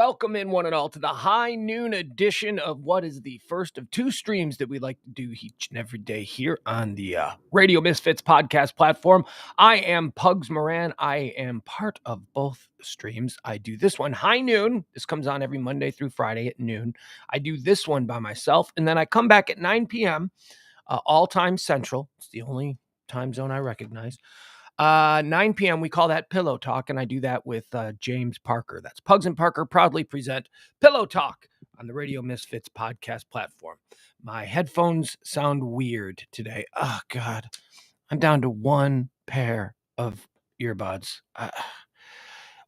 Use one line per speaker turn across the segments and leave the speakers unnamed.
welcome in one and all to the high noon edition of what is the first of two streams that we like to do each and every day here on the Radio Misfits podcast platform. I am Pugs Moran. I am part of both streams. I do this one high noon. This comes on every Monday through Friday at noon. I do this one by myself, and then I come back at 9 p.m. All time Central. It's the only time zone I recognize. 9 p.m. We call that Pillow Talk, and I do that with James Parker. That's Pugs and Parker proudly present Pillow Talk on the Radio Misfits podcast platform. My headphones sound weird today. Oh, God. I'm down to one pair of earbuds.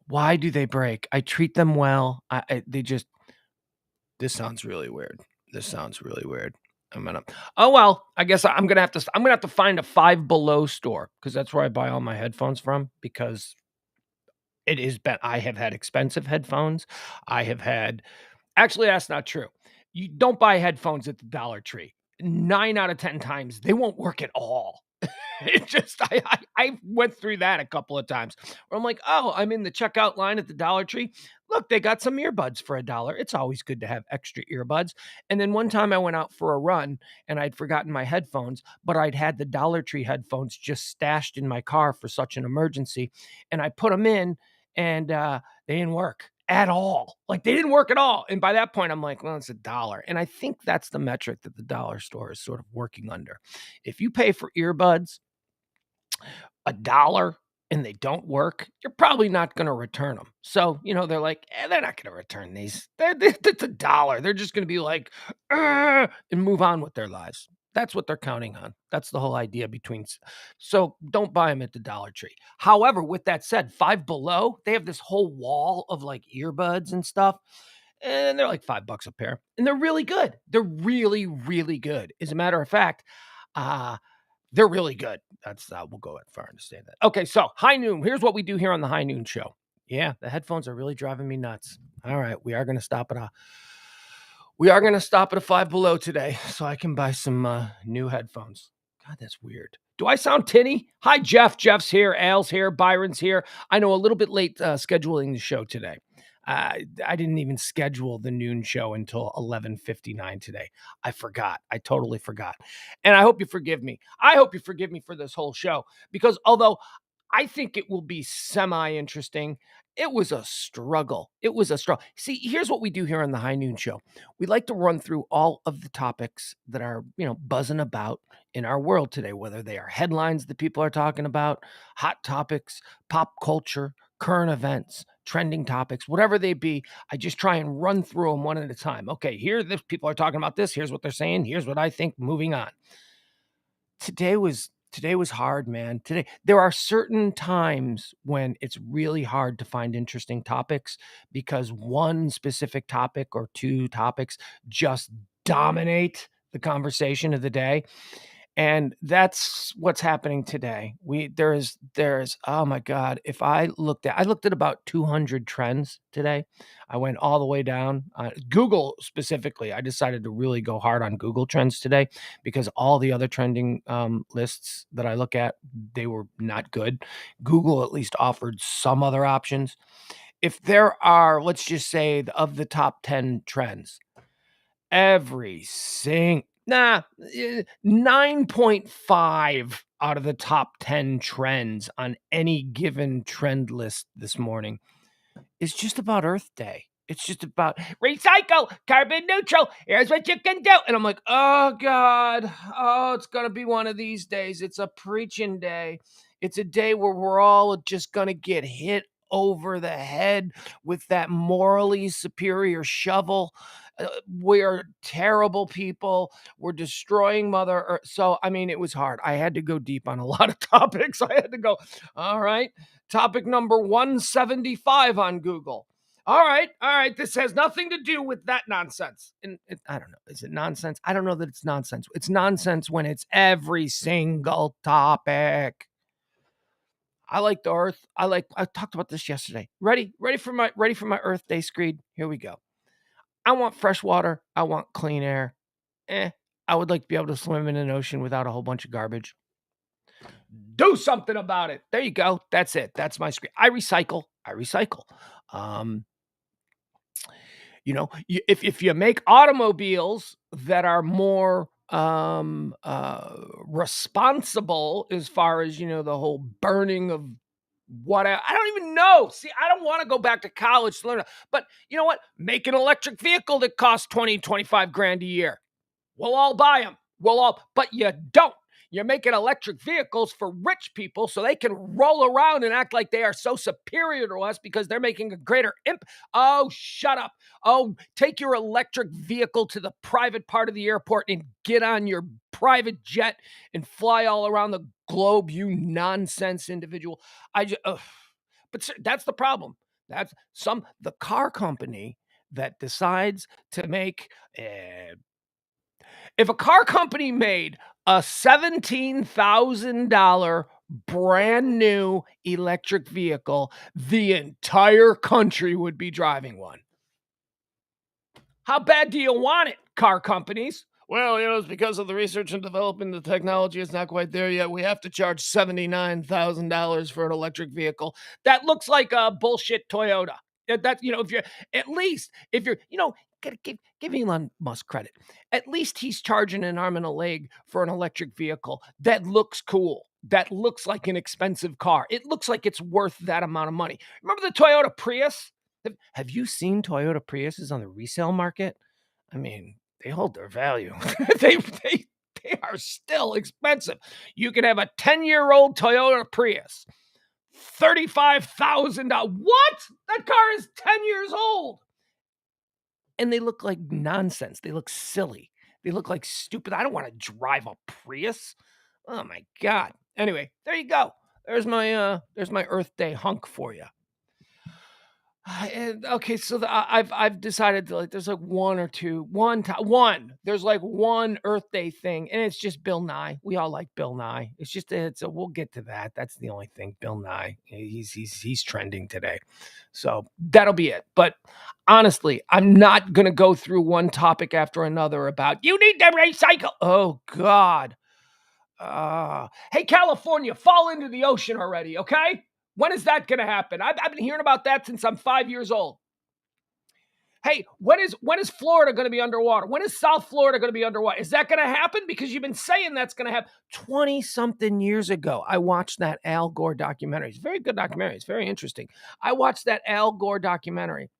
Why do they break? I treat them well. This sounds really weird. I guess I'm gonna have to find a Five Below store because that's where I buy all my headphones from. Because I have had expensive headphones. Actually, that's not true. You don't buy headphones at the Dollar Tree. 9 out of 10 times they won't work at all. I went through that a couple of times where I'm like, oh, I'm in the checkout line at the Dollar Tree. Look, they got some earbuds for $1. It's always good to have extra earbuds. And then one time I went out for a run and I'd forgotten my headphones, but I'd had the Dollar Tree headphones just stashed in my car for such an emergency. And I put them in and they didn't work at all. Like, they didn't work at all. And by that point, I'm like, well, it's $1. And I think that's the metric that the dollar store is sort of working under. If you pay for earbuds $1 and they don't work, you're probably not going to return them. So, they're like, they're not going to return these. It's $1. They're just going to be like, and move on with their lives. That's what they're counting on. That's the whole idea so don't buy them at the Dollar Tree. However, with that said, Five Below, they have this whole wall of like earbuds and stuff. And they're like $5 a pair. And they're really good. They're really, really good. As a matter of fact, they're really good. We'll go as far as to say that. Okay, so high noon. Here's what we do here on the High Noon Show. Yeah, the headphones are really driving me nuts. All right, we are going to stop at a Five Below today so I can buy some new headphones. God, that's weird. Do I sound tinny? Hi, Jeff. Jeff's here. Al's here. Byron's here. I know a little bit late scheduling the show today. I didn't even schedule the noon show until 11:59 today. I forgot. I totally forgot. And I hope you forgive me. I hope you forgive me for this whole show because although I think it will be semi-interesting, it was a struggle. See, here's what we do here on the High Noon Show. We like to run through all of the topics that are, buzzing about in our world today, whether they are headlines that people are talking about, hot topics, pop culture, current events, trending topics, whatever they be. I just try and run through them one at a time. Okay, people are talking about this. Here's what they're saying. Here's what I think. Moving on. Today was hard, man. There are certain times when it's really hard to find interesting topics because one specific topic or two topics just dominate the conversation of the day. And that's what's happening today. There's oh my God. I looked at about 200 trends today. I went all the way down. Google specifically, I decided to really go hard on Google trends today because all the other trending lists that I look at, they were not good. Google at least offered some other options. If there are, let's just say, of the top 10 trends, 9.5 out of the top 10 trends on any given trend list this morning is just about Earth Day. It's just about recycle, carbon neutral. Here's what you can do. And I'm like, oh, God. Oh, it's going to be one of these days. It's a preaching day. It's a day where we're all just going to get hit over the head with that morally superior shovel. We're terrible people. We're destroying Mother Earth. So, it was hard. I had to go deep on a lot of topics. I had to go, all right, topic number 175 on Google. All right. This has nothing to do with that nonsense. And I don't know. Is it nonsense? I don't know that it's nonsense. It's nonsense when it's every single topic. I like the Earth. I talked about this yesterday. Ready for my Earth Day screed? Here we go. I want fresh water. I want clean air. I would like to be able to swim in an ocean without a whole bunch of garbage. Do something about it. There you go. That's it. That's my screen. I recycle. If you make automobiles that are more responsible as far as the whole burning of what I don't even know. See, I don't want to go back to college to learn, but you know what? Make an electric vehicle that costs 20-25 grand a year. We'll all buy them. But you don't. You're making electric vehicles for rich people so they can roll around and act like they are so superior to us because they're making a greater impact. Oh, shut up. Oh, take your electric vehicle to the private part of the airport and get on your private jet and fly all around the globe, you nonsense individual. But that's the problem. The car company that decides to make if a car company made a $17,000 brand new electric vehicle, the entire country would be driving one. How bad do you want it, car companies? Well, it's because of the research and development. The technology is not quite there yet. We have to charge $79,000 for an electric vehicle. That looks like a bullshit Toyota. If you're, gotta give Elon Musk credit. At least he's charging an arm and a leg for an electric vehicle that looks cool. That looks like an expensive car. It looks like it's worth that amount of money. Remember the Toyota Prius? Have you seen Toyota Priuses on the resale market? I mean, they hold their value. they are still expensive. You can have a 10-year-old Toyota Prius. $35,000. What? That car is 10 years old. And they look like nonsense. They look silly. They look like stupid. I don't want to drive a Prius. Oh my God. Anyway, there you go. There's my Earth Day hunk for you. Okay, so I've decided to there's like there's like one Earth Day thing, and it's just Bill Nye. We all like Bill Nye. We'll get to that. That's the only thing. Bill Nye, he's trending today, so that'll be it. But honestly, I'm not gonna go through one topic after another about you need to recycle. Oh God. Hey, California, fall into the ocean already, okay? When is that going to happen? I've been hearing about that since I'm 5 years old. Hey, when is Florida going to be underwater? When is South Florida going to be underwater? Is that going to happen? Because you've been saying that's going to happen. 20-something years ago, I watched that Al Gore documentary. It's a very good documentary. It's very interesting. I watched that Al Gore documentary.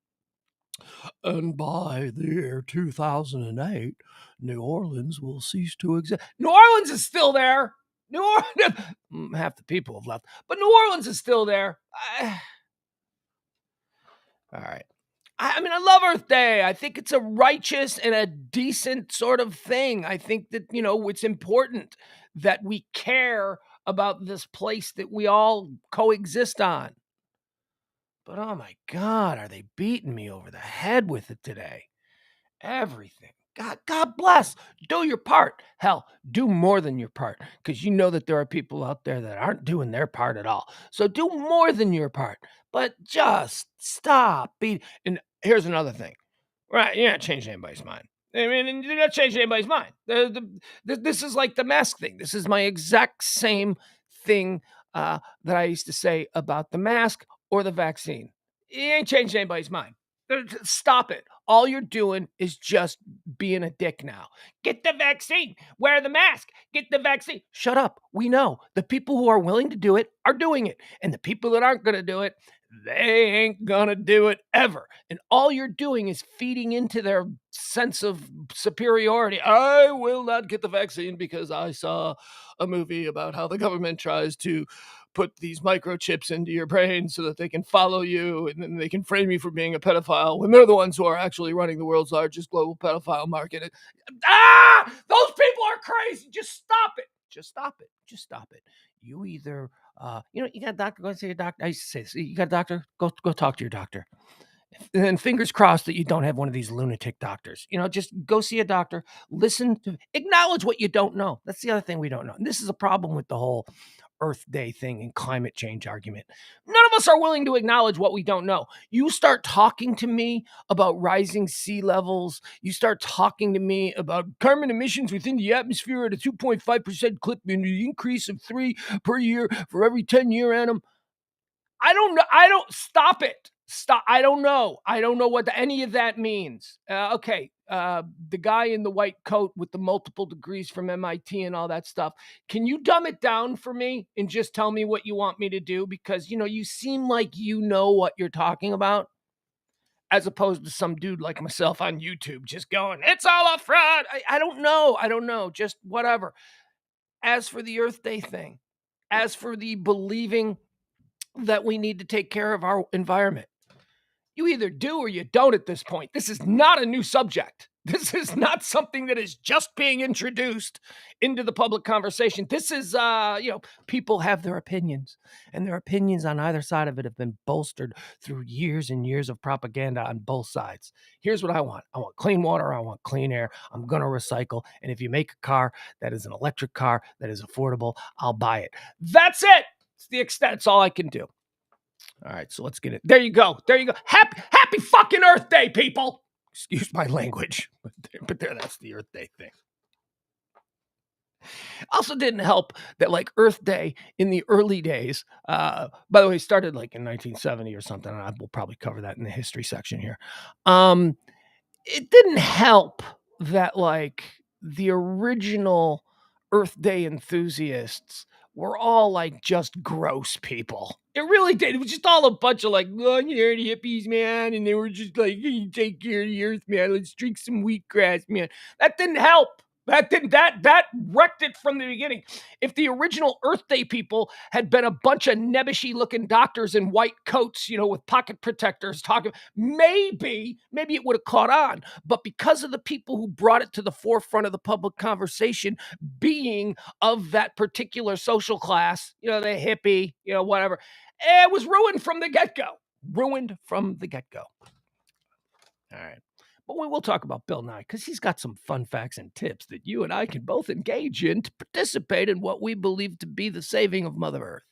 And by the year 2008, New Orleans will cease to exist. New Orleans is still there. New Orleans, half the people have left, but New Orleans is still there. All right. I mean, I love Earth Day. I think it's a righteous and a decent sort of thing. I think that, it's important that we care about this place that we all coexist on. But oh my God, are they beating me over the head with it today? Everything. God bless. Do your part. Hell, do more than your part, because you know that there are people out there that aren't doing their part at all. So do more than your part, but just stop. And here's another thing. Right, you're not changing anybody's mind. I mean, you're not changing anybody's mind. This is like the mask thing. This is my exact same thing that I used to say about the mask or the vaccine. You ain't changing anybody's mind. Stop it. All you're doing is just being a dick now. Get the vaccine. Wear the mask. Get the vaccine. Shut up. We know. The people who are willing to do it are doing it. And the people that aren't going to do it, they ain't going to do it ever. And all you're doing is feeding into their sense of superiority. I will not get the vaccine because I saw a movie about how the government tries to put these microchips into your brain so that they can follow you and then they can frame you for being a pedophile when they're the ones who are actually running the world's largest global pedophile market. Those people are crazy. Just stop it. Just stop it. Just stop it. You either, you got a doctor, go see your doctor. I used to say this, you got a doctor, go talk to your doctor. And fingers crossed that you don't have one of these lunatic doctors. Just go see a doctor, acknowledge what you don't know. That's the other thing we don't know. And this is a problem with the whole Earth Day thing and climate change argument. None of us are willing to acknowledge what we don't know. You start talking to me about rising sea levels. You start talking to me about carbon emissions within the atmosphere at a 2.5% clip and an increase of 3 per year for every 10-year annum. I don't know. Stop it. Stop. I don't know. I don't know what any of that means. Okay. The guy in the white coat with the multiple degrees from MIT and all that stuff. Can you dumb it down for me and just tell me what you want me to do? Because, you seem like you know what you're talking about, as opposed to some dude like myself on YouTube just going, it's all a fraud. I don't know. I don't know. Just whatever. As for the Earth Day thing, as for the believing that we need to take care of our environment, you either do or you don't at this point. This is not a new subject. This is not something that is just being introduced into the public conversation. This is, people have their opinions, and their opinions on either side of it have been bolstered through years and years of propaganda on both sides. Here's what I want. I want clean water. I want clean air. I'm going to recycle. And if you make a car that is an electric car that is affordable, I'll buy it. That's it. It's the extent. That's all I can do. All right, so let's get it. There you go. There you go. Happy fucking Earth Day, people. Excuse my language, but there, that's the Earth Day thing. Also didn't help that like Earth Day in the early days, by the way, started like in 1970 or something. And we'll probably cover that in the history section here. It didn't help that like the original Earth Day enthusiasts were all like just gross people. It really did. It was just all a bunch of like long-haired hippies, man. And they were just like, hey, take care of the earth, man. Let's drink some wheatgrass, man. That didn't help. That wrecked it from the beginning. If the original Earth Day people had been a bunch of nebbishy looking doctors in white coats, with pocket protectors talking, maybe it would have caught on. But because of the people who brought it to the forefront of the public conversation being of that particular social class, the hippie, whatever, it was ruined from the get-go. All right. But we will talk about Bill Nye because he's got some fun facts and tips that you and I can both engage in to participate in what we believe to be the saving of Mother Earth.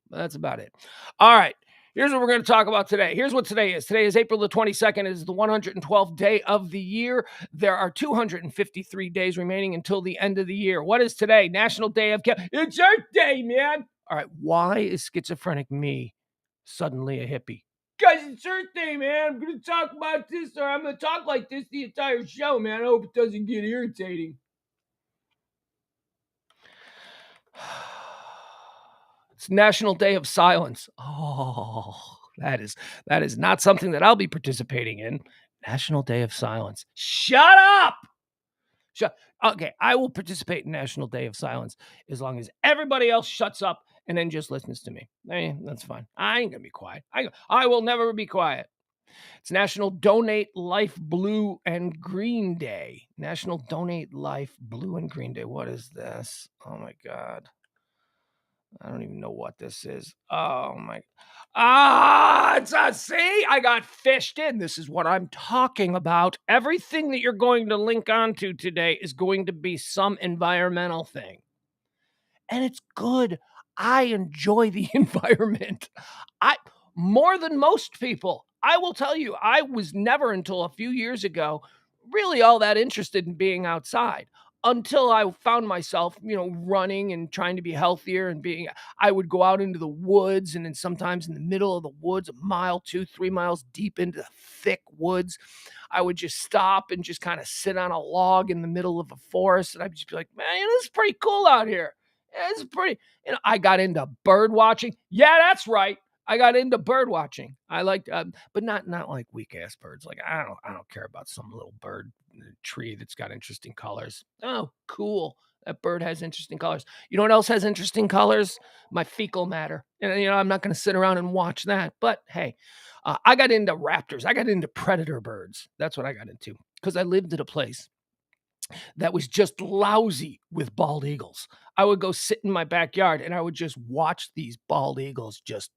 But that's about it. All right. Here's what we're going to talk about today. Here's what today is. Today is April the 22nd. It is the 112th day of the year. There are 253 days remaining until the end of the year. What is today? National Day of... It's Earth Day, man. All right. Why is schizophrenic me suddenly a hippie? Guys, it's Earth Day, man. I'm going to talk about this, or I'm going to talk like this the entire show, man. I hope it doesn't get irritating. It's National Day of Silence. Oh, that is not something that I'll be participating in. National Day of Silence. Shut up! Okay, I will participate in National Day of Silence as long as everybody else shuts up and then just listens to me. That's fine. I ain't going to be quiet. I will never be quiet. It's National Donate Life Blue and Green Day. National Donate Life Blue and Green Day. What is this? Oh, my God. I don't even know what this is. Oh, my. See, I got fished in. This is what I'm talking about. Everything that you're going to link onto today is going to be some environmental thing. And it's good. I enjoy the environment. More than most people. I will tell you, I was never until a few years ago really all that interested in being outside until I found myself, running and trying to be healthier and I would go out into the woods, and then sometimes in the middle of the woods, a mile, 2-3 miles deep into the thick woods, I would just stop and just kind of sit on a log in the middle of a forest. And I'd just be like, man, this is pretty cool out here. It's pretty, I got into bird watching. Yeah, that's right. I got into bird watching. I liked, but not like weak ass birds. Like I don't care about some little bird in a tree that's got interesting colors. Oh, cool. That bird has interesting colors. You know what else has interesting colors? My fecal matter. And I'm not going to sit around and watch that. But hey, I got into raptors. I got into predator birds. That's what I got into because I lived at a place that was just lousy with bald eagles. I would go sit in my backyard and I would just watch these bald eagles just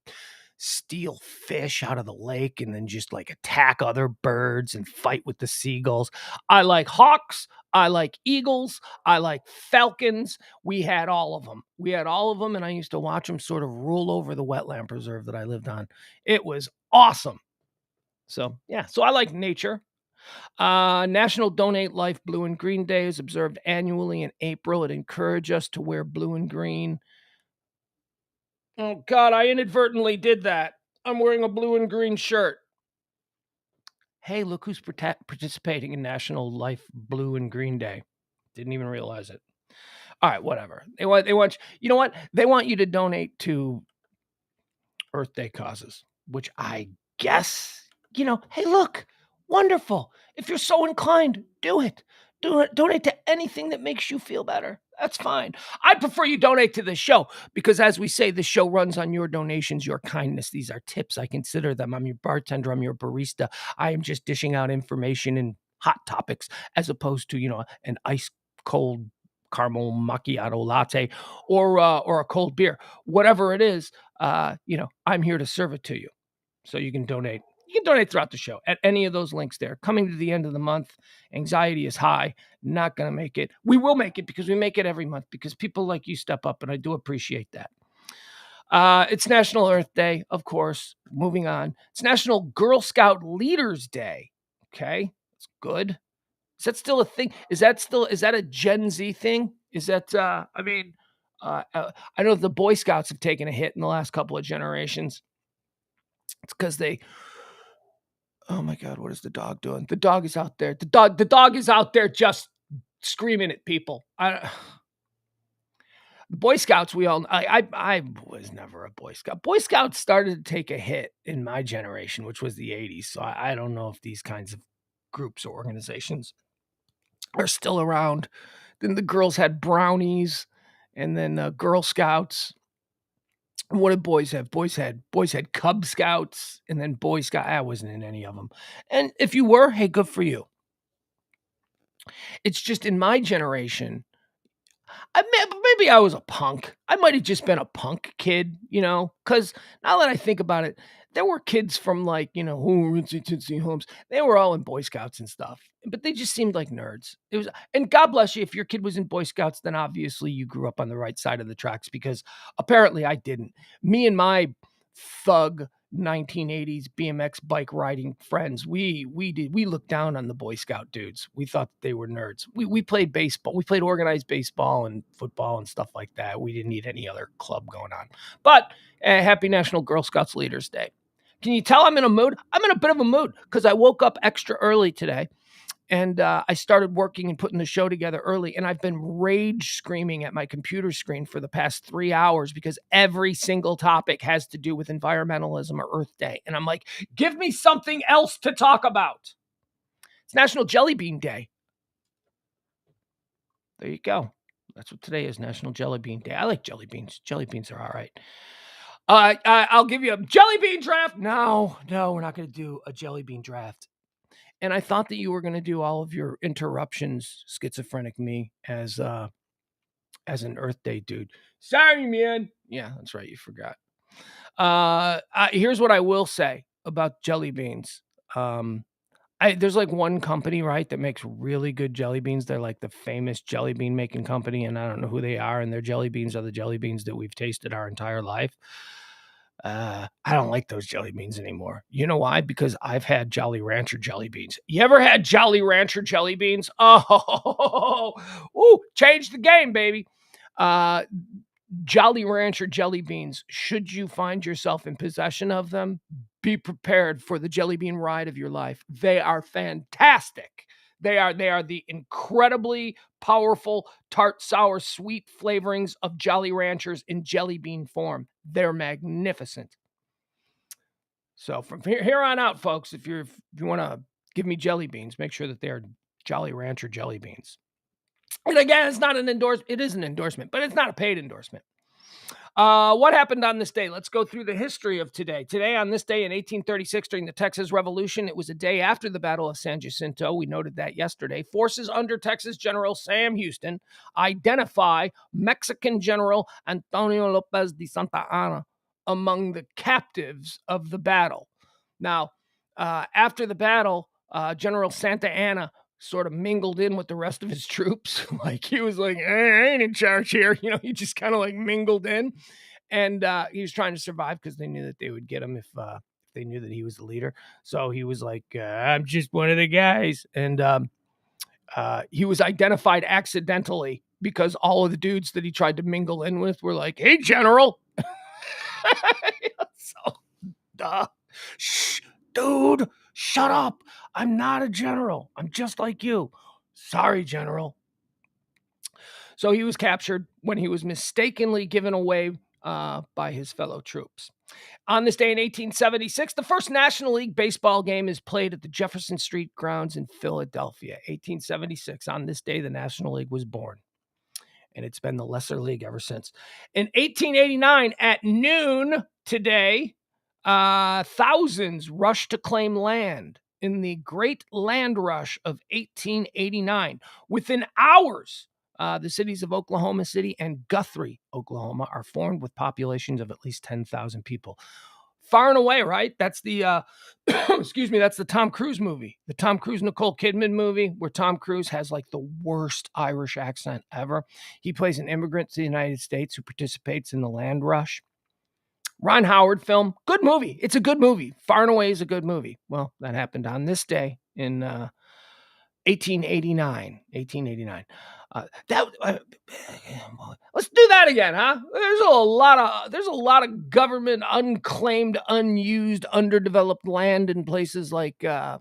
steal fish out of the lake and then just like attack other birds and fight with the seagulls. I like hawks. I like eagles. I like falcons. We had all of them. And I used to watch them sort of rule over the wetland preserve that I lived on. It was awesome. So, yeah. So I like nature. National Donate Life Blue and Green Day is observed annually in April. It encourages us to wear blue and green. Oh, God, I inadvertently did that. I'm wearing a blue and green shirt. Hey, look who's participating in National Life Blue and Green Day. Didn't even realize it. All right, whatever. They want, you know what? They want you to donate to Earth Day causes, which I guess, hey, look, wonderful. If you're so inclined, do it. Donate to anything that makes you feel better. That's fine. I prefer you donate to the show because, as we say, the show runs on your donations, your kindness. These are tips. I consider them. I'm your bartender. I'm your barista. I am just dishing out information and hot topics as opposed to, an ice cold caramel macchiato latte or a cold beer. Whatever it is, I'm here to serve it to you. So you can donate. You can donate throughout the show at any of those links there. Coming to the end of the month, anxiety is high. Not going to make it. We will make it because we make it every month because people like you step up, and I do appreciate that. It's National Earth Day, of course. Moving on. It's National Girl Scout Leaders Day. Okay, that's good. Is that still a thing? Is that a Gen Z thing? Is that, I know the Boy Scouts have taken a hit in the last couple of generations. It's because oh my God, what is the dog doing? The dog is out there. The dog is out there just screaming at people. The Boy Scouts, I was never a Boy Scout. Boy Scouts started to take a hit in my generation, which was the 80s. So I don't know if these kinds of groups or organizations are still around. Then the girls had brownies, and then Girl Scouts. What did boys have? Boys had Cub Scouts, and then Boy Scout. I wasn't in any of them. And if you were, hey, good for you. It's just in my generation, maybe I was a punk. I might have just been a punk kid, because now that I think about it, there were kids from rincy tinsy homes. They were all in Boy Scouts and stuff, but they just seemed like nerds. And God bless you. If your kid was in Boy Scouts, then obviously you grew up on the right side of the tracks because apparently I didn't. Me and my thug 1980s BMX bike riding friends, we looked down on the Boy Scout dudes. We thought they were nerds. We played baseball. We played organized baseball and football and stuff like that. We didn't need any other club going on. But happy National Girl Scouts Leaders Day. Can you tell I'm in a mood? I'm in a bit of a mood because I woke up extra early today. And I started working and putting the show together early. And I've been rage screaming at my computer screen for the past 3 hours because every single topic has to do with environmentalism or Earth Day. And I'm like, give me something else to talk about. It's National Jelly Bean Day. There you go. That's what today is, National Jelly Bean Day. I like jelly beans. Jelly beans are all right. I'll give you a jelly bean draft. No, we're not going to do a jelly bean draft. And I thought that you were going to do all of your interruptions, schizophrenic me, as an Earth Day dude. Sorry, man. Yeah, that's right. You forgot. Here's what I will say about jelly beans. There's like one company, right, that makes really good jelly beans. They're like the famous jelly bean making company, and I don't know who they are. And their jelly beans are the jelly beans that we've tasted our entire life. I don't like those jelly beans anymore. You know why? Because I've had Jolly Rancher jelly beans. You ever had Jolly Rancher jelly beans? Oh, change the game, baby. Jolly Rancher jelly beans. Should you find yourself in possession of them, be prepared for the jelly bean ride of your life. They are fantastic. They are the incredibly powerful tart, sour, sweet flavorings of Jolly Ranchers in jelly bean form. They're magnificent. So from here on out, folks, if you want to give me jelly beans, make sure that they are Jolly Rancher jelly beans. And again, it's not an endorsement. It is an endorsement, but it's not a paid endorsement. What happened on this day? Let's go through the history of today. Today, on this day in 1836, during the Texas Revolution, it was a day after the Battle of San Jacinto. We noted that yesterday. Forces under Texas General Sam Houston identify Mexican General Antonio Lopez de Santa Anna among the captives of the battle. Now, after the battle, General Santa Anna sort of mingled in with the rest of his troops. Like he was like, I ain't in charge here. He just kind of like mingled in. And he was trying to survive because they knew that they would get him if they knew that he was the leader. So he was like, I'm just one of the guys. And he was identified accidentally because all of the dudes that he tried to mingle in with were like, hey, General. So Shh, dude, shut up. I'm not a general. I'm just like you. Sorry, General. So he was captured when he was mistakenly given away by his fellow troops. On this day in 1876, the first National League baseball game is played at the Jefferson Street grounds in Philadelphia. 1876, on this day, the National League was born. And it's been the lesser league ever since. In 1889, at noon today, thousands rushed to claim land in the Great Land Rush of 1889. Within hours, the cities of Oklahoma City and Guthrie, Oklahoma, are formed with populations of at least 10,000 people. Far and away, right? That's the, excuse me, that's the Tom Cruise movie. The Tom Cruise, Nicole Kidman movie, where Tom Cruise has like the worst Irish accent ever. He plays an immigrant to the United States who participates in the land rush. Ron Howard film, good movie. It's a good movie. Far and away is a good movie. Well, that happened on this day in 1889. 1889. Let's do that again, huh? There's a lot of government unclaimed, unused, underdeveloped land in places like I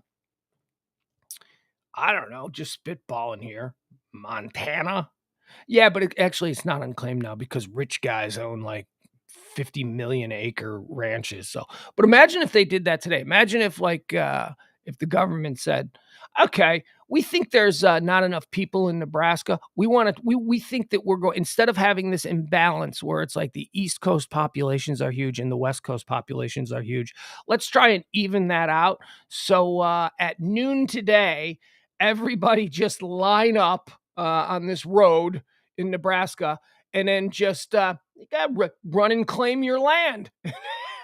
don't know, just spitballing here, Montana. Yeah, but it's not unclaimed now because rich guys own like 50 million acre ranches. So, but imagine if they did that today. Imagine if if the government said, okay, we think there's not enough people in Nebraska. We think that we're going, instead of having this imbalance where it's like the East Coast populations are huge and the West Coast populations are huge. Let's try and even that out. So at noon today, everybody just line up on this road in Nebraska and then just run and claim your land.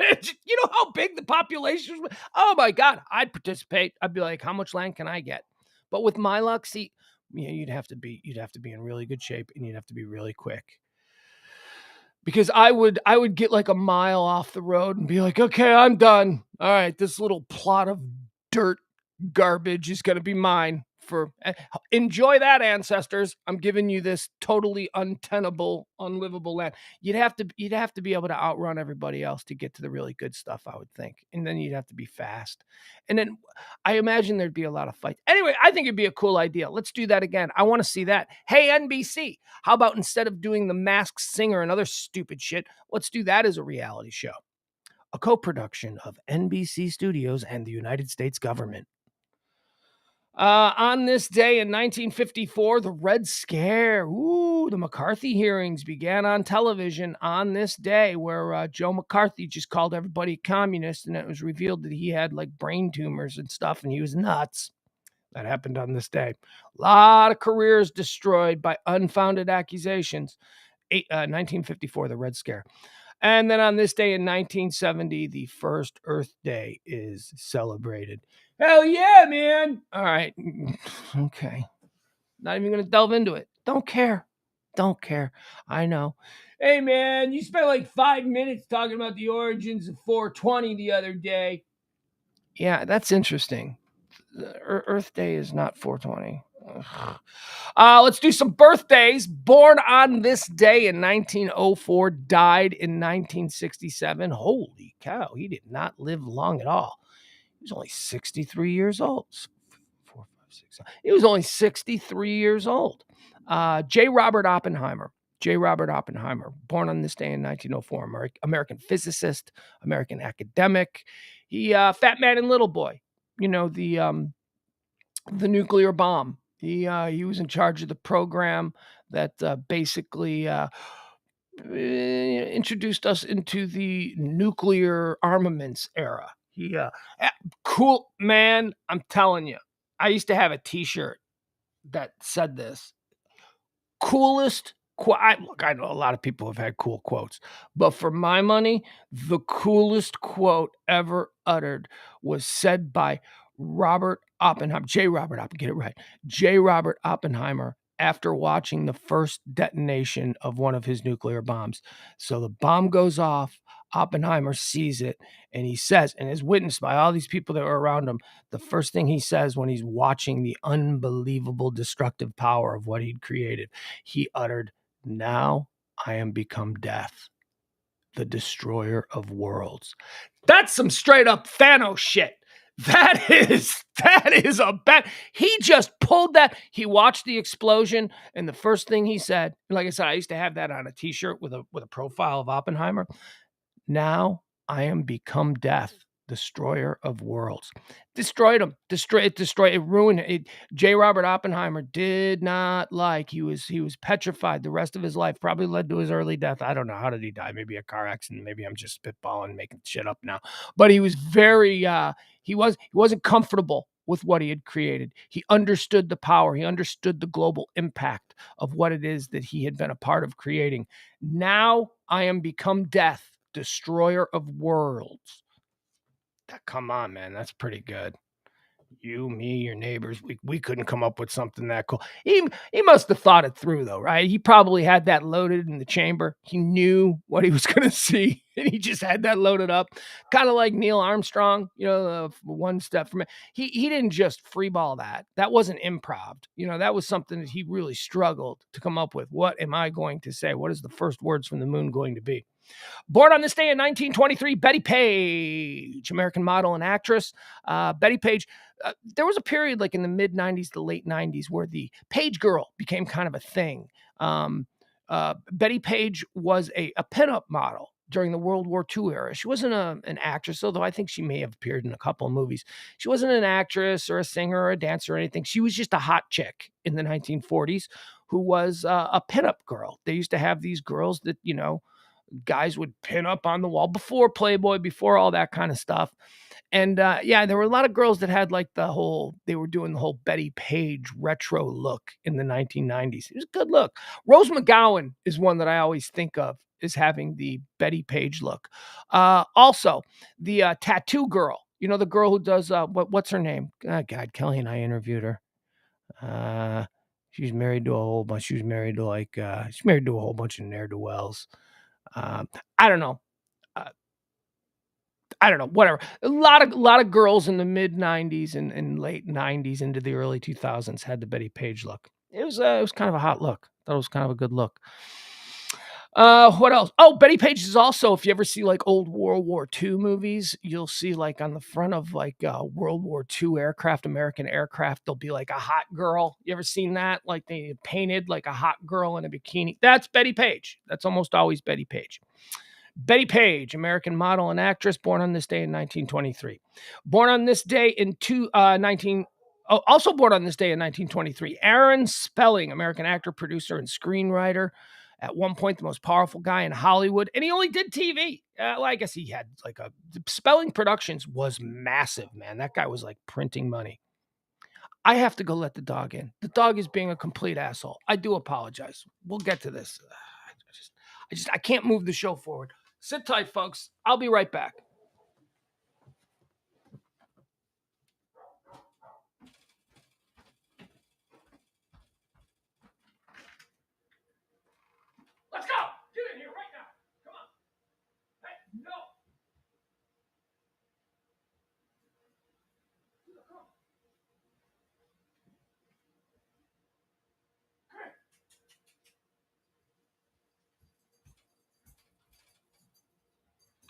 You know how big the population is? Oh my God, I'd participate. I'd be like, how much land can I get? But with my luck, see, you'd have to be in really good shape and you'd have to be really quick. Because I would get like a mile off the road and be like, okay, I'm done. All right, this little plot of dirt garbage is going to be mine. Enjoy that, ancestors. I'm giving you this totally untenable, unlivable land. You'd have to be able to outrun everybody else to get to the really good stuff, I would think. And then you'd have to be fast. And then I imagine there'd be a lot of fights. Anyway, I think it'd be a cool idea. Let's do that again. I want to see that. Hey, NBC, how about instead of doing The Masked Singer and other stupid shit, let's do that as a reality show. A co-production of NBC Studios and the United States government. On this day in 1954, the Red Scare, the McCarthy hearings began on television on this day, where Joe McCarthy just called everybody communist, and it was revealed that he had like brain tumors and stuff, and he was nuts. That happened on this day. A lot of careers destroyed by unfounded accusations. 1954, the Red Scare. And then on this day in 1970, the first Earth Day is celebrated. Hell yeah, man. All right. Okay. Not even going to delve into it. Don't care. I know. Hey, man, you spent like 5 minutes talking about the origins of 420 the other day. Yeah, that's interesting. Earth Day is not 420. Let's do some birthdays. Born on this day in 1904, died in 1967. Holy cow, he did not live long at all. He was only 63 years old. 4, 5, 6. He was only 63 years old. J. Robert Oppenheimer. Born on this day in 1904. American physicist, American academic. He, Fat Man and Little Boy. You know, the nuclear bomb. He was in charge of the program that basically introduced us into the nuclear armaments era. He cool, man. I'm telling you, I used to have a T-shirt that said this: coolest. Look, I know a lot of people have had cool quotes, but for my money, the coolest quote ever uttered was said by Robert Oppenheimer, J. Robert Oppenheimer, get it right. J. Robert Oppenheimer, after watching the first detonation of one of his nuclear bombs. So the bomb goes off, Oppenheimer sees it, and he says, and is witnessed by all these people that were around him, the first thing he says when he's watching the unbelievable destructive power of what he'd created, he uttered, "Now I am become death." the destroyer of worlds. That's some straight up Thanos shit. That is a bet. He just pulled that. He watched the explosion, and the first thing he said, like I said, I used to have that on a t-shirt with a profile of Oppenheimer. Now I am become death, destroyer of worlds. Destroyed him. Destroyed it, ruined it. J. Robert Oppenheimer did not like. He was petrified the rest of his life, probably led to his early death. I don't know. How did he die? Maybe a car accident. Maybe I'm just spitballing, making shit up now. But he was very he wasn't comfortable with what he had created. He understood the power. He understood the global impact of what it is that he had been a part of creating. Now I am become death, destroyer of worlds. Come on, man. That's pretty good. You, me, your neighbors, we couldn't come up with something that cool. He must have thought it through, though, right? He probably had that loaded in the chamber. He knew what he was going to see, and he just had that loaded up. Kind of like Neil Armstrong, one step from it. He didn't just freeball that. That wasn't improv. That was something that he really struggled to come up with. What am I going to say? What is the first words from the moon going to be? Born on this day in 1923, Betty Page, American model and actress. Betty Page, there was a period like in the mid 90s, the late 90s, where the Page girl became kind of a thing. Betty Page was a pinup model during the World War II era. She wasn't an actress, although I think she may have appeared in a couple of movies. She wasn't an actress or a singer or a dancer or anything. She was just a hot chick in the 1940s who was a pinup girl. They used to have these girls that, guys would pin up on the wall before Playboy, before all that kind of stuff. And there were a lot of girls that had like they were doing the whole Betty Page retro look in the 1990s. It was a good look. Rose McGowan is one that I always think of as having the Betty Page look. Also, the tattoo girl, the girl who does, what's her name? Oh, God, Kelly and I interviewed her. She's married to a whole bunch. She's married to a whole bunch of ne'er-do-wells. I don't know. Whatever. A lot of girls in the mid 90s and late 90s into the early 2000s had the Betty Page look. It was kind of a hot look. Thought it was kind of a good look. What else? Oh, Betty Page is also, if you ever see like old World War II movies, you'll see like on the front of like World War II aircraft, American aircraft, there'll be like a hot girl. You ever seen that? Like they painted like a hot girl in a bikini. That's Betty Page. That's almost always Betty Page. Betty Page, American model and actress, born on this day in 1923. Born on this day in also born on this day in 1923, Aaron Spelling, American actor, producer, and screenwriter. At one point, the most powerful guy in Hollywood, and he only did TV. Well, I guess he had Spelling Productions was massive, man. That guy was like printing money. I have to go let the dog in. The dog is being a complete asshole. I do apologize. We'll get to this. I can't move the show forward. Sit tight, folks. I'll be right back. Let's go. Get in here right now. Come on. Hey, no. Come here.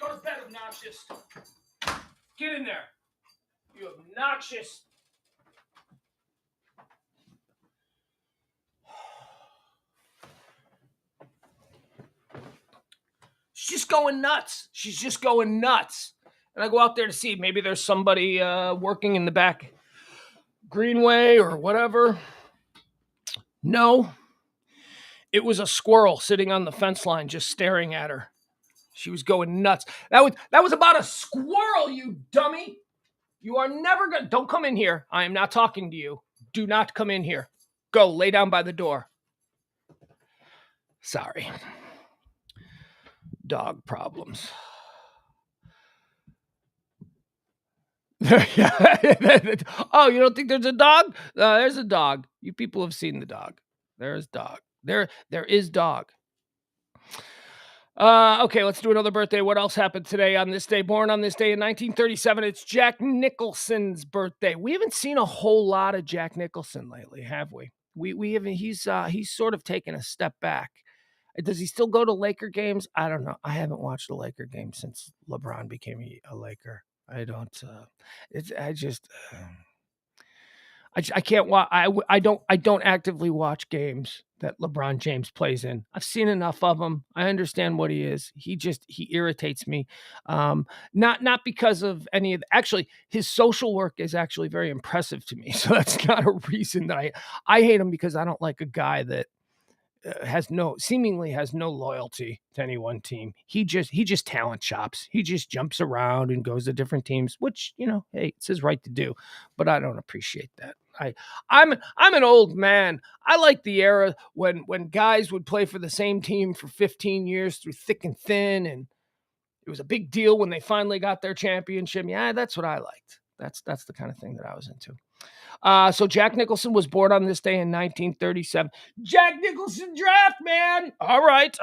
Go to bed, obnoxious. Get in there. You obnoxious. She's just going nuts. She's just going nuts. And I go out there to see maybe there's somebody working in the back greenway or whatever. No. It was a squirrel sitting on the fence line just staring at her. She was going nuts. That was about a squirrel, you dummy. You are never going to... Don't come in here. I am not talking to you. Do not come in here. Go, lay down by the door. Sorry. Dog problems. Oh, you don't think there's a dog? There's a dog. You people have seen the dog. There is dog. There is dog. Okay, let's do another birthday. What else happened today on this day? Born on this day in 1937, it's Jack Nicholson's birthday. We haven't seen a whole lot of Jack Nicholson lately, have we? We haven't. He's sort of taken a step back. Does he still go to Laker games? I don't know. I haven't watched a Laker game since LeBron became a Laker. I don't. It's. I just. I can't watch. I don't actively watch games that LeBron James plays in. I've seen enough of him. I understand what he is. He irritates me. Not because of any of actually his social work is actually very impressive to me. So that's not a reason that I hate him, because I don't like a guy that seemingly has no loyalty to any one team. He just talent shops. He just jumps around and goes to different teams, which, hey, it's his right to do. But I don't appreciate that. I'm an old man. I like the era when guys would play for the same team for 15 years through thick and thin, and it was a big deal when they finally got their championship. Yeah, that's what I liked. That's the kind of thing that I was into. So Jack Nicholson was born on this day in 1937. Jack Nicholson draft, man. All right.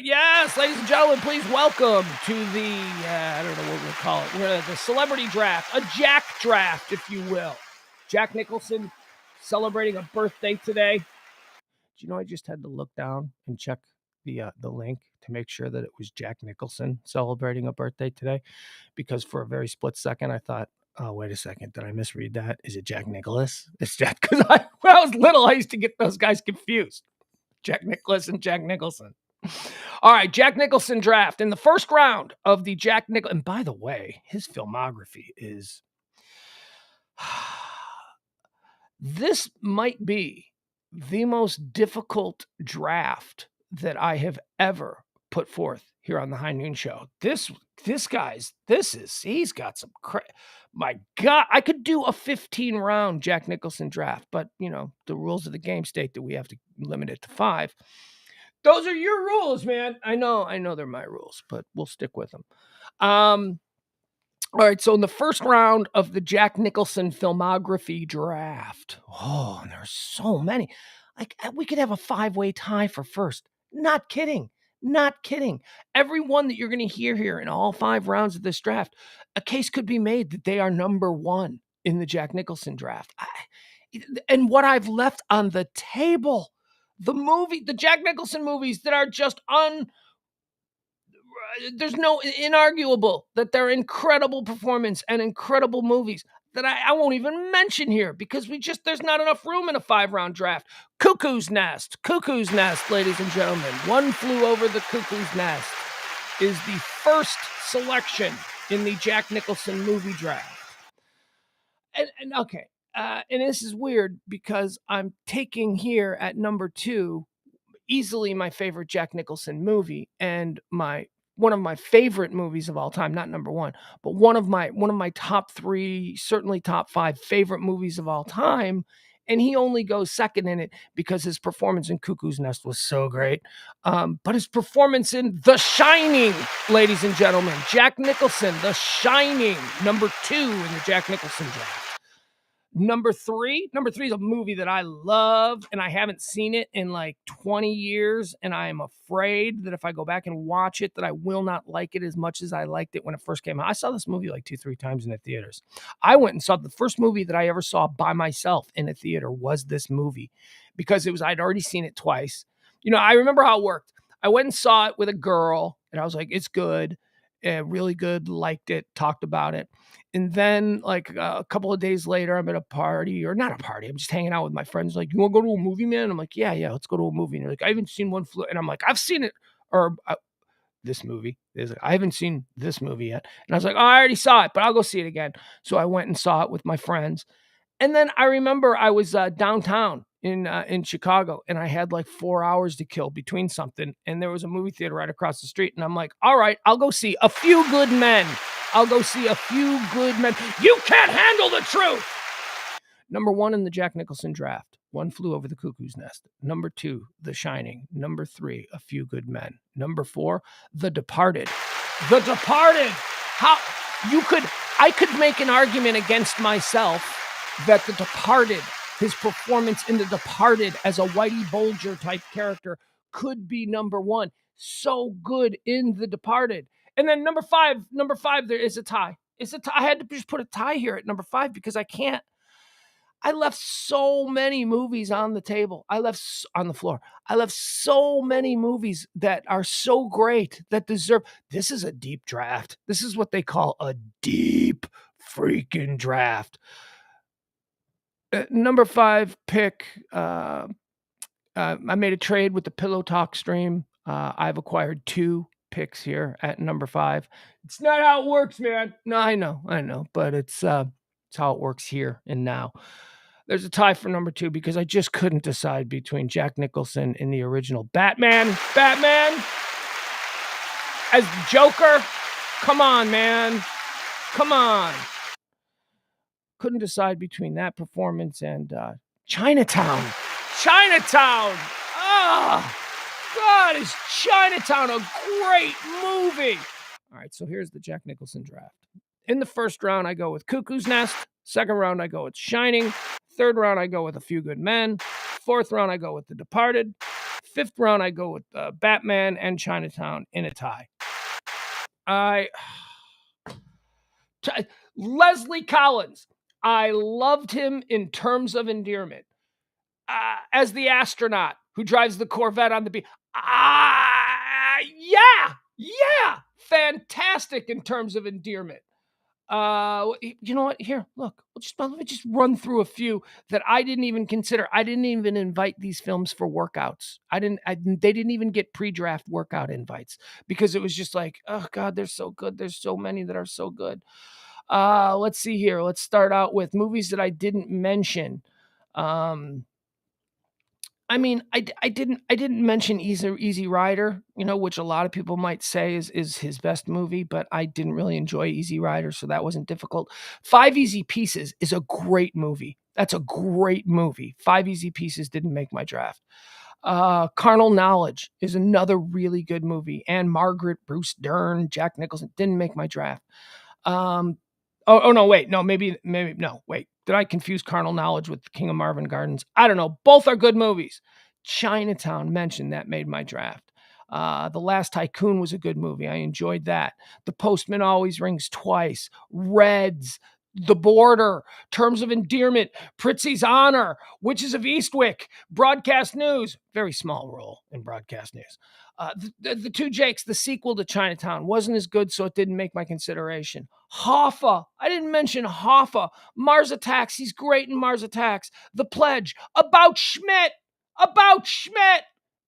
Yes, ladies and gentlemen, please welcome to the, I don't know what we'll call it. The celebrity draft, a Jack draft, if you will. Jack Nicholson celebrating a birthday today. Do you know I just had to look down and check the link to make sure that it was Jack Nicholson celebrating a birthday today? Because for a very split second, I thought, oh, wait a second. Did I misread that? Is it Jack Nicholas? It's Jack. Because when I was little, I used to get those guys confused. Jack Nicholas and Jack Nicholson. All right, Jack Nicholson draft. In the first round of the Jack Nicholson. And by the way, his filmography is. This might be the most difficult draft that I have ever put forth here on the High Noon Show. He's got some my God, I could do a 15-round Jack Nicholson draft, but the rules of the game state that we have to limit it to 5. Those are your rules, man. I know they're my rules, but we'll stick with them. All right, so in the first round of the Jack Nicholson filmography draft, and there's so many. Like, we could have a 5-way tie for first. Not kidding. Every one that you're going to hear here in all 5 rounds of this draft, a case could be made that they are number 1 in the Jack Nicholson draft. And what I've left on the table, the Jack Nicholson movies that are just there's no inarguable that they're incredible performance and incredible movies that I won't even mention here, because there's not enough room in a 5-round draft. Cuckoo's Nest, ladies and gentlemen. One Flew Over the Cuckoo's Nest is the first selection in the Jack Nicholson movie draft. And okay, and this is weird because I'm taking here at number 2 easily my favorite Jack Nicholson movie, and one of my favorite movies of all time, not number 1, but one of my top 3, certainly top 5 favorite movies of all time. And he only goes second in it because his performance in Cuckoo's Nest was so great. But his performance in The Shining, ladies and gentlemen, Jack Nicholson, The Shining, number 2 in the Jack Nicholson draft. Number three is a movie that I love, and I haven't seen it in like 20 years, and I am afraid that if I go back and watch it, that I will not like it as much as I liked it when it first came out. I saw this movie like 2-3 times in the theaters. I went and saw the first movie that I ever saw by myself in a theater was this movie, because I'd already seen it twice. I remember how it worked. I went and saw it with a girl, and I was like, it's good. Really good, liked it, talked about it. And then like a couple of days later, I'm at a party, or not a party, I'm just hanging out with my friends. Like, you want to go to a movie, man? I'm like, yeah, let's go to a movie. And they're like, I haven't seen One Flew. And I'm like, I've seen it. Or this movie. Like, I haven't seen this movie yet. And I was like, oh, I already saw it, but I'll go see it again. So I went and saw it with my friends. And then I remember I was downtown in Chicago, and I had like 4 hours to kill between something, and there was a movie theater right across the street, and I'm like, all right, I'll go see A Few Good Men. You can't handle the truth. Number 1 in the Jack Nicholson draft, One Flew Over the Cuckoo's Nest. Number 2, The Shining. Number 3, A Few Good Men. Number 4, The Departed. I could make an argument against myself that The Departed, his performance in The Departed as a Whitey Bulger type character, could be number 1. So good in The Departed. And then number 5, there is a tie. I had to just put a tie here at number 5 because I can't I left so many movies on the table. On the floor. I left so many movies that are so great that deserve. This is a deep draft. This is what they call a deep freaking draft. Number 5 pick. I made a trade with the Pillow Talk stream. I've acquired 2 picks here at number 5. It's not how it works, man. No, I know, but it's how it works here and now. There's a tie for number 2 because I just couldn't decide between Jack Nicholson and the original Batman as the Joker. Come on, man. Come on. Couldn't decide between that performance and Chinatown. Ah, God, is Chinatown a great movie? All right, so here's the Jack Nicholson draft. In the first round, I go with Cuckoo's Nest. Second round, I go with Shining. Third round, I go with A Few Good Men. Fourth round, I go with The Departed. Fifth round, I go with Batman and Chinatown in a tie. Leslie Collins. I loved him in Terms of Endearment. As the astronaut who drives the Corvette on the beach. Yeah. Fantastic in Terms of Endearment. You know what? Here, look. Let me just run through a few that I didn't even consider. I didn't even invite these films for workouts. They didn't even get pre-draft workout invites because it was just like, oh God, they're so good. There's so many that are so good. Let's see here. Let's start out with movies that I didn't mention. I didn't mention Easy Rider, which a lot of people might say is his best movie, but I didn't really enjoy Easy Rider, so that wasn't difficult. 5 Easy Pieces is a great movie. That's a great movie. 5 Easy Pieces didn't make my draft. Carnal Knowledge is another really good movie. Anne Margaret, Bruce Dern, Jack Nicholson didn't make my draft. Wait. Did I confuse Carnal Knowledge with King of Marvin Gardens? I don't know. Both are good movies. Chinatown mentioned that made my draft. The Last Tycoon was a good movie. I enjoyed that. The Postman Always Rings Twice. Reds. The Border. Terms of Endearment. Pritzi's Honor. Witches of Eastwick. Broadcast News. Very small role in Broadcast News. The Two Jakes, the sequel to Chinatown, wasn't as good, so it didn't make my consideration. Hoffa. I didn't mention Hoffa. Mars Attacks. He's great in Mars Attacks. The Pledge. About Schmidt.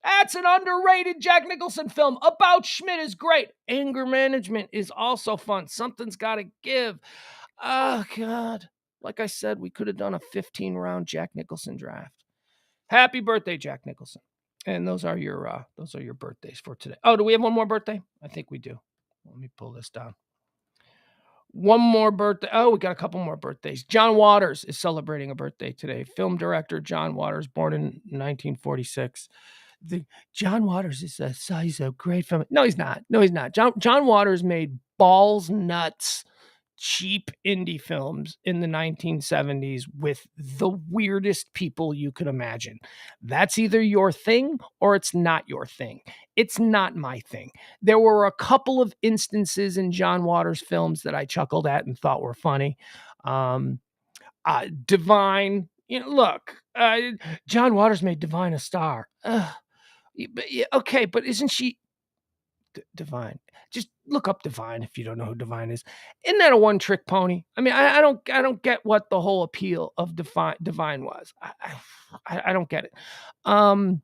That's an underrated Jack Nicholson film. About Schmidt is great. Anger Management is also fun. Something's got to give. Oh, God. Like I said, we could have done a 15-round Jack Nicholson draft. Happy birthday, Jack Nicholson. And those are your birthdays for today. Oh, do we have one more birthday? I think we do. Let me pull this down. One more birthday. Oh, we got a couple more birthdays. John Waters is celebrating a birthday today. Film director John Waters, born in 1946. John Waters is he's a great film. No, he's not. John Waters made balls nuts cheap indie films in the 1970s with the weirdest people you could imagine. That's either your thing or it's not your thing. It's not my thing. There were a couple of instances in John Waters films that I chuckled at and thought were funny. Divine, John Waters made Divine a star. But isn't she Divine? Just look up Divine if you don't know who Divine is. Isn't that a one-trick pony? I mean, I don't get what the whole appeal of Divine was. I don't get it. I'll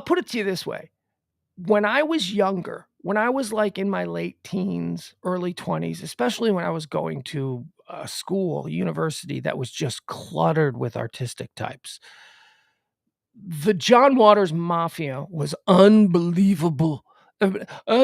put it to you this way. When I was younger, when I was like in my late teens, early 20s, especially when I was going to a university that was just cluttered with artistic types, the John Waters Mafia was unbelievable.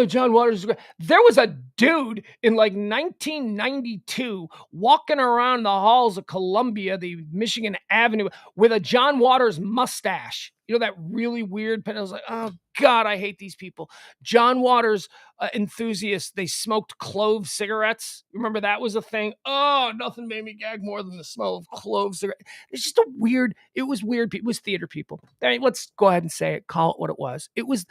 John Waters is great. There was a dude in like 1992 walking around the halls of Columbia, the Michigan Avenue, with a John Waters mustache. That really weird pen. I was like, oh God, I hate these people. John Waters enthusiasts, they smoked clove cigarettes. Remember that was a thing? Oh, nothing made me gag more than the smell of clove cigarettes. It's just it was weird. It was theater people. I mean, let's go ahead and say it, call it what it was. It was,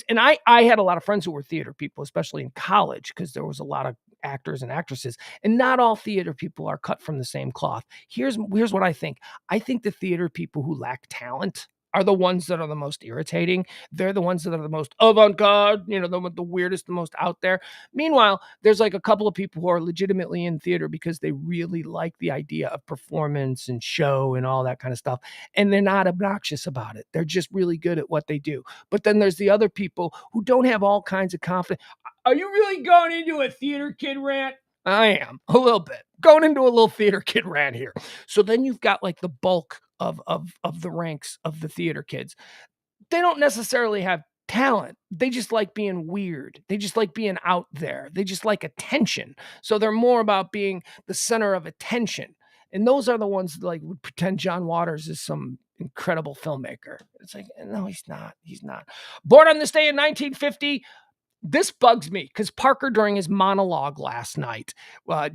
and I had a lot of friends who were theater people, especially in college, because there was a lot of actors and actresses. And not all theater people are cut from the same cloth. Here's what I think. I think the theater people who lack talent are the ones that are the most irritating. They're the ones that are the most avant-garde, the weirdest, the most out there. Meanwhile, there's like a couple of people who are legitimately in theater because they really like the idea of performance and show and all that kind of stuff. And they're not obnoxious about it. They're just really good at what they do. But then there's the other people who don't have all kinds of confidence. Are you really going into a theater kid rant? I am a little bit going into a little theater kid rant here. So then you've got like the bulk of the ranks of the theater kids. They don't necessarily have talent. They just like being weird. They just like being out there. They just like attention. So they're more about being the center of attention. And those are the ones that like would pretend John Waters is some incredible filmmaker. It's like, no, he's not. He's not. Born on this day in 1950. This bugs me because Parker, during his monologue last night,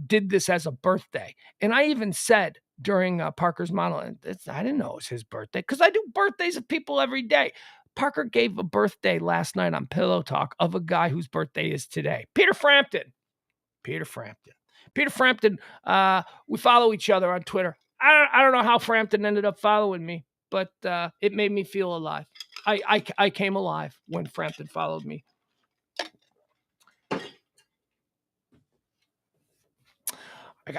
did this as a birthday. And I even said during Parker's monologue, I didn't know it was his birthday because I do birthdays of people every day. Parker gave a birthday last night on Pillow Talk of a guy whose birthday is today. Peter Frampton. Peter Frampton. We follow each other on Twitter. I don't know how Frampton ended up following me, but it made me feel alive. I came alive when Frampton followed me.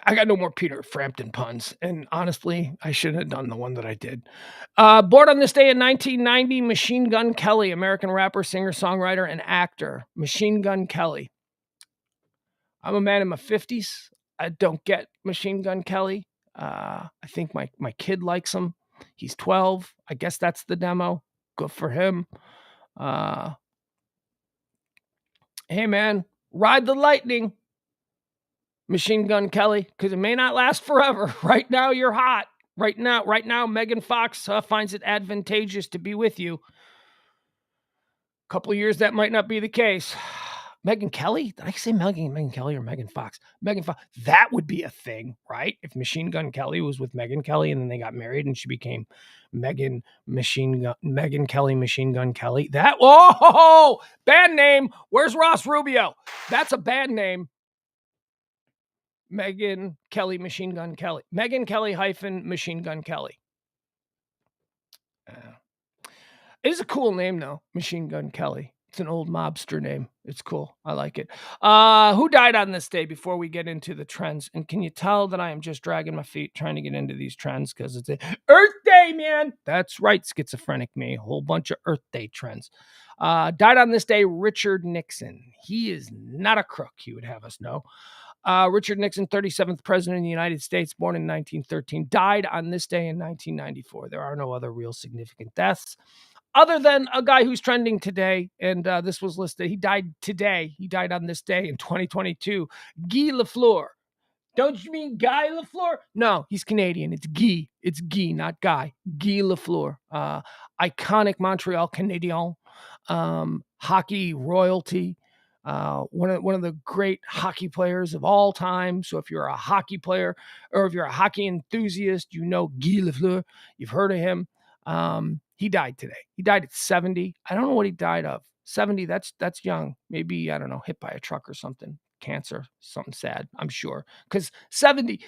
I got no more Peter Frampton puns, and honestly, I shouldn't have done the one that I did. Born on this day in 1990, Machine Gun Kelly, American rapper, singer, songwriter, and actor. Machine Gun Kelly. I'm a man in my 50s. I don't get Machine Gun Kelly. I think my kid likes him. He's 12. I guess that's the demo. Good for him. Hey, man, ride the lightning. Machine Gun Kelly, because it may not last forever. Right now, you're hot. Right now, Megan Fox finds it advantageous to be with you. A couple of years, that might not be the case. Megan Kelly? Did I say Megan Kelly or Megan Fox? Megan Fox. That would be a thing, right? If Machine Gun Kelly was with Megan Kelly and then they got married and she became Megan Kelly, Machine Gun Kelly. That, whoa, band name. Where's Ross Rubio? That's a band name. Megan Kelly, Machine Gun Kelly. Megan Kelly - Machine Gun Kelly. It is a cool name, though. Machine Gun Kelly. It's an old mobster name. It's cool. I like it. Who died on this day before we get into the trends? And can you tell that I am just dragging my feet trying to get into these trends because it's Earth Day, man. That's right, schizophrenic me. A whole bunch of Earth Day trends. Died on this day, Richard Nixon. He is not a crook, he would have us know. Richard Nixon, 37th president of the United States, born in 1913, died on this day in 1994. There are no other real significant deaths other than a guy who's trending today, and this was listed. He died today. He died on this day in 2022. Guy Lafleur. Don't you mean Guy Lafleur? No, he's Canadian. It's Guy. It's Guy, not Guy. Guy Lafleur. Iconic Montreal Canadien. Hockey royalty. One of the great hockey players of all time. So if you're a hockey player or if you're a hockey enthusiast, you know Guy Lafleur. You've heard of him. He died today. He died at 70. I don't know what he died of. 70, that's young. Maybe, I don't know, hit by a truck or something. Cancer, something sad, I'm sure. Because 70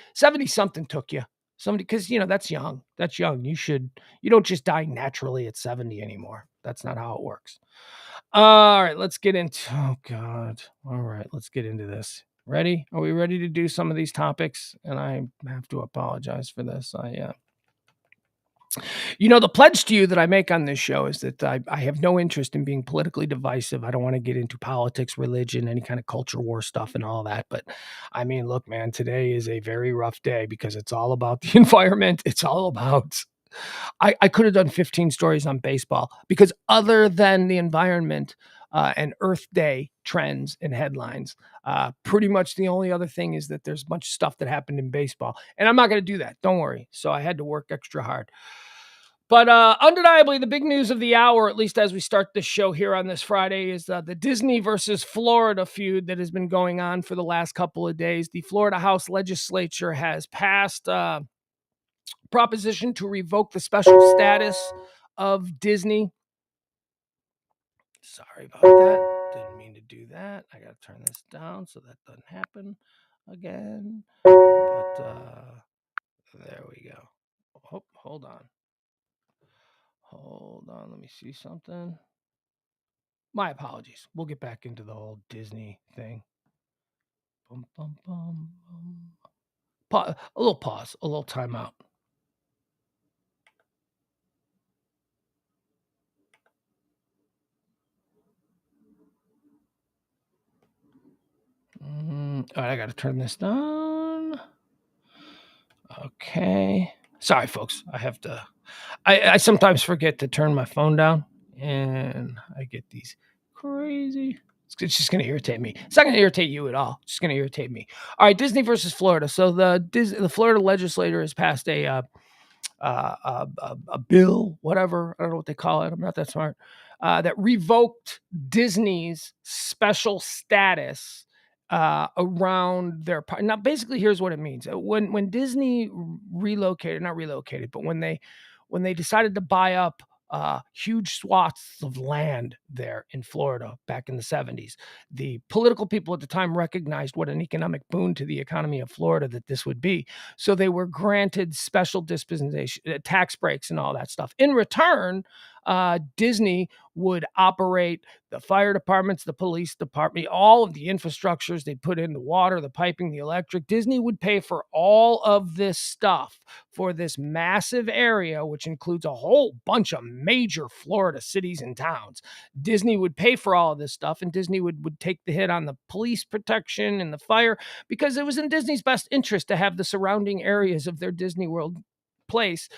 something took you. Somebody, because, that's young. That's young. You don't just die naturally at 70 anymore. That's not how it works. All right, let's get into, oh God. All right, let's get into this. Ready? Are we ready to do some of these topics? And I have to apologize for this. The pledge to you that I make on this show is that I have no interest in being politically divisive. I don't want to get into politics, religion, any kind of culture war stuff and all that. But I mean, look, man, today is a very rough day because it's all about the environment. It's all about, I could have done 15 stories on baseball because other than the environment and Earth Day trends and headlines, pretty much the only other thing is that there's a bunch of stuff that happened in baseball. And I'm not going to do that. Don't worry. So I had to work extra hard. But undeniably, the big news of the hour, at least as we start this show here on this Friday, is the Disney versus Florida feud that has been going on for the last couple of days. The Florida House Legislature has passed a proposition to revoke the special status of Disney. Sorry about that. Didn't mean to do that. I got to turn this down so that doesn't happen again. But there we go. Oh, hold on. Let me see something. My apologies. We'll get back into the whole Disney thing. Bum, bum, bum, bum. A little pause, a little timeout. All right, I got to turn this down. Okay. Sorry, folks. I sometimes forget to turn my phone down, and I get these crazy. It's just going to irritate me. It's not going to irritate you at all. It's just going to irritate me. All right, Disney versus Florida. So the Florida legislature has passed a bill, whatever. I don't know what they call it. I'm not that smart. That revoked Disney's special status around their park. Now, basically, here's what it means. When Disney not relocated, but when they decided to buy up huge swaths of land there in Florida back in the 70s, the political people at the time recognized what an economic boon to the economy of Florida that this would be. So they were granted special dispensation, tax breaks and all that stuff. In return, Disney would operate the fire departments, the police department, all of the infrastructures they put in, the water, the piping, the electric. Disney would pay for all of this stuff for this massive area, which includes a whole bunch of major Florida cities and towns. Disney would pay for all of this stuff, and Disney would take the hit on the police protection and the fire, because it was in Disney's best interest to have the surrounding areas of their Disney World place,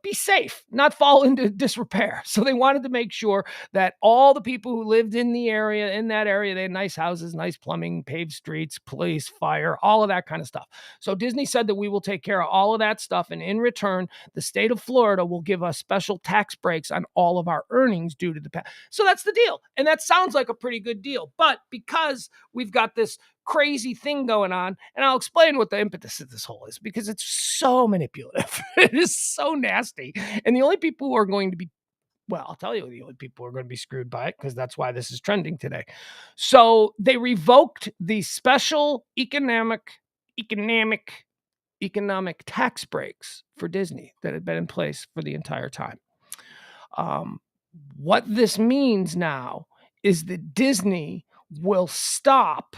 be safe, not fall into disrepair. So they wanted to make sure that all the people who lived in that area, they had nice houses, nice plumbing, paved streets, police, fire, all of that kind of stuff. So Disney said that we will take care of all of that stuff. And in return, the state of Florida will give us special tax breaks on all of our earnings due to the past. So that's the deal. And that sounds like a pretty good deal. But because we've got this crazy thing going on, and I'll explain what the impetus of this whole is, because it's so manipulative. It is so nasty. And the only people who are going to be, well, I'll tell you the only people who are going to be screwed by it, because that's why this is trending today. So they revoked the special economic tax breaks for Disney that had been in place for the entire time. What this means now is that Disney will stop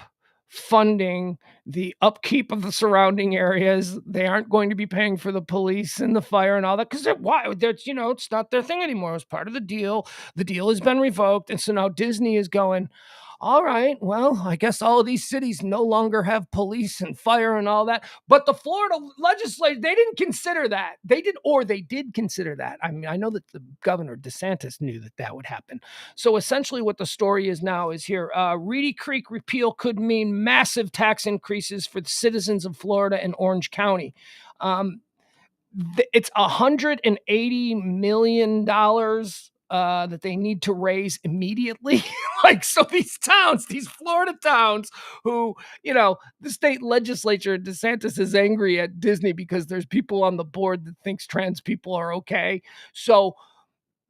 funding the upkeep of the surrounding areas. They aren't going to be paying for the police and the fire and all that, because it's not their thing anymore. It was part of the deal. The deal has been revoked, and so now Disney is going, all right, well, I guess all of these cities no longer have police and fire and all that. But the Florida legislature, they didn't consider that. They did consider that. I mean, I know that the governor DeSantis knew that would happen. So essentially what the story is now is here. Reedy Creek repeal could mean massive tax increases for the citizens of Florida and Orange County. It's $180 million that they need to raise immediately. So these Florida towns who, the state legislature, DeSantis is angry at Disney because there's people on the board that thinks trans people are okay. So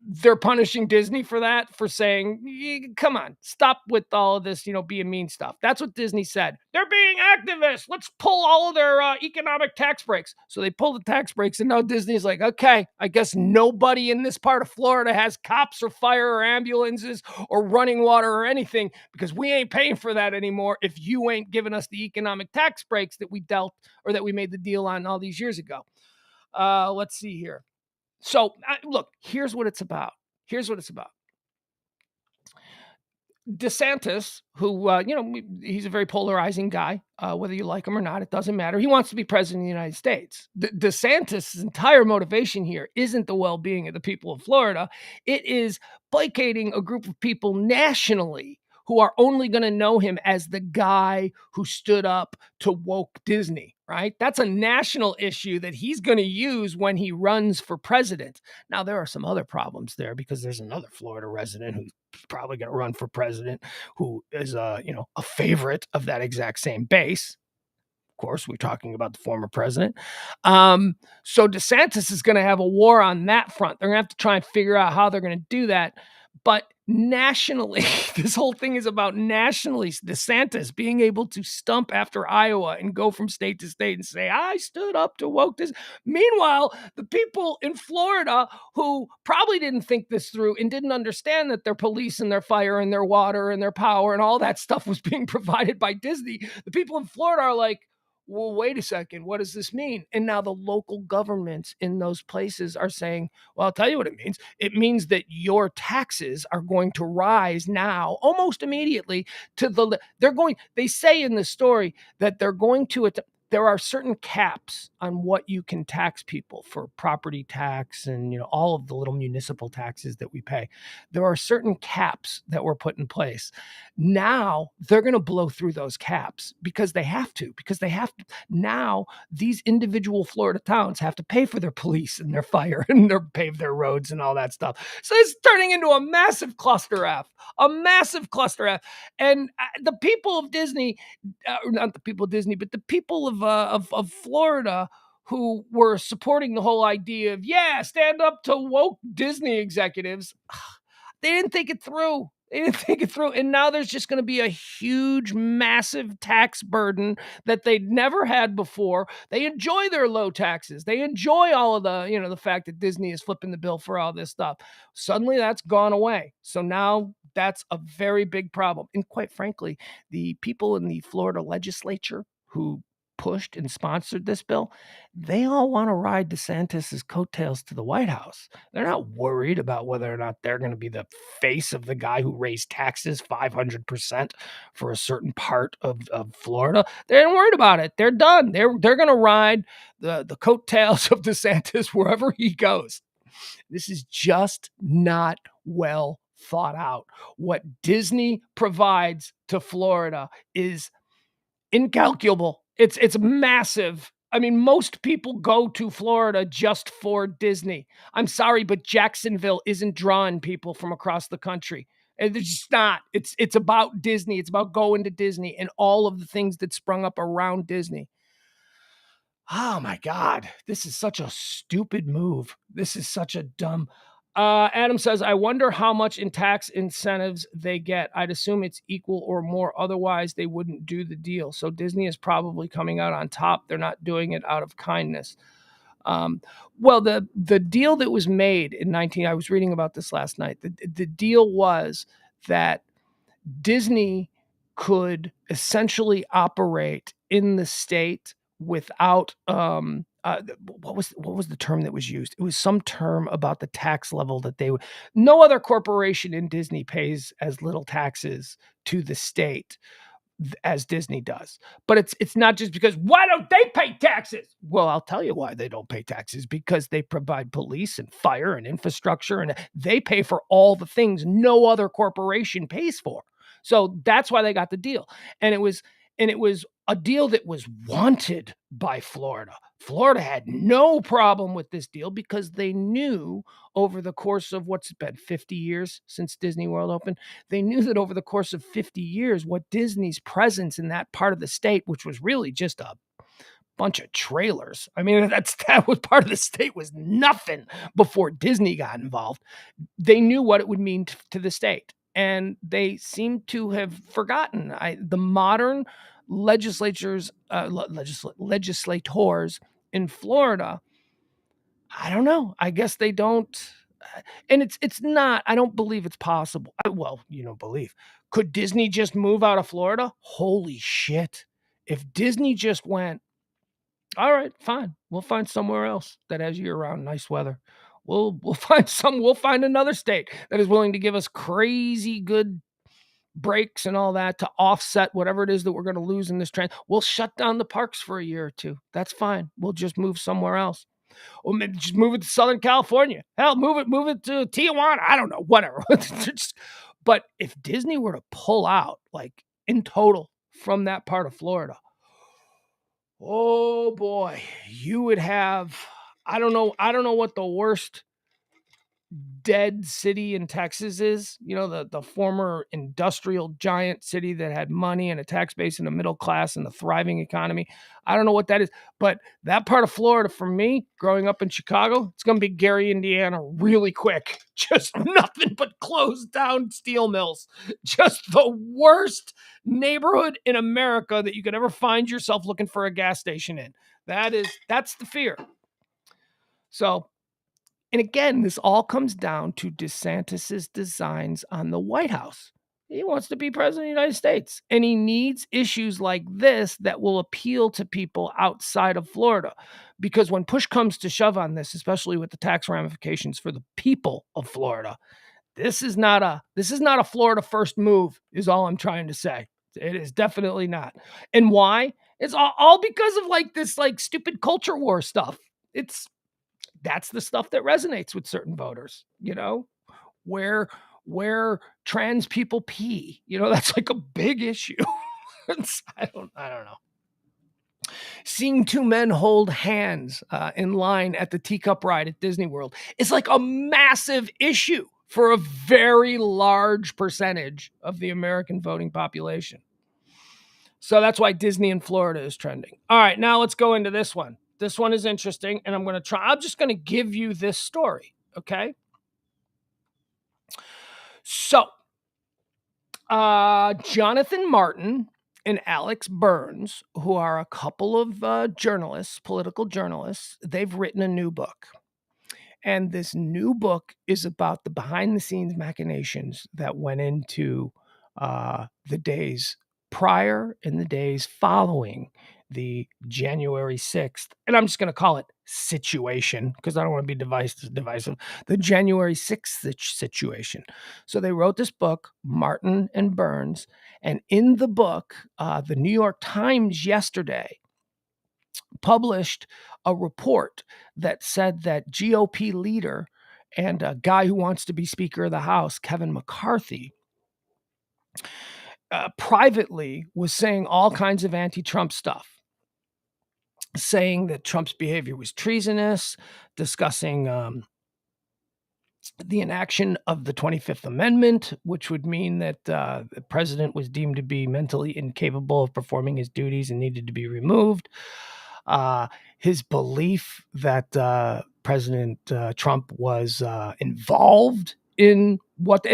they're punishing Disney for that, for saying, come on, stop with all of this, being mean stuff. That's what Disney said. They're being activists. Let's pull all of their economic tax breaks. So they pulled the tax breaks, and now Disney's like, okay, I guess nobody in this part of Florida has cops or fire or ambulances or running water or anything, because we ain't paying for that anymore if you ain't giving us the economic tax breaks that we dealt, or that we made the deal on all these years ago. Let's see here. So look, here's what it's about. DeSantis, who, he's a very polarizing guy, whether you like him or not, it doesn't matter. He wants to be president of the United States. DeSantis' entire motivation here isn't the well-being of the people of Florida. It is placating a group of people nationally who are only going to know him as the guy who stood up to woke Disney, right? That's a national issue that he's going to use when he runs for president. Now, there are some other problems there, because there's another Florida resident who's probably going to run for president who is, a favorite of that exact same base. Of course, we're talking about the former president. So DeSantis is going to have a war on that front. They're going to have to try and figure out how they're going to do that. But nationally, this whole thing is about nationally DeSantis being able to stump after Iowa and go from state to state and say, I stood up to woke this. Meanwhile, the people in Florida who probably didn't think this through and didn't understand that their police and their fire and their water and their power and all that stuff was being provided by Disney, the people in Florida are like, well, wait a second, what does this mean? And now the local governments in those places are saying, well, I'll tell you what it means. It means that your taxes are going to rise now almost immediately they say in the story that they're going to, there are certain caps on what you can tax people for property tax and, all of the little municipal taxes that we pay. There are certain caps that were put in place. Now they're going to blow through those caps because they have to. Now these individual Florida towns have to pay for their police and their fire and pave their roads and all that stuff. So it's turning into a massive cluster F. And the people of Disney, not the people of Disney, but the people of Florida who were supporting the whole idea of, stand up to woke Disney executives, they didn't think it through. And now there's just going to be a huge, massive tax burden that they'd never had before. They enjoy their low taxes. They enjoy all of the fact that Disney is flipping the bill for all this stuff. Suddenly that's gone away. So now that's a very big problem. And quite frankly, the people in the Florida legislature who pushed and sponsored this bill, they all want to ride DeSantis's coattails to the White House. They're not worried about whether or not they're going to be the face of the guy who raised taxes 500% for a certain part of Florida. They ain't worried about it. They're done. They're going to ride the coattails of DeSantis wherever he goes. This is just not well thought out. What Disney provides to Florida is incalculable. It's massive. I mean, most people go to Florida just for Disney. I'm sorry, but Jacksonville isn't drawing people from across the country. It's just not. It's about Disney. It's about going to Disney and all of the things that sprung up around Disney. Oh my God, this is such a stupid move. This is such a dumb. Adam says, I wonder how much in tax incentives they get. I'd assume it's equal or more. Otherwise, they wouldn't do the deal. So Disney is probably coming out on top. They're not doing it out of kindness. Well, the deal that was made I was reading about this last night. The deal was that Disney could essentially operate in the state without what was the term that was used? It was some term about the tax level that they would. No other corporation in Disney pays as little taxes to the state as Disney does. But it's not just because, why don't they pay taxes? Well, I'll tell you why they don't pay taxes, because they provide police and fire and infrastructure, and they pay for all the things no other corporation pays for. So that's why they got the deal. And it was a deal that was wanted by Florida. Florida had no problem with this deal because they knew over the course of what's been 50 years since Disney World opened, they knew that over the course of 50 years, what Disney's presence in that part of the state, which was really just a bunch of trailers. I mean, that was part of the state, was nothing before Disney got involved. They knew what it would mean to the state. And they seem to have forgotten. The modern legislators in Florida, I don't know. I guess they don't. And it's not, I don't believe it's possible. Well, you don't believe. Could Disney just move out of Florida? Holy shit. If Disney just went, all right, fine, we'll find somewhere else that has year-round nice weather. We'll find another state that is willing to give us crazy good breaks and all that to offset whatever it is that we're going to lose in this trend. We'll shut down the parks for a year or two. That's fine. We'll just move somewhere else. Or maybe just move it to Southern California. Hell, move it to Tijuana. I don't know, whatever. But if Disney were to pull out, like in total, from that part of Florida, oh boy, you would have, I don't know what the worst dead city in Texas is, the former industrial giant city that had money and a tax base and a middle class and a thriving economy. I don't know what that is, but that part of Florida for me, growing up in Chicago, it's going to be Gary, Indiana really quick. Just nothing but closed down steel mills. Just the worst neighborhood in America that you could ever find yourself looking for a gas station in. That's the fear. So, and again, this all comes down to DeSantis's designs on the White House. He wants to be president of the United States, and he needs issues like this that will appeal to people outside of Florida. Because when push comes to shove on this, especially with the tax ramifications for the people of Florida, this is not a Florida first move, is all I'm trying to say. It is definitely not. And why? It's all because of this stupid culture war stuff. That's the stuff that resonates with certain voters, where trans people pee, that's like a big issue. I don't know. Seeing two men hold hands in line at the teacup ride at Disney World is like a massive issue for a very large percentage of the American voting population. So that's why Disney in Florida is trending. All right, now let's go into this one. This one is interesting, and I'm just going to give you this story, okay? So, Jonathan Martin and Alex Burns, who are a couple of journalists, political journalists, they've written a new book. And this new book is about the behind-the-scenes machinations that went into the days prior and the days following the January 6th, and I'm just going to call it situation because I don't want to be divisive, the January 6th situation. So they wrote this book, Martin and Burns, and in the book, the New York Times yesterday published a report that said that GOP leader and a guy who wants to be Speaker of the House, Kevin McCarthy, privately was saying all kinds of anti-Trump stuff, saying that Trump's behavior was treasonous, discussing the inaction of the 25th Amendment, which would mean that the president was deemed to be mentally incapable of performing his duties and needed to be removed. His belief that President Trump was involved in what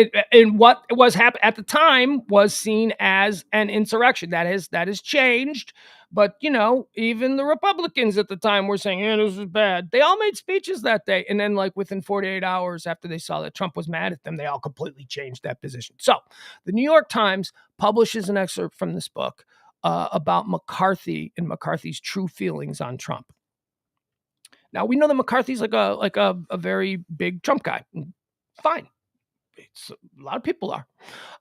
was happening at the time was seen as an insurrection. That has changed. But, even the Republicans at the time were saying, yeah, this is bad. They all made speeches that day. And then within 48 hours after they saw that Trump was mad at them, they all completely changed that position. So the New York Times publishes an excerpt from this book about McCarthy and McCarthy's true feelings on Trump. Now, we know that McCarthy's like a very big Trump guy. Fine. A lot of people are.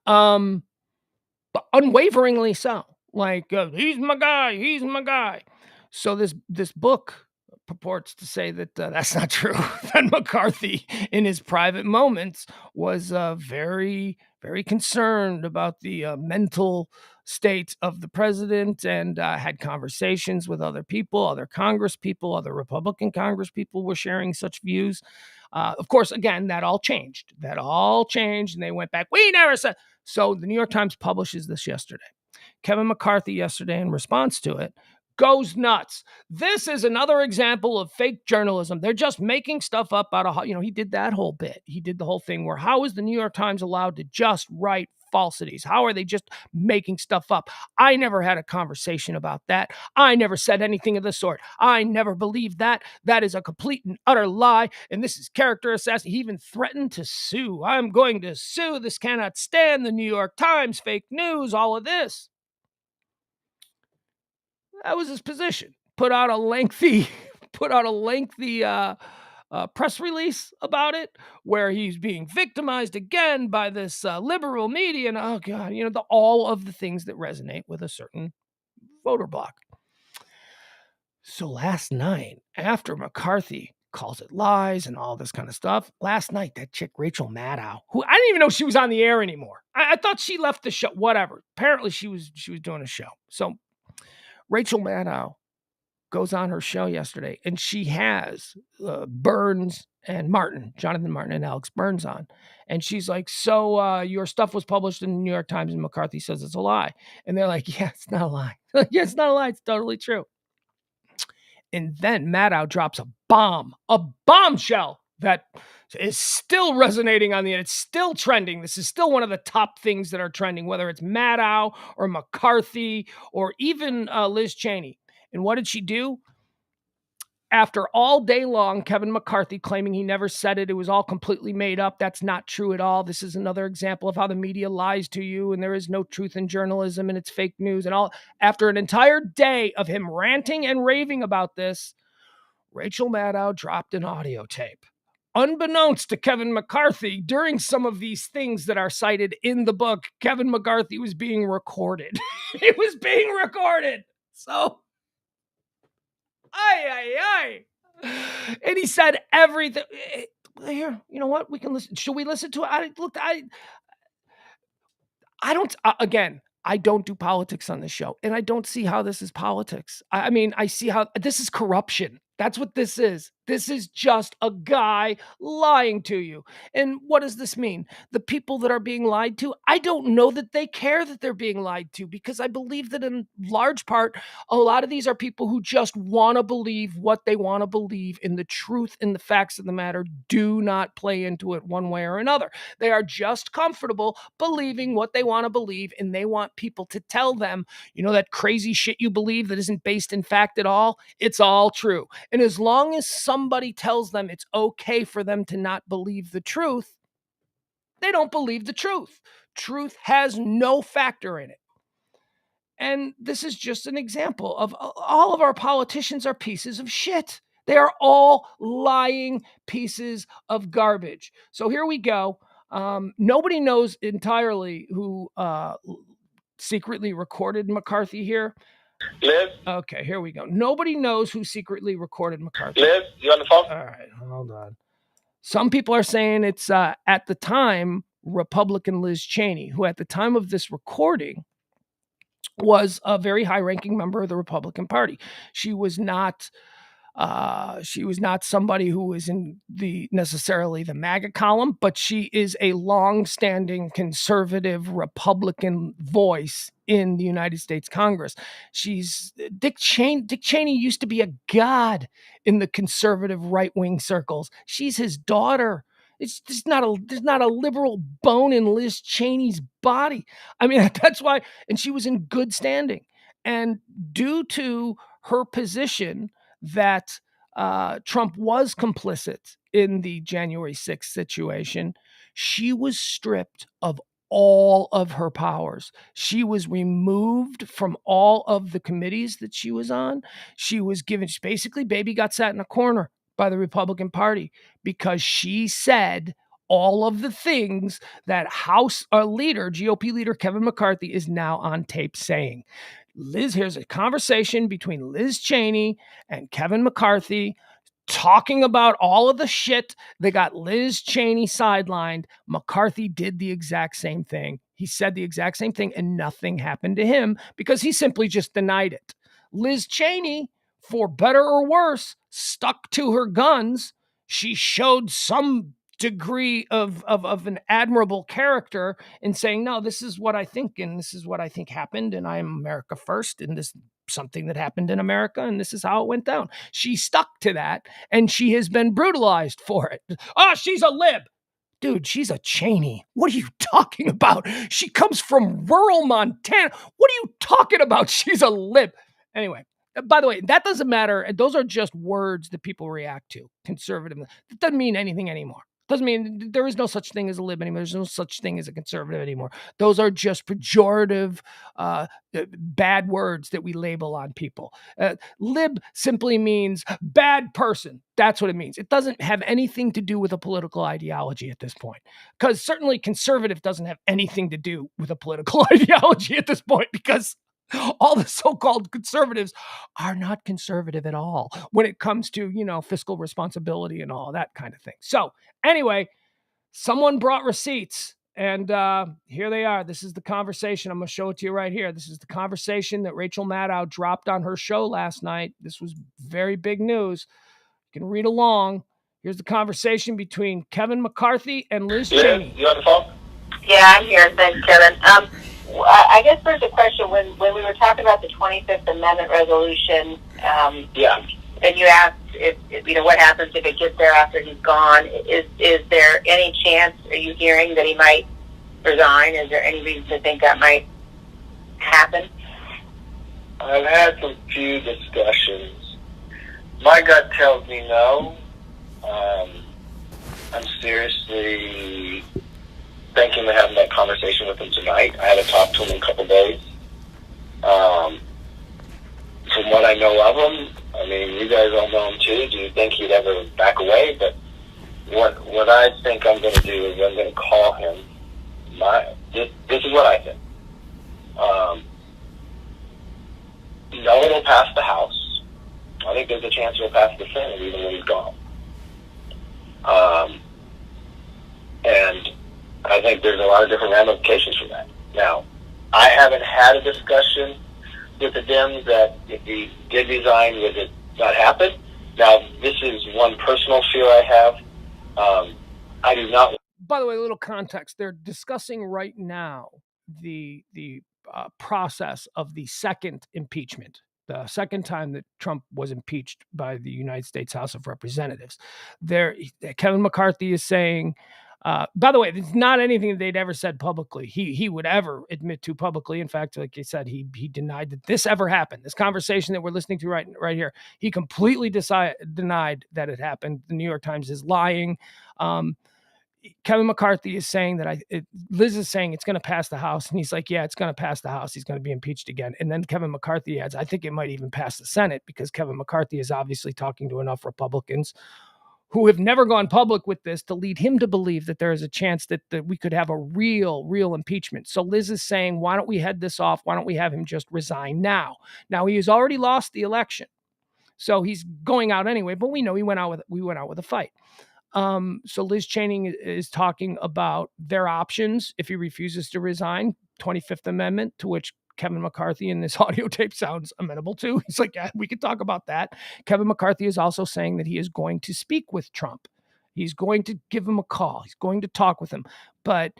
But unwaveringly so. He's my guy. So this book purports to say that that's not true. That McCarthy, in his private moments, was very, very concerned about the mental state of the president and had conversations with other people, other Congress people, other Republican Congress people were sharing such views. Of course, again, that all changed. And they went back. We never said. So the New York Times publishes this yesterday. Kevin McCarthy yesterday, in response to it, goes nuts. This is another example of fake journalism. They're just making stuff up out of, he did that whole bit. He did the whole thing where how is the New York Times allowed to just write falsities? How are they just making stuff up? I never had a conversation about that. I never said anything of the sort. I never believed that. That is a complete and utter lie. And this is character assassination. He even threatened to sue. I'm going to sue. This cannot stand. The New York Times, fake news, all of this. That was his position. Put out a lengthy press release about it, where he's being victimized again by this liberal media, and oh god, all of the things that resonate with a certain voter bloc. So last night, after McCarthy calls it lies and all this kind of stuff, last night that chick Rachel Maddow, who I didn't even know she was on the air anymore. I thought she left the show. Whatever. Apparently she was doing a show. So Rachel Maddow goes on her show yesterday, and she has Burns and Jonathan Martin and Alex Burns on. And she's like, so your stuff was published in the New York Times and McCarthy says it's a lie. And they're like, yeah, it's not a lie. Yeah, it's not a lie. It's totally true. And then Maddow drops a bombshell that is still resonating on the internet. It's still trending. This is still one of the top things that are trending, whether it's Maddow or McCarthy or even Liz Cheney. And what did she do? After all day long, Kevin McCarthy claiming he never said it, it was all completely made up. That's not true at all. This is another example of how the media lies to you and there is no truth in journalism and it's fake news and all. After an entire day of him ranting and raving about this, Rachel Maddow dropped an audio tape. Unbeknownst to Kevin McCarthy, during some of these things that are cited in the book, Kevin McCarthy was being recorded. It was being recorded. So, and he said everything. Here, you know what? We can listen. Should we listen to it? I don't, again, I don't do politics on this show, and I don't see how this is politics. I mean, I see how this is corruption. That's what this is. This is just a guy lying to you. And what does this mean? The people that are being lied to, I don't know that they care that they're being lied to, because I believe that in large part, a lot of these are people who just want to believe what they want to believe, and the truth and the facts of the matter do not play into it one way or another. They are just comfortable believing what they want to believe, and they want people to tell them, you know, that crazy shit you believe that isn't based in fact at all, it's all true. And as long as somebody tells them it's okay for them to not believe the truth, they don't believe the truth. Truth has no factor in it. And this is just an example of all of our politicians are pieces of shit. They are all lying pieces of garbage. So here we go. Nobody knows entirely who secretly recorded McCarthy here.
Liz?
Okay, here we go. Nobody knows who secretly recorded McCarthy.
Liz, you on the phone?
All right, hold on. Some people are saying it's, at the time, Republican Liz Cheney, who at the time of this recording was a very high-ranking member of the Republican Party. She was not somebody who was in necessarily the MAGA column, but she is a long-standing conservative Republican voice in the United States Congress. Dick Cheney used to be a god in the conservative right-wing circles. She's his daughter. There's not a liberal bone in Liz Cheney's body. I mean, that's why, and she was in good standing. And due to her position that Trump was complicit in the January 6th situation, she was stripped of all of her powers. She was removed from all of the committees that she was on. She was given, basically, baby got sat in a corner by the Republican Party because she said all of the things that House leader, GOP leader Kevin McCarthy is now on tape saying. Here's a conversation between Liz Cheney and Kevin McCarthy talking about all of the shit. They got Liz Cheney sidelined. McCarthy did the exact same thing. He said the exact same thing and nothing happened to him because he simply just denied it. Liz Cheney, for better or worse, stuck to her guns. She showed some degree of an admirable character in saying, no, this is what I think, and this is what I think happened, and I am America first, and this is something that happened in America, and this is how it went down. She stuck to that, and she has been brutalized for it. Oh, she's a lib. Dude, she's a Cheney. What are you talking about? She comes from rural Montana. What are you talking about? She's a lib. Anyway, by the way, that doesn't matter. Those are just words that people react to. Conservative. That doesn't mean anything anymore. Doesn't mean there is no such thing as a lib anymore. There's no such thing as a conservative anymore. Those are just pejorative, bad words that we label on people. Lib simply means bad person. That's what it means. It doesn't have anything to do with a political ideology at this point. Because certainly conservative doesn't have anything to do with a political ideology at this point, because all the so-called conservatives are not conservative at all when it comes to, fiscal responsibility and all that kind of thing. So anyway, someone brought receipts, and here they are. This is the conversation. I'm going to show it to you right here. This is the conversation that Rachel Maddow dropped on her show last night. This was very big news. You can read along. Here's the conversation between Kevin McCarthy and Liz Cheney.
You on the phone?
Yeah, I'm here. Thanks, Kevin. I guess there's a question when we were talking about the 25th Amendment resolution.
Yeah.
And you asked if what happens if it gets there after he's gone. Is there any chance? Are you hearing that he might resign? Is there any reason to think that might happen?
I've had some few discussions. My gut tells me no. I'm seriously thinking of having that conversation with him tonight. I haven't talked to him in a couple days. From what I know of him, I mean, you guys all know him too. Do you think he'd ever back away? But what I think I'm going to do is I'm going to call him. This is what I think. No, it'll pass the House. I think there's a chance it'll pass the Senate even when he's gone. And I think there's a lot of different ramifications from that. Now, I haven't had a discussion with the Dems that if he did resign, would it not happen? Now, this is one personal fear I have. I do not.
By the way, a little context. They're discussing right now the process of the second impeachment, the second time that Trump was impeached by the United States House of Representatives. Kevin McCarthy is saying, by the way, it's not anything that they'd ever said publicly. He would ever admit to publicly. In fact, like I said, he denied that this ever happened. This conversation that we're listening to right here, he completely denied that it happened. The New York Times is lying. Kevin McCarthy is saying that Liz is saying it's going to pass the House. And he's like, yeah, it's going to pass the House. He's going to be impeached again. And then Kevin McCarthy adds, I think it might even pass the Senate, because Kevin McCarthy is obviously talking to enough Republicans who have never gone public with this to lead him to believe that there is a chance that we could have a real impeachment. So Liz is saying, why don't we head this off? Why don't we have him just resign now? Now, he has already lost the election, so he's going out anyway, but we know we went out with a fight. So Liz Cheney is talking about their options if he refuses to resign, 25th Amendment, to which Kevin McCarthy in this audio tape sounds amenable to. He's like, yeah, we could talk about that. Kevin McCarthy is also saying that he is going to speak with Trump. He's going to give him a call. He's going to talk with him. But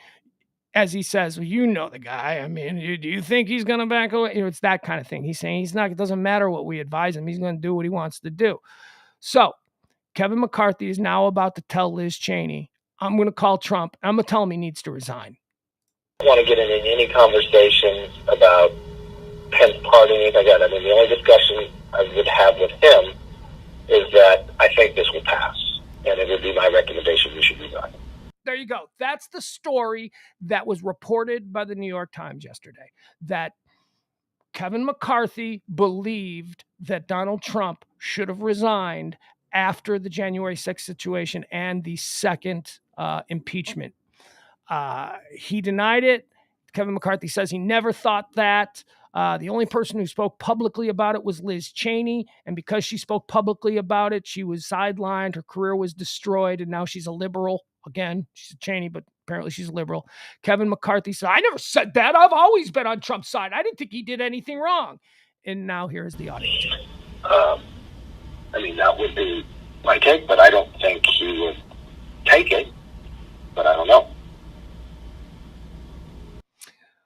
as he says, well, you know the guy. I mean, do you think he's going to back away? It's that kind of thing. He's saying he's not. It doesn't matter what we advise him. He's going to do what he wants to do. So Kevin McCarthy is now about to tell Liz Cheney, I'm going to call Trump. I'm going to tell him he needs to resign.
I don't want to get into any conversations about Pence party, anything like that. I mean, the only discussion I would have with him is that I think this will pass, and it would be my recommendation we should resign.
There you go. That's the story that was reported by the New York Times yesterday, that Kevin McCarthy believed that Donald Trump should have resigned after the January 6th situation and the second impeachment. He denied it. Kevin McCarthy says he never thought that. The only person who spoke publicly about it was Liz Cheney. And because she spoke publicly about it, she was sidelined. Her career was destroyed. And now she's a liberal. Again, she's a Cheney, but apparently she's a liberal. Kevin McCarthy said, I never said that. I've always been on Trump's side. I didn't think he did anything wrong. And now here's the audio.
I mean, that would be my take, but I don't think he would take it. But I don't know.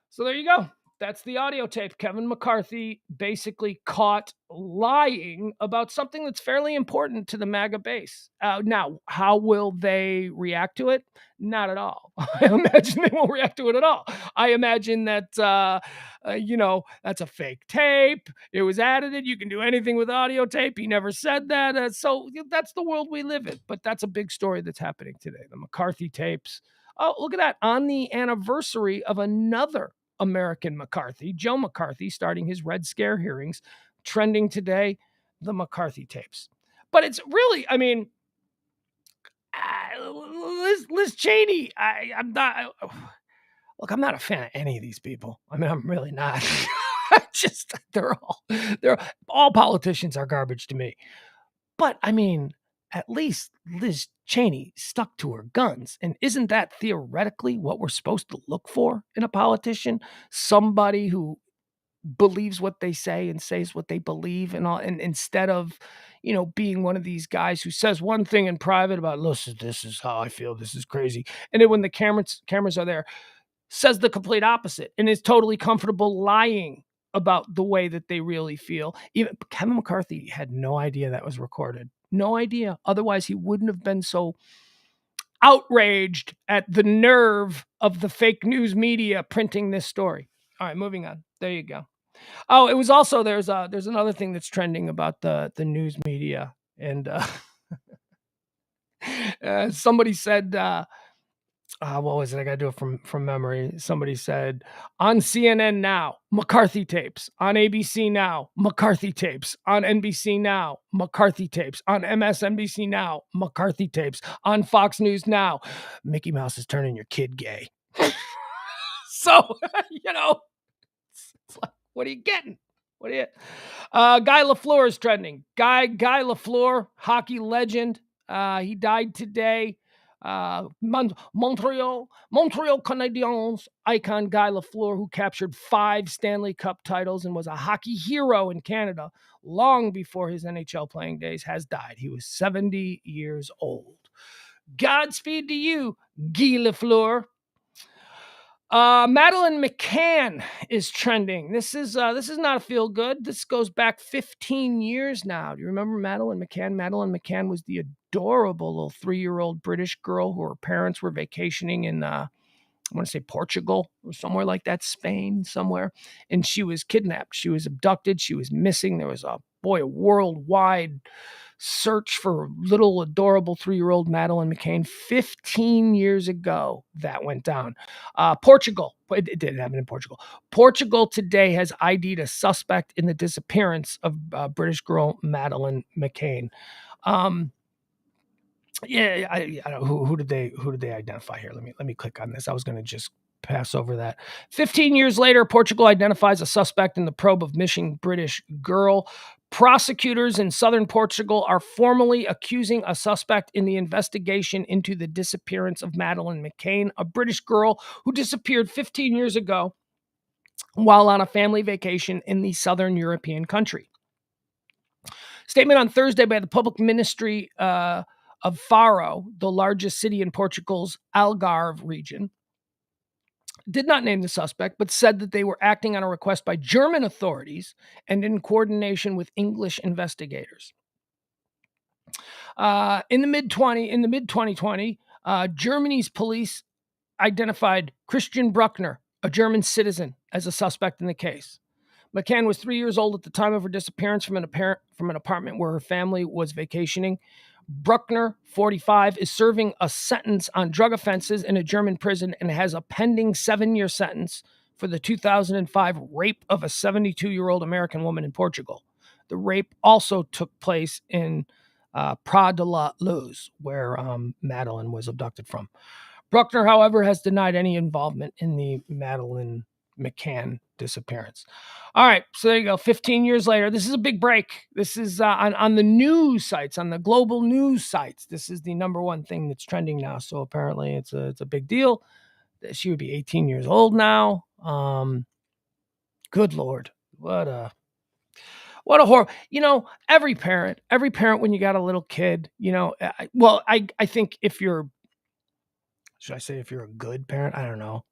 So there you go. That's the audio tape. Kevin McCarthy basically caught lying about something that's fairly important to the MAGA base. Now, how will they react to it? Not at all. I imagine they won't react to it at all. I imagine that, that's a fake tape. It was edited. You can do anything with audio tape. He never said that. So that's the world we live in. But that's a big story that's happening today. The McCarthy tapes. Oh, look at that. On the anniversary of another American McCarthy, Joe McCarthy, starting his Red Scare hearings, trending today, the McCarthy tapes. But it's really, I mean, Liz Cheney, I'm not a fan of any of these people. I mean, I'm really not. They're all politicians are garbage to me. But I mean, at least Liz Cheney stuck to her guns. And isn't that theoretically what we're supposed to look for in a politician? Somebody who believes what they say and says what they believe and all, and instead of, being one of these guys who says one thing in private about, listen, this is how I feel, this is crazy, and then when the cameras are there, says the complete opposite and is totally comfortable lying about the way that they really feel. Even Kevin McCarthy had no idea that was recorded. No idea. Otherwise, he wouldn't have been so outraged at the nerve of the fake news media printing this story. All right, moving on. There you go. Oh, it was also, there's another thing that's trending about the news media, and somebody said, what was it? I got to do it from memory. Somebody said, on CNN now, Mccarthy Tapes. On ABC now, Mccarthy Tapes. On NBC now, Mccarthy Tapes. On MSNBC now, Mccarthy Tapes. On Fox News now, Mickey Mouse is turning your kid gay. So, it's like, what are you getting? What are you? Guy Lafleur is trending. Guy Lafleur, hockey legend. He died today. Montreal Canadiens icon Guy Lafleur, who captured 5 Stanley Cup titles and was a hockey hero in Canada long before his NHL playing days, has died. He was 70 years old. Godspeed to you, Guy Lafleur. Madeline Mccann is trending. This is not a feel good. This goes back 15 years now. Do you remember Madeline Mccann? Madeline Mccann was the adorable little 3-year-old British girl who her parents were vacationing in, I want to say Portugal or somewhere like that, Spain, somewhere. And she was kidnapped. She was abducted. She was missing. There was a worldwide search for little adorable 3-year-old Madeline Mccann. 15 years ago, that went down. Portugal, it didn't happen in Portugal. Portugal today has ID'd a suspect in the disappearance of British girl Madeline Mccann. Yeah, I don't know who did they identify here? Let me click on this. I was going to just pass over that. 15 years later, Portugal identifies a suspect in the probe of missing British girl. Prosecutors in southern Portugal are formally accusing a suspect in the investigation into the disappearance of Madeline Mccann, a British girl who disappeared 15 years ago while on a family vacation in the southern European country. Statement on Thursday by the public ministry of Faro, the largest city in Portugal's Algarve region, did not name the suspect, but said that they were acting on a request by German authorities and in coordination with English investigators. In the mid-2020, Germany's police identified Christian Bruckner, a German citizen, as a suspect in the case. Mccann was 3 years old at the time of her disappearance from an apartment where her family was vacationing. Bruckner, 45, is serving a sentence on drug offenses in a German prison and has a pending 7-year sentence for the 2005 rape of a 72-year-old American woman in Portugal. The rape also took place in Pra de la Luz, where Madeline was abducted from. Bruckner, however, has denied any involvement in the Madeline Mccann disappearance. All right, so there you go. 15 years later, this is a big break. This is on the news sites, on the global news sites. This is the number one thing that's trending now. So apparently, it's a big deal. She would be 18 years old now. Good Lord, what a horror. Every parent, when you got a little kid, I think if you're, should I say if you're a good parent? I don't know.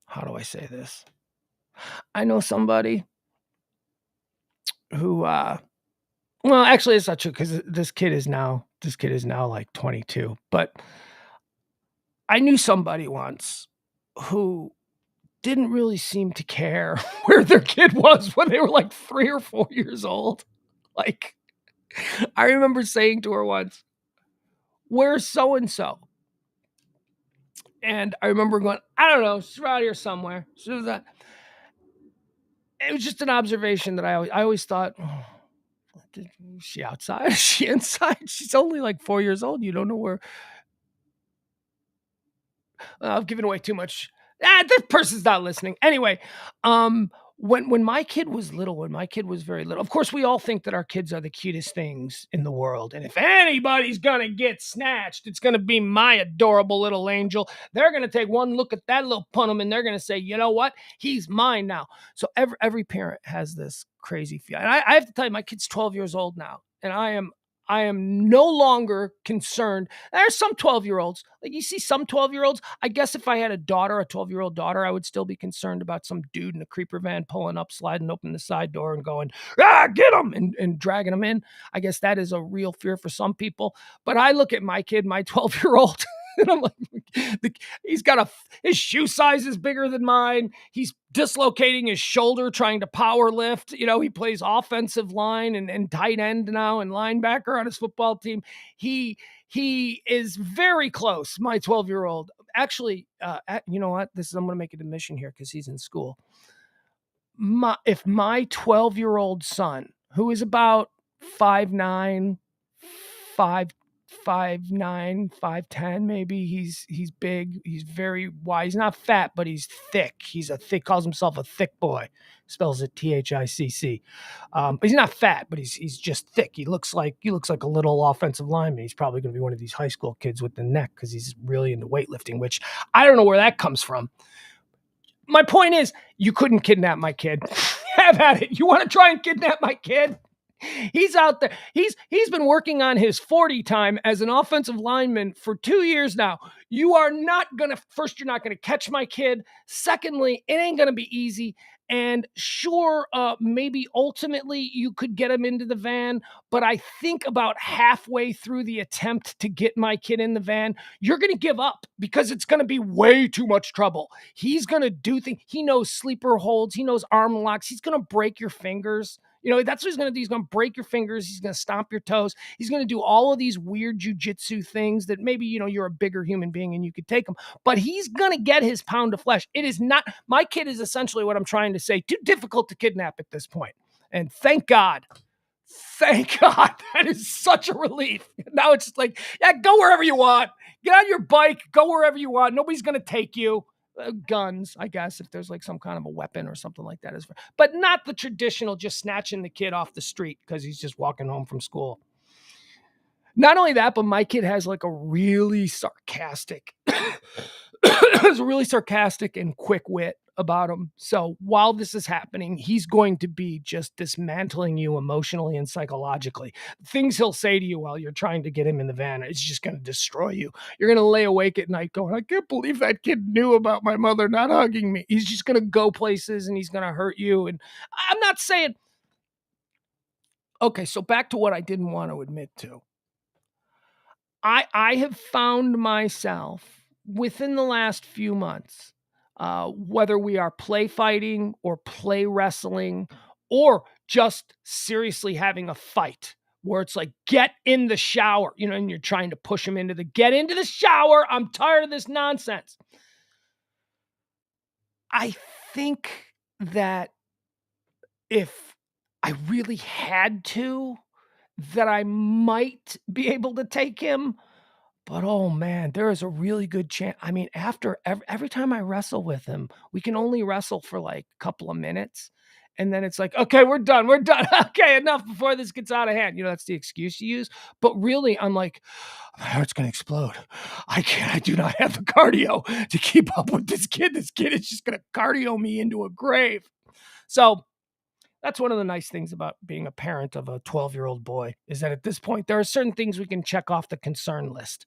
How do I say this? I know somebody who, well, actually it's not true because this kid is now like 22, but I knew somebody once who didn't really seem to care where their kid was when they were like 3 or 4 years old. Like, I remember saying to her once, "Where's so-and-so?" And I remember going, "I don't know, she's around here somewhere." So that it was just an observation that I always thought, is she outside? Is she inside? She's only like 4 years old. You don't know where. I've given away too much. This person's not listening. Anyway, when my kid was little, when my kid was very little, of course, we all think that our kids are the cutest things in the world. And if anybody's going to get snatched, it's going to be my adorable little angel. They're going to take one look at that little punum and they're going to say, you know what? He's mine now. So every parent has this crazy feel. And I have to tell you, my kid's 12 years old now. And I am no longer concerned. There's some 12-year-olds. Like you see some 12-year-olds. I guess if I had a 12-year-old daughter, I would still be concerned about some dude in a creeper van pulling up, sliding open the side door and going, get him, and dragging him in. I guess that is a real fear for some people. But I look at my kid, my 12-year-old, and I'm like, his shoe size is bigger than mine. He's dislocating his shoulder trying to power lift. He plays offensive line and tight end now and linebacker on his football team. He is very close, my 12-year-old. Actually, you know what? I'm going to make an admission here because he's in school. If my 12-year-old son, who is about 5'9", 5'10", maybe. He's big. He's very wide. He's not fat, but he's thick. Calls himself a thick boy. Spells it THICC. But he's not fat, but he's just thick. He looks like a little offensive lineman. He's probably going to be one of these high school kids with the neck because he's really into weightlifting, which I don't know where that comes from. My point is, you couldn't kidnap my kid. Have at it. You want to try and kidnap my kid? He's out there. He's been working on his 40 time as an offensive lineman for 2 years now. You're not going to catch my kid. Secondly, it ain't going to be easy. And sure, maybe ultimately you could get him into the van, but I think about halfway through the attempt to get my kid in the van, you're going to give up because it's going to be way too much trouble. He's going to do things. He knows sleeper holds. He knows arm locks. He's going to break your fingers. That's what he's going to do. He's going to break your fingers. He's going to stomp your toes. He's going to do all of these weird jujitsu things that maybe, you're a bigger human being and you could take him. But he's going to get his pound of flesh. It is not, my kid is essentially what I'm trying to say, too difficult to kidnap at this point. And thank God. That is such a relief. Now it's just like, go wherever you want. Get on your bike. Go wherever you want. Nobody's going to take you. Guns, I guess, if there's like some kind of a weapon or something like that, but not the traditional just snatching the kid off the street because he's just walking home from school. Not only that, but my kid has like a really sarcastic and quick wit about him. So while this is happening, he's going to be just dismantling you emotionally and psychologically. Things he'll say to you while you're trying to get him in the van, it's just going to destroy you. You're going to lay awake at night going, I can't believe that kid knew about my mother not hugging me. He's just going to go places and he's going to hurt you. And I'm not saying... Okay, so back to what I didn't want to admit to. I have found myself within the last few months, whether we are play fighting or play wrestling or just seriously having a fight where it's like, get in the shower, and you're trying to push him get into the shower. I'm tired of this nonsense. I think that if I really had to, that I might be able to take him. But, oh, man, there is a really good chance. I mean, after every time I wrestle with him, we can only wrestle for like a couple of minutes. And then it's like, okay, we're done. Okay, enough before this gets out of hand. That's the excuse you use. But really, I'm like, my heart's going to explode. I do not have the cardio to keep up with this kid. This kid is just going to cardio me into a grave. So that's one of the nice things about being a parent of a 12-year-old boy is that at this point, there are certain things we can check off the concern list.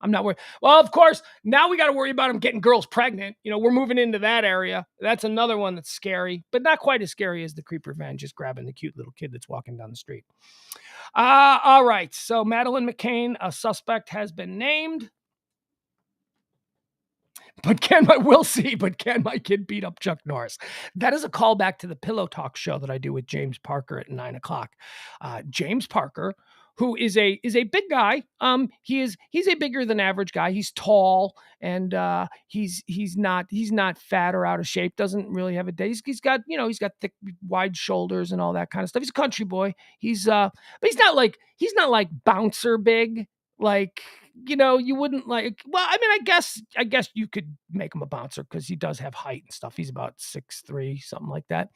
I'm not worried. Well, of course, now we got to worry about him getting girls pregnant. We're moving into that area. That's another one that's scary, but not quite as scary as the creeper van just grabbing the cute little kid that's walking down the street. All right. So Madeline Mccann, a suspect, has been named. But can my kid beat up Chuck Norris? That is a callback to the Pillow Talk show that I do with James Parker at 9:00. James Parker, who is a big guy. He's a bigger than average guy. He's tall and he's not fat or out of shape. Doesn't really have a day. He's got thick, wide shoulders and all that kind of stuff. He's a country boy. But he's not like bouncer big. Like you wouldn't like. Well, I mean, I guess you could make him a bouncer because he does have height and stuff. He's about 6'3", something like that.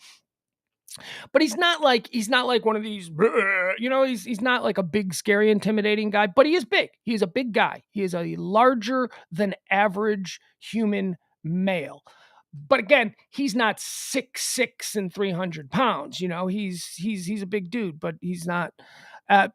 But he's not like one of these, he's not like a big, scary, intimidating guy, but he is big. He is a big guy. He is a larger than average human male. But again, he's not 6'6" and 300 pounds. He's a big dude, but he's not.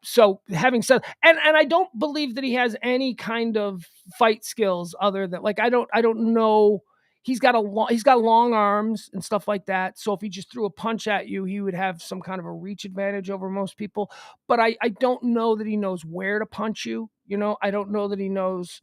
So having said, and I don't believe that he has any kind of fight skills other than like I don't know. He's got long arms and stuff like that. So if he just threw a punch at you, he would have some kind of a reach advantage over most people. But I don't know that he knows where to punch you. I don't know that he knows,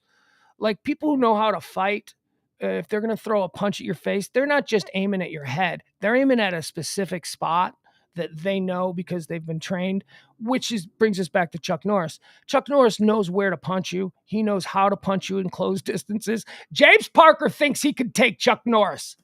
like, people who know how to fight. If they're going to throw a punch at your face, they're not just aiming at your head. They're aiming at a specific spot that they know because they've been trained, which brings us back to Chuck Norris. Chuck Norris knows where to punch you. He knows how to punch you in close distances. James Parker thinks he could take Chuck Norris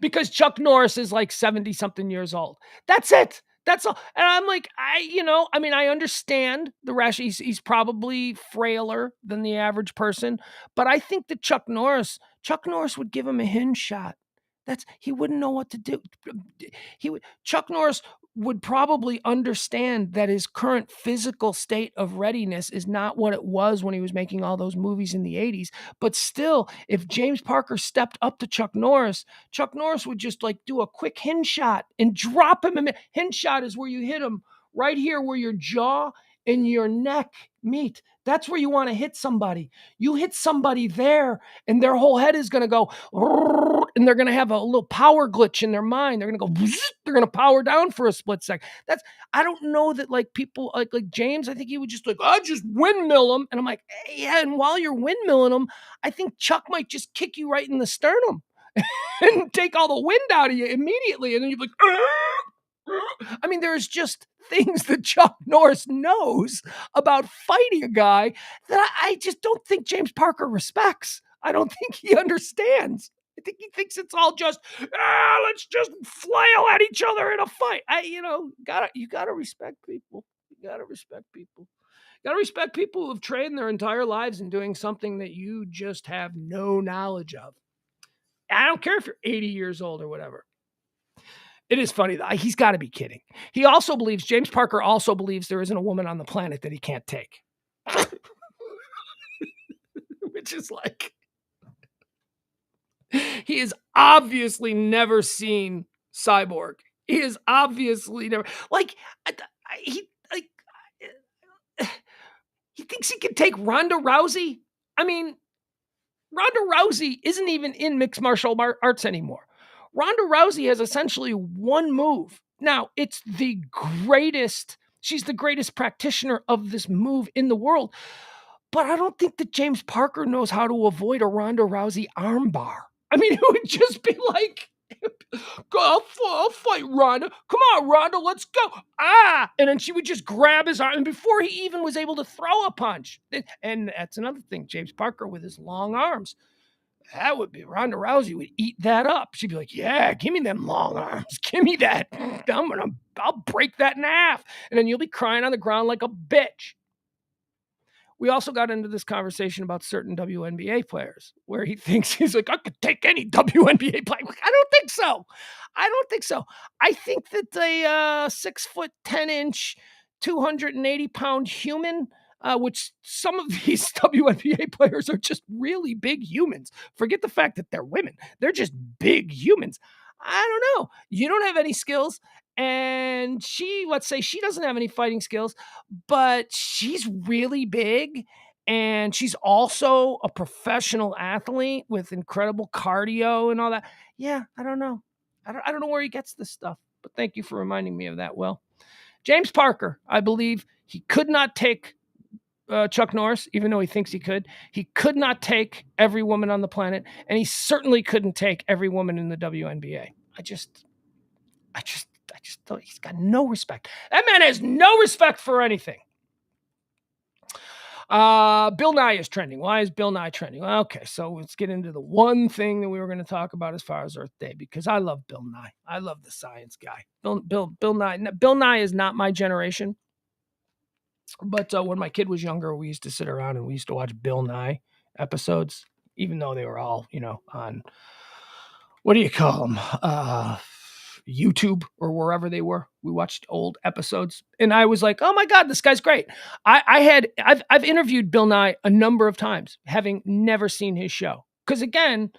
because Chuck Norris is like 70 something years old. That's it. That's all. And I'm like, I understand the rash. He's probably frailer than the average person, but I think that Chuck Norris would give him a hinge shot. He wouldn't know what to do. Chuck Norris would probably understand that his current physical state of readiness is not what it was when he was making all those movies in the 80s. But still, if James Parker stepped up to Chuck Norris would just like do a quick hinge shot and drop him. Hinge shot is where you hit him right here where your jaw and your neck meet. That's where you want to hit somebody. You hit somebody there and their whole head is going to go, and they're going to have a little power glitch in their mind. They're going to go, they're going to power down for a split second. I don't know that like people like James, I think he would just like, I just windmill him. And I'm like, hey, yeah. And while you're windmilling him, I think Chuck might just kick you right in the sternum and take all the wind out of you immediately. And then you're like, I mean, there's just things that Chuck Norris knows about fighting a guy that I just don't think James Parker respects. I don't think he understands. I think he thinks it's all just, let's just flail at each other in a fight. You gotta respect people. You gotta respect people. You gotta respect people who have trained their entire lives in doing something that you just have no knowledge of. I don't care if you're 80 years old or whatever. It is funny though. He's got to be kidding. James Parker also believes there isn't a woman on the planet that he can't take. Which is like, he has obviously never seen Cyborg. He is obviously never, he thinks he can take Ronda Rousey. I mean, Ronda Rousey isn't even in mixed martial arts anymore. Ronda Rousey has essentially one move. Now, it's the greatest. She's the greatest practitioner of this move in the world. But I don't think that James Parker knows how to avoid a Ronda Rousey armbar. I mean, it would just be like, I'll fight Ronda. Come on, Ronda, let's go. And then she would just grab his arm. And before he even was able to throw a punch. And that's another thing, James Parker with his long arms. That would be, Ronda Rousey would eat that up. She'd be like, yeah, give me them long arms. Give me that. I'll break that in half. And then you'll be crying on the ground like a bitch. We also got into this conversation about certain WNBA players where he thinks he's like, I could take any WNBA player. I don't think so. I think that a 6'10", 280-pound human, which some of these WNBA players are just really big humans. Forget the fact that they're women. They're just big humans. I don't know. You don't have any skills. And let's say she doesn't have any fighting skills, but she's really big. And she's also a professional athlete with incredible cardio and all that. Yeah, I don't know. I don't know where he gets this stuff, but thank you for reminding me of that, Will. James Parker, I believe he could not take Chuck Norris, even though he thinks he could. He could not take every woman on the planet, and he certainly couldn't take every woman in the WNBA. I just thought he's got no respect. That man has no respect for anything. Bill Nye is trending. Why is Bill Nye trending? Well, okay, so let's get into the one thing that we were going to talk about as far as Earth Day, because I love Bill Nye. I love the science guy. Bill Nye. Bill Nye is not my generation. But when my kid was younger, we used to sit around and we used to watch Bill Nye episodes, even though they were all, on, what do you call them? YouTube or wherever they were. We watched old episodes and I was like, oh my God, this guy's great. I've interviewed Bill Nye a number of times, having never seen his show. Cause again,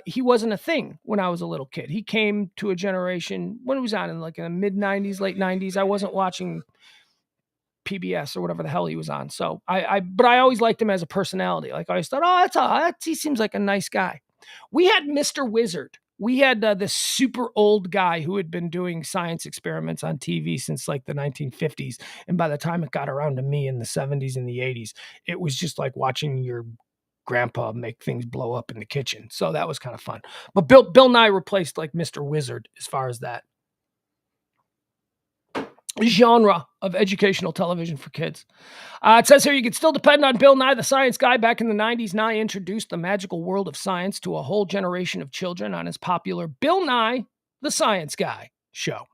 he wasn't a thing when I was a little kid. He came to a generation when it was on in the mid 90s, late 90s. I wasn't watching PBS or whatever the hell he was on. So but I always liked him as a personality. Like I always thought, he seems like a nice guy. We had Mr. Wizard. We had this super old guy who had been doing science experiments on TV since the 1950s. And by the time it got around to me in the 70s and the 80s, it was just like watching your grandpa make things blow up in the kitchen. So that was kind of fun. But Bill Nye replaced Mr. Wizard as far as that genre of educational television for kids. It says here, you can still depend on Bill Nye the Science Guy. Back in the 90s, Nye introduced the magical world of science to a whole generation of children on his popular Bill Nye the Science Guy show.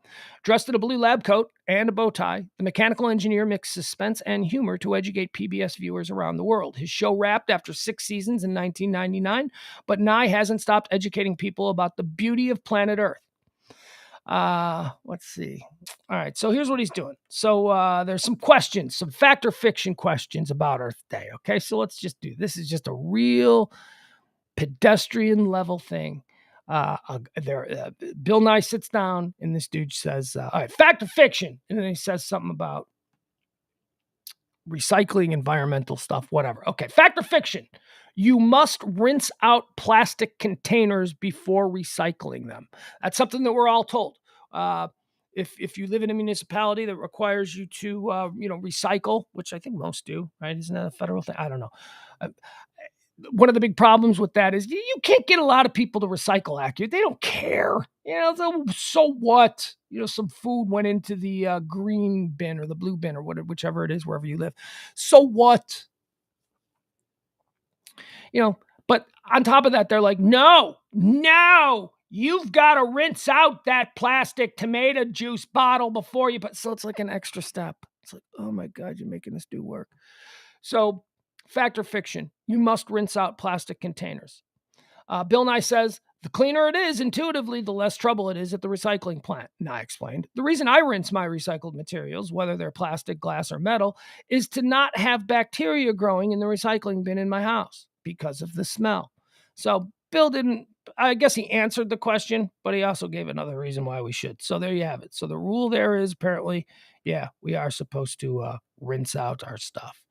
Dressed in a blue lab coat and a bow tie, the mechanical engineer mixed suspense and humor to educate PBS viewers around the world. His show wrapped after 6 seasons in 1999, but Nye hasn't stopped educating people about the beauty of planet Earth. Let's see. All right. So here's what he's doing. So, there's some questions, some fact or fiction questions about Earth Day. Okay. So let's just do, this is just a real pedestrian level thing. Bill Nye sits down and this dude says, all right, fact or fiction. And then he says something about recycling, environmental stuff, whatever. Okay. Fact or fiction. You must rinse out plastic containers before recycling them. That's something that we're all told. If you live in a municipality that requires you to, recycle, which I think most do, right? Isn't that a federal thing? I don't know. One of the big problems with that is you can't get a lot of people to recycle accurate. They don't care. So what? Some food went into the green bin or the blue bin or whatever, whichever it is, wherever you live. So what? But on top of that, they're like, no, you've got to rinse out that plastic tomato juice bottle before you put, so it's like an extra step. It's like, oh my God, you're making this do work. So fact or fiction, you must rinse out plastic containers. Bill Nye says, the cleaner it is intuitively, the less trouble it is at the recycling plant. Nye explained, the reason I rinse my recycled materials, whether they're plastic, glass, or metal, is to not have bacteria growing in the recycling bin in my house because of the smell. So Bill I guess he answered the question, but he also gave another reason why we should. So there you have it. So the rule there is apparently, we are supposed to rinse out our stuff.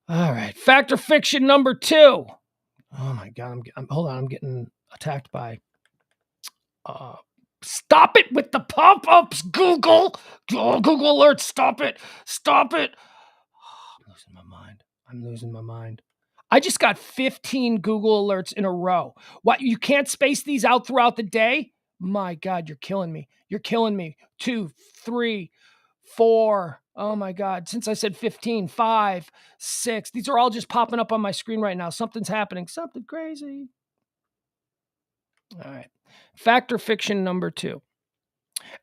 All right. Fact or fiction number 2. Oh my God. Hold on. I'm getting attacked by, stop it with the pop-ups, Google. Oh, Google Alert. Stop it. Oh, I'm losing my mind. I just got 15 Google alerts in a row. What? You can't space these out throughout the day? My God, you're killing me. 2, 3, 4. Oh my God. Since I said 15, 5, 6. These are all just popping up on my screen right now. Something's happening. Something crazy. All right. Fact or fiction number 2.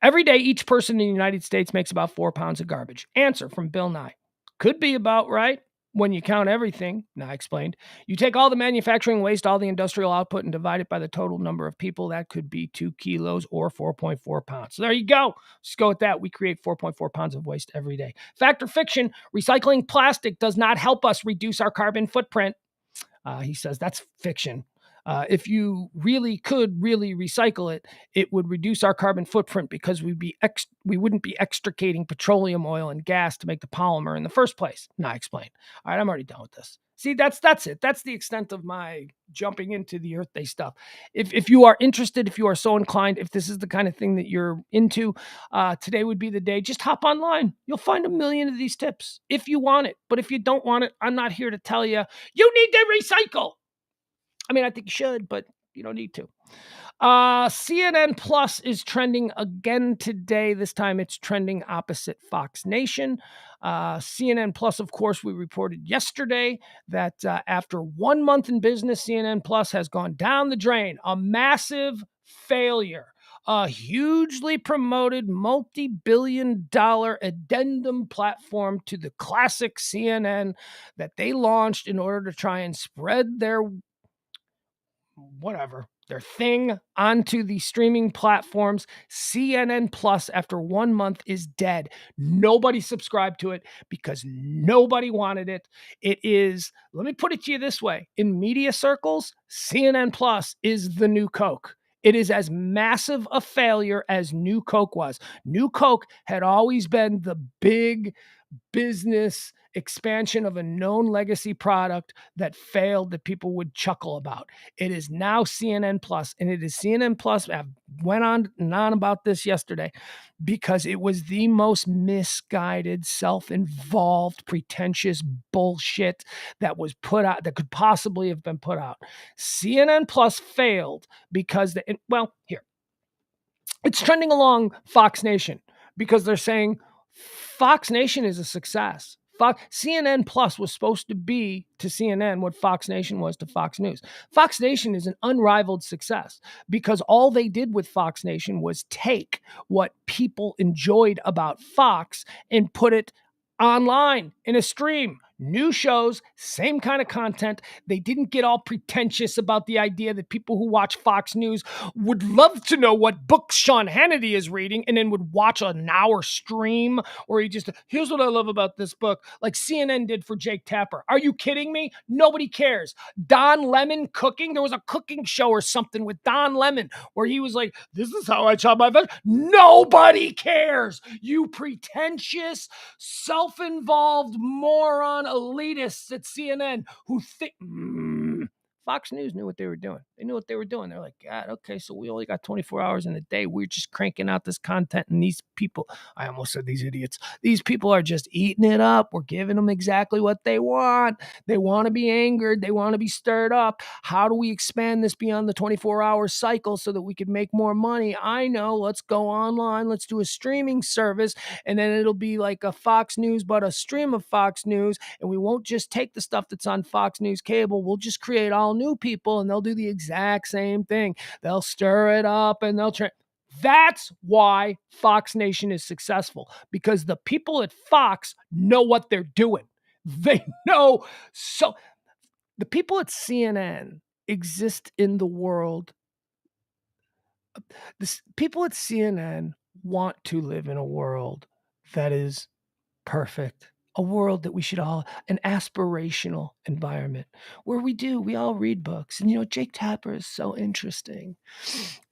Every day, each person in the United States makes about 4 pounds of garbage. Answer from Bill Nye. Could be about right. When you count everything, Nye explained, you take all the manufacturing waste, all the industrial output, and divide it by the total number of people. That could be 2 kilos or 4.4 pounds. So there you go. Just go with that. We create 4.4 pounds of waste every day. Fact or fiction, recycling plastic does not help us reduce our carbon footprint. He says that's fiction. If you could really recycle it, it would reduce our carbon footprint because we wouldn't be extricating petroleum oil and gas to make the polymer in the first place. Nye explained. All right, I'm already done with this. See, that's it. That's the extent of my jumping into the Earth Day stuff. If you are interested, if you are so inclined, if this is the kind of thing that you're into, today would be the day. Just hop online. You'll find a million of these tips if you want it. But if you don't want it, I'm not here to tell you need to recycle. I mean, I think you should, but you don't need to. CNN Plus is trending again today. This time it's trending opposite Fox Nation. CNN Plus, of course, we reported yesterday that after 1 month in business, CNN Plus has gone down the drain. A massive failure. a hugely promoted multi-billion-dollar addendum platform to the classic CNN that they launched in order to try and spread their thing onto the streaming platforms. CNN Plus, after 1 month, is dead. Nobody subscribed to it because nobody wanted it. It is, let me put it to you this way, in media circles, CNN Plus is the new Coke. It is as massive a failure as New Coke was. New Coke had always been the big business expansion of a known legacy product that failed, that people would chuckle about. It is now CNN Plus, and it is CNN Plus. I went on and on about this yesterday because it was the most misguided, self-involved, pretentious bullshit that was put out, that could possibly have been put out. CNN Plus failed because here, it's trending along Fox Nation because they're saying Fox Nation is a success. CNN Plus was supposed to be to CNN what Fox Nation was to Fox News. Fox Nation is an unrivaled success because all they did with Fox Nation was take what people enjoyed about Fox and put it online in a stream. New shows, same kind of content. They didn't get all pretentious about the idea that people who watch Fox News would love to know what books Sean Hannity is reading and then would watch an hour stream where he just, here's what I love about this book, like CNN did for Jake Tapper. Are you kidding me? Nobody cares. Don Lemon cooking. There was a cooking show or something with Don Lemon where he was like, this is how I chop my vegetables. Nobody cares. You pretentious, self-involved moron elitists at CNN who think Fox News knew what they were doing. They knew what they were doing. They're like, God, okay, so we only got 24 hours in a day. We're just cranking out this content, and these people, I almost said these idiots, these people are just eating it up. We're giving them exactly what they want. They want to be angered. They want to be stirred up. How do we expand this beyond the 24-hour cycle so that we can make more money? I know. Let's go online. Let's do a streaming service, and then it'll be like a Fox News, but a stream of Fox News, and we won't just take the stuff that's on Fox News cable. We'll just create all new people, and they'll do the exact same thing. They'll stir it up, and they'll try. That's why Fox Nation is successful, because the people at Fox know what they're doing. They know. So the people at CNN exist in the world. People at CNN want to live in a world that is perfect, a world that we should all, an aspirational environment where we all read books. And, Jake Tapper is so interesting.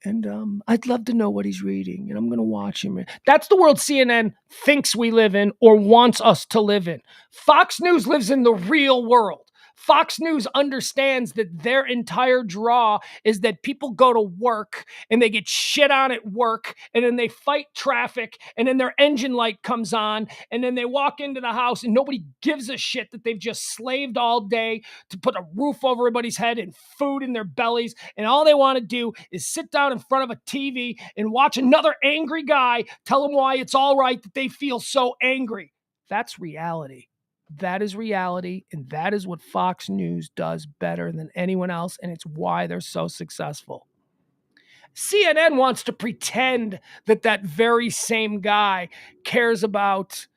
And I'd love to know what he's reading, and I'm going to watch him. That's the world CNN thinks we live in or wants us to live in. Fox News lives in the real world. Fox News understands that their entire draw is that people go to work and they get shit on at work, and then they fight traffic, and then their engine light comes on, and then they walk into the house and nobody gives a shit that they've just slaved all day to put a roof over everybody's head and food in their bellies, and all they want to do is sit down in front of a TV and watch another angry guy tell them why it's all right that they feel so angry. That's reality. That is reality, and that is what Fox News does better than anyone else, and it's why they're so successful. CNN wants to pretend that that very same guy cares about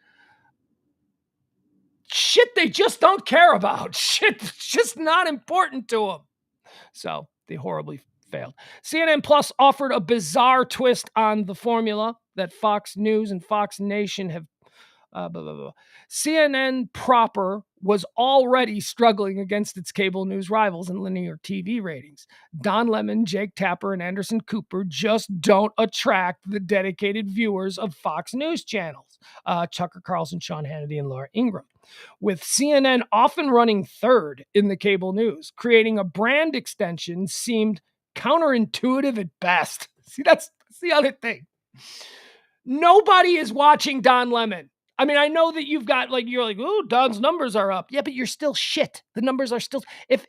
shit they just don't care about. Shit that's just not important to them. So they horribly failed. CNN Plus offered a bizarre twist on the formula that Fox News and Fox Nation have CNN proper was already struggling against its cable news rivals in linear TV ratings. Don Lemon, Jake Tapper, and Anderson Cooper just don't attract the dedicated viewers of Fox News channels. Tucker Carlson, Sean Hannity, and Laura Ingraham. With CNN often running third in the cable news, creating a brand extension seemed counterintuitive at best. See, that's the other thing. Nobody is watching Don Lemon. I mean, I know that you've got you're like, oh, Don's numbers are up. Yeah, but you're still shit. The numbers are still, if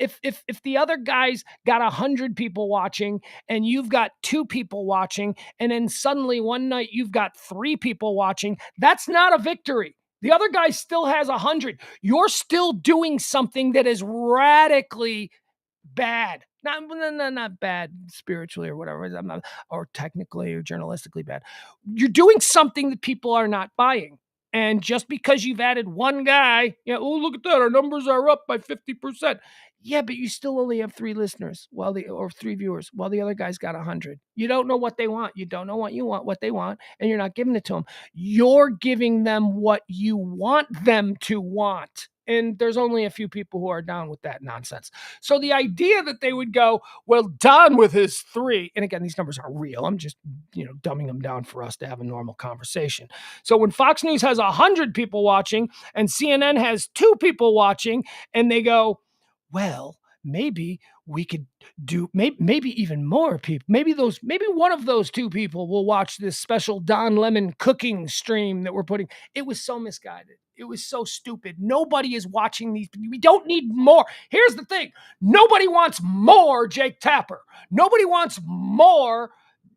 the other guy's got 100 people watching and you've got 2 people watching, and then suddenly one night you've got 3 people watching, that's not a victory. The other guy still has 100. You're still doing something that is radically bad. Not bad spiritually or whatever, I'm not, or technically or journalistically bad. You're doing something that people are not buying. And just because you've added one guy, oh, look at that, our numbers are up by 50%. Yeah, but you still only have 3 listeners or 3 viewers while the other guy's got 100. You don't know what they want. You don't know what they want, and you're not giving it to them. You're giving them what you want them to want. And there's only a few people who are down with that nonsense. So the idea that they would go, well, Don with his 3, and again, these numbers aren't real. I'm just, dumbing them down for us to have a normal conversation. So when Fox News has 100 people watching and CNN has 2 people watching, and they go, well, maybe we could do maybe even more people. Maybe one of those 2 people will watch this special Don Lemon cooking stream that we're putting. It was so misguided. It was so stupid. Nobody is watching these. We don't need more. Here's the thing. Nobody wants more Jake Tapper. Nobody wants more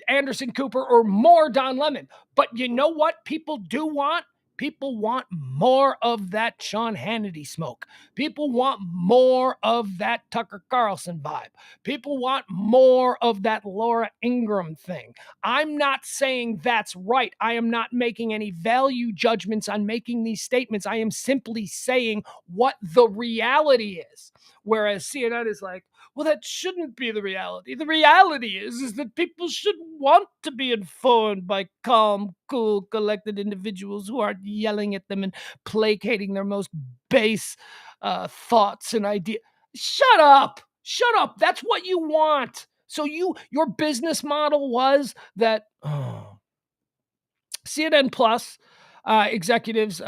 Anderson Cooper or more Don Lemon. But you know what people do want? People want more of that Sean Hannity smoke. People want more of that Tucker Carlson vibe. People want more of that Laura Ingraham thing. I'm not saying that's right. I am not making any value judgments on making these statements. I am simply saying what the reality is. Whereas CNN is like, well, that shouldn't be the reality. The reality is that people should want to be informed by calm, cool, collected individuals who aren't yelling at them and placating their most base thoughts and ideas. Shut up. Shut up. That's what you want. So your business model was that CNN Plus executives,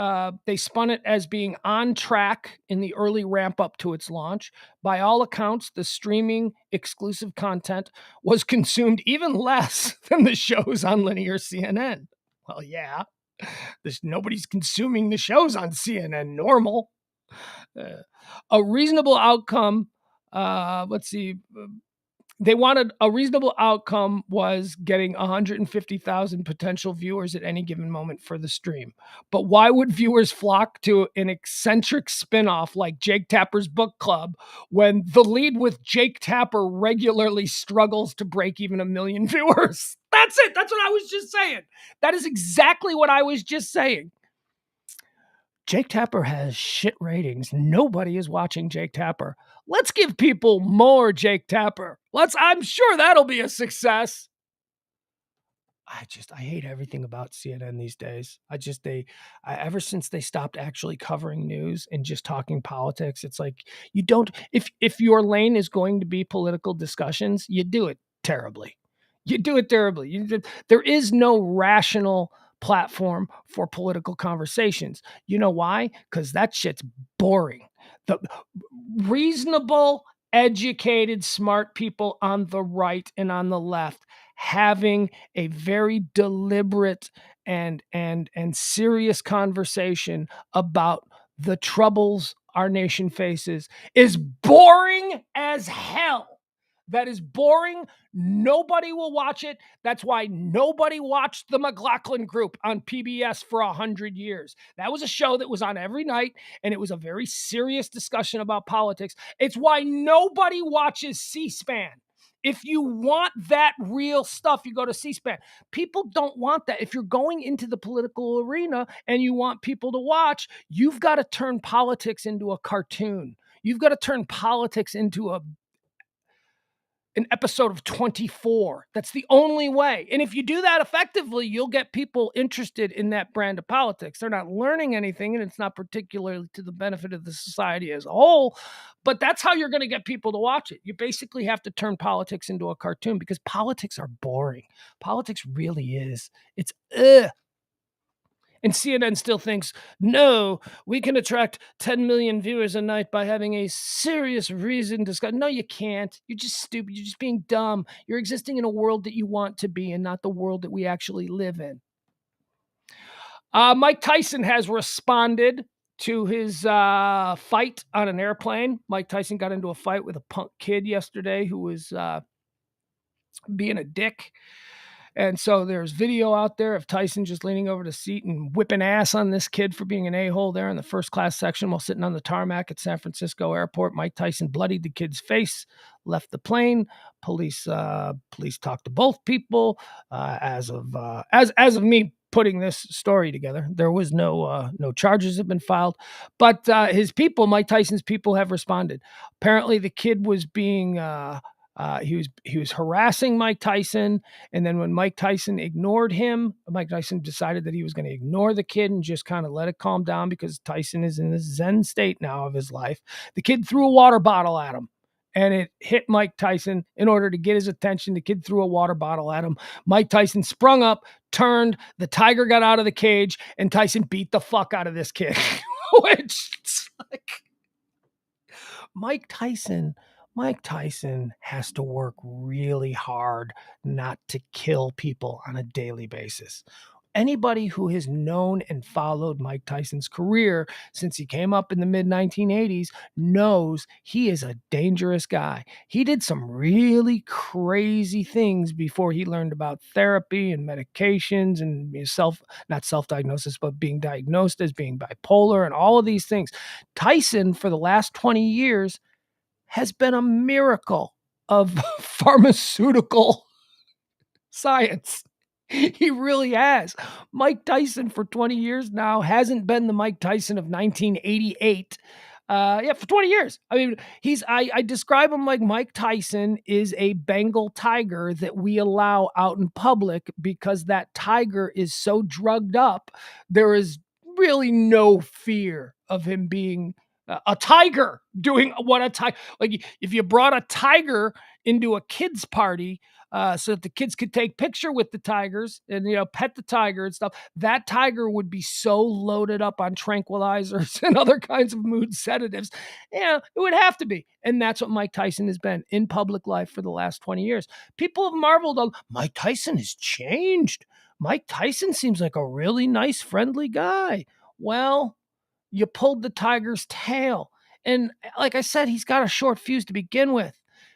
they spun it as being on track in the early ramp up to its launch. By all accounts, the streaming exclusive content was consumed even less than the shows on linear CNN. Well, yeah, nobody's consuming the shows on CNN normal. A reasonable outcome, let's see, they wanted a reasonable outcome was getting 150,000 potential viewers at any given moment for the stream. But why would viewers flock to an eccentric spinoff like Jake Tapper's Book Club when the lead with Jake Tapper regularly struggles to break even 1 million viewers? That's it. That's what I was just saying. That is exactly what I was just saying. Jake Tapper has shit ratings. Nobody is watching Jake Tapper. Let's give people more Jake Tapper. I'm sure that'll be a success. I hate everything about CNN these days. Ever since they stopped actually covering news and just talking politics, it's like you don't, if your lane is going to be political discussions, you do it terribly. There is no rational platform for political conversations. You know why? Because that shit's boring. The reasonable, educated, smart people on the right and on the left having a very deliberate and serious conversation about the troubles our nation faces is boring as hell. That is boring. Nobody will watch it. That's why nobody watched the McLaughlin Group on PBS for 100 years. That was a show that was on every night, and it was a very serious discussion about politics. It's why nobody watches C-SPAN. If you want that real stuff, you go to C-SPAN. People don't want that. If you're going into the political arena and you want people to watch, you've got to turn politics into a cartoon. You've got to turn politics into an episode of 24. That's the only way. And if you do that effectively, you'll get people interested in that brand of politics. They're not learning anything, and it's not particularly to the benefit of the society as a whole, but that's how you're going to get people to watch it. You basically have to turn politics into a cartoon because politics are boring. Politics really is. It's And CNN still thinks, no, we can attract 10 million viewers a night by having a serious reason to discuss. No, you can't. You're just stupid. You're just being dumb. You're existing in a world that you want to be and not the world that we actually live in. Mike Tyson has responded to his fight on an airplane. Mike Tyson got into a fight with a punk kid yesterday who was being a dick. And so there's video out there of Tyson just leaning over the seat and whipping ass on this kid for being an a-hole there in the first class section while sitting on the tarmac at San Francisco airport. Mike Tyson bloodied the kid's face, left the plane. Police talked to both people. As of me putting this story together, there was no charges have been filed, but his people, Mike Tyson's people, have responded. Apparently, the kid was being he was harassing Mike Tyson, and then when Mike Tyson ignored him, Mike Tyson decided that he was going to ignore the kid and just kind of let it calm down because Tyson is in this zen state now of his life. The kid threw a water bottle at him, and it hit Mike Tyson. In order to get his attention, the kid threw a water bottle at him. Mike Tyson sprung up, turned, the tiger got out of the cage, and Tyson beat the fuck out of this kid. Which, it's like, Mike Tyson has to work really hard not to kill people on a daily basis. Anybody who has known and followed Mike Tyson's career since he came up in the mid-1980s knows he is a dangerous guy. He did some really crazy things before he learned about therapy and medications and not self-diagnosis, but being diagnosed as being bipolar and all of these things. Tyson, for the last 20 years, has been a miracle of pharmaceutical science. He really has. Mike Tyson for 20 years now hasn't been the Mike Tyson of 1988. For 20 years. I mean, I describe him like Mike Tyson is a Bengal tiger that we allow out in public because that tiger is so drugged up. There is really no fear of him being a tiger doing what a tiger, like if you brought a tiger into a kid's party, so that the kids could take picture with the tigers and, pet the tiger and stuff, that tiger would be so loaded up on tranquilizers and other kinds of mood sedatives. It would have to be. And that's what Mike Tyson has been in public life for the last 20 years. People have marveled on Mike Tyson has changed. Mike Tyson seems like a really nice, friendly guy. Well, you pulled the tiger's tail. And like I said, he's got a short fuse to begin with.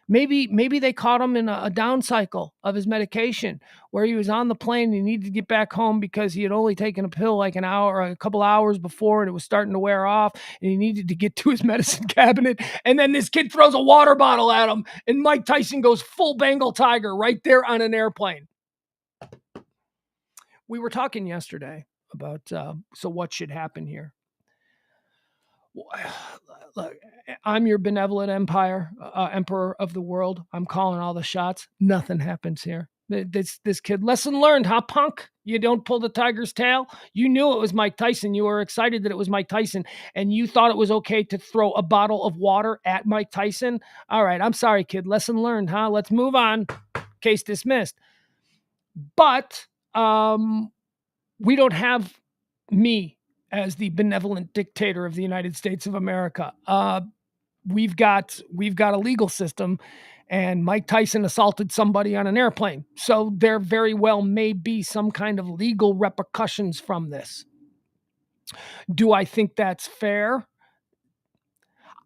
Maybe they caught him in a down cycle of his medication where he was on the plane and he needed to get back home because he had only taken a pill like an hour or a couple hours before and it was starting to wear off and he needed to get to his medicine cabinet. And then this kid throws a water bottle at him and Mike Tyson goes full Bengal tiger right there on an airplane. We were talking yesterday about, so what should happen here? Look, I'm your benevolent emperor of the world. I'm calling all the shots. Nothing happens here. This kid, lesson learned, huh, punk? You don't pull the tiger's tail. You knew it was Mike Tyson. You were excited that it was Mike Tyson, and you thought it was okay to throw a bottle of water at Mike Tyson. All right, I'm sorry, kid. Lesson learned, huh? Let's move on. Case dismissed. But we don't have me as the benevolent dictator of the United States of America. We've got a legal system, and Mike Tyson assaulted somebody on an airplane. So there very well may be some kind of legal repercussions from this. Do I think that's fair?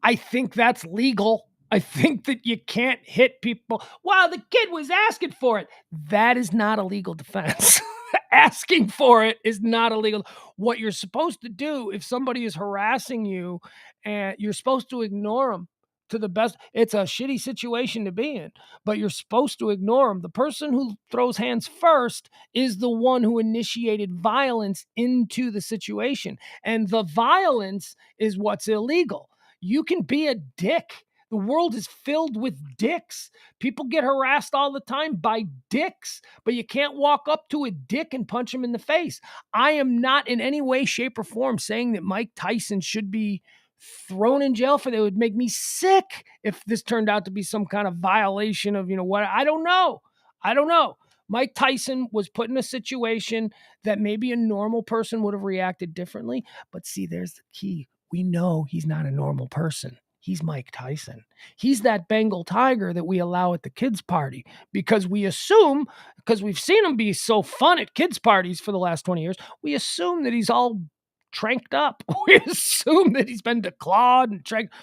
I think that's legal. I think that you can't hit people. Well, the kid was asking for it. That is not a legal defense. Asking for it is not illegal. What you're supposed to do if somebody is harassing you, and you're supposed to ignore them to the best. It's a shitty situation to be in, but you're supposed to ignore them. The person who throws hands first is the one who initiated violence into the situation, and the violence is what's illegal. You can be a dick. The world is filled with dicks. People get harassed all the time by dicks, but you can't walk up to a dick and punch him in the face. I am not in any way, shape, or form saying that Mike Tyson should be thrown in jail for that. It would make me sick if this turned out to be some kind of violation of, what? I don't know. Mike Tyson was put in a situation that maybe a normal person would have reacted differently. But see, there's the key. We know he's not a normal person. He's Mike Tyson. He's that Bengal tiger that we allow at the kids' party because we assume, because we've seen him be so fun at kids' parties for the last 20 years, we assume that he's all tranked up. We assume that he's been declawed and tranked.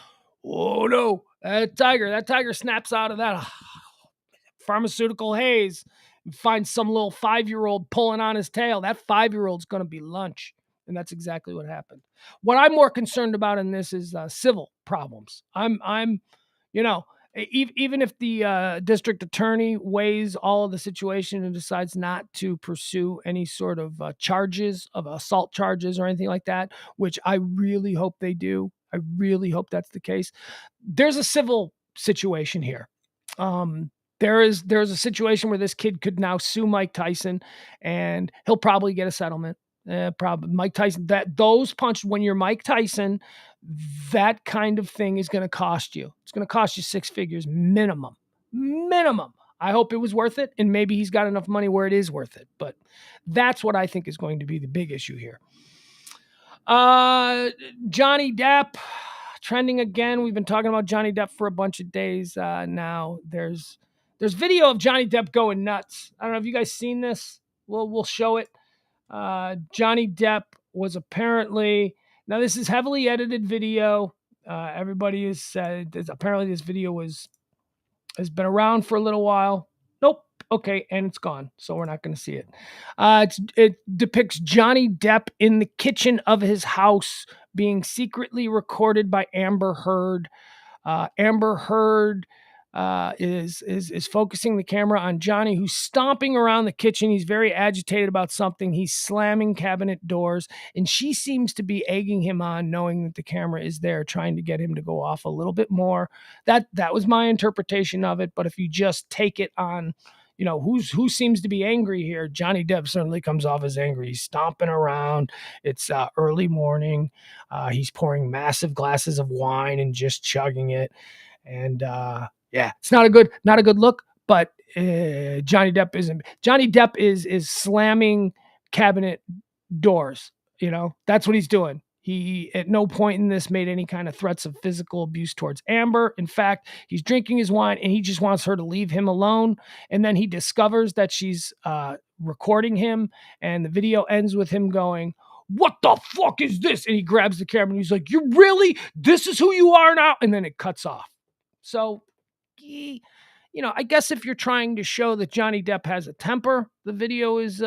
Oh no, that tiger snaps out of that pharmaceutical haze find some little 5-year-old pulling on his tail. That 5-year-old's going to be lunch. And that's exactly what happened. What I'm more concerned about in this is civil problems. I'm, even if the district attorney weighs all of the situation and decides not to pursue any sort of charges of assault charges or anything like that, which I really hope they do. I really hope that's the case. There's a civil situation here. There's a situation where this kid could now sue Mike Tyson, and he'll probably get a settlement. Probably Mike Tyson. Those punches, when you're Mike Tyson, that kind of thing is going to cost you. It's going to cost you 6 figures minimum. Minimum. I hope it was worth it, and maybe he's got enough money where it is worth it. But that's what I think is going to be the big issue here. Johnny Depp trending again. We've been talking about Johnny Depp for a bunch of days now. There's video of Johnny Depp going nuts. I don't know if you guys seen this. We'll show it. Johnny Depp was apparently, now this is heavily edited video. Everybody has said apparently this video has been around for a little while. Nope. Okay, and it's gone, so we're not going to see it. It depicts Johnny Depp in the kitchen of his house being secretly recorded by Amber Heard. Amber Heard is focusing the camera on Johnny, who's stomping around the kitchen. He's very agitated about something. He's slamming cabinet doors, and she seems to be egging him on, knowing that the camera is there, trying to get him to go off a little bit more. That was my interpretation of it. But if you just take it on, who seems to be angry here, Johnny Depp certainly comes off as angry. He's stomping around. It's early morning. He's pouring massive glasses of wine and just chugging it. And yeah, it's not a good look. But Johnny Depp is slamming cabinet doors. That's what he's doing. He at no point in this made any kind of threats of physical abuse towards Amber. In fact, he's drinking his wine and he just wants her to leave him alone. And then he discovers that she's recording him, and the video ends with him going, "What the fuck is this?" And he grabs the camera and he's like, "You really? This is who you are now?" And then it cuts off. So, I guess if you're trying to show that Johnny Depp has a temper, the video is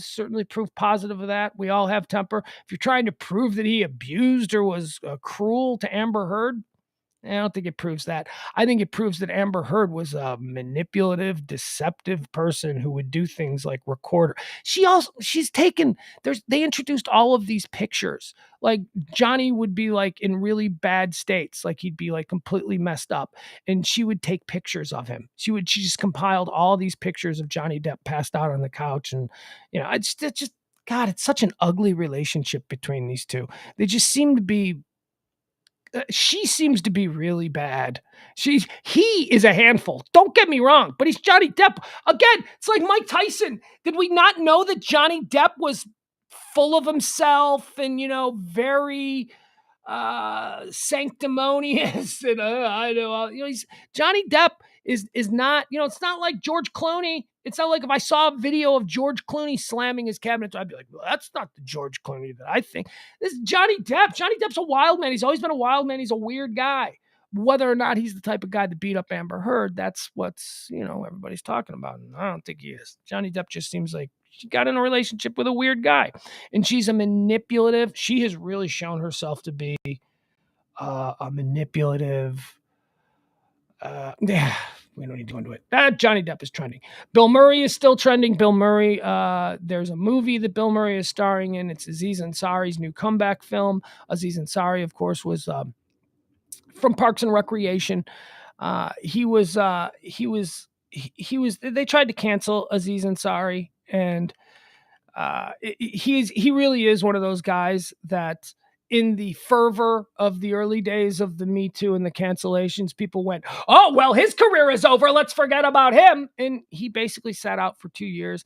certainly proof positive of that. We all have temper. If you're trying to prove that he abused or was cruel to Amber Heard, I don't think it proves that. I think it proves that Amber Heard was a manipulative, deceptive person who would do things like record her. They introduced all of these pictures. Like Johnny would be like in really bad states, like he'd be like completely messed up, and she would take pictures of him. She just compiled all these pictures of Johnny Depp passed out on the couch, and it's just God, it's such an ugly relationship between these two. They just seem to be. She seems to be really bad. He is a handful. Don't get me wrong, but he's Johnny Depp. Again, it's like Mike Tyson. Did we not know that Johnny Depp was full of himself and, very sanctimonious? And I know, Johnny Depp is not, it's not like George Clooney. It's not like if I saw a video of George Clooney slamming his cabinet, I'd be like, well, that's not the George Clooney that I think. This is Johnny Depp. Johnny Depp's a wild man. He's always been a wild man. He's a weird guy. Whether or not he's the type of guy that beat up Amber Heard, that's what's, everybody's talking about. And I don't think he is. Johnny Depp just seems like she got in a relationship with a weird guy. And she's a manipulative. She has really shown herself to be a manipulative. We don't need to go into it. Johnny Depp is trending. Bill Murray is still trending. Bill Murray, there's a movie that Bill Murray is starring in. It's Aziz Ansari's new comeback film. Aziz Ansari, of course, was from Parks and Recreation. They tried to cancel Aziz Ansari, and he really is one of those guys that in the fervor of the early days of the Me Too and the cancellations, people went, "Oh, well, his career is over. Let's forget about him." And he basically sat out for 2 years.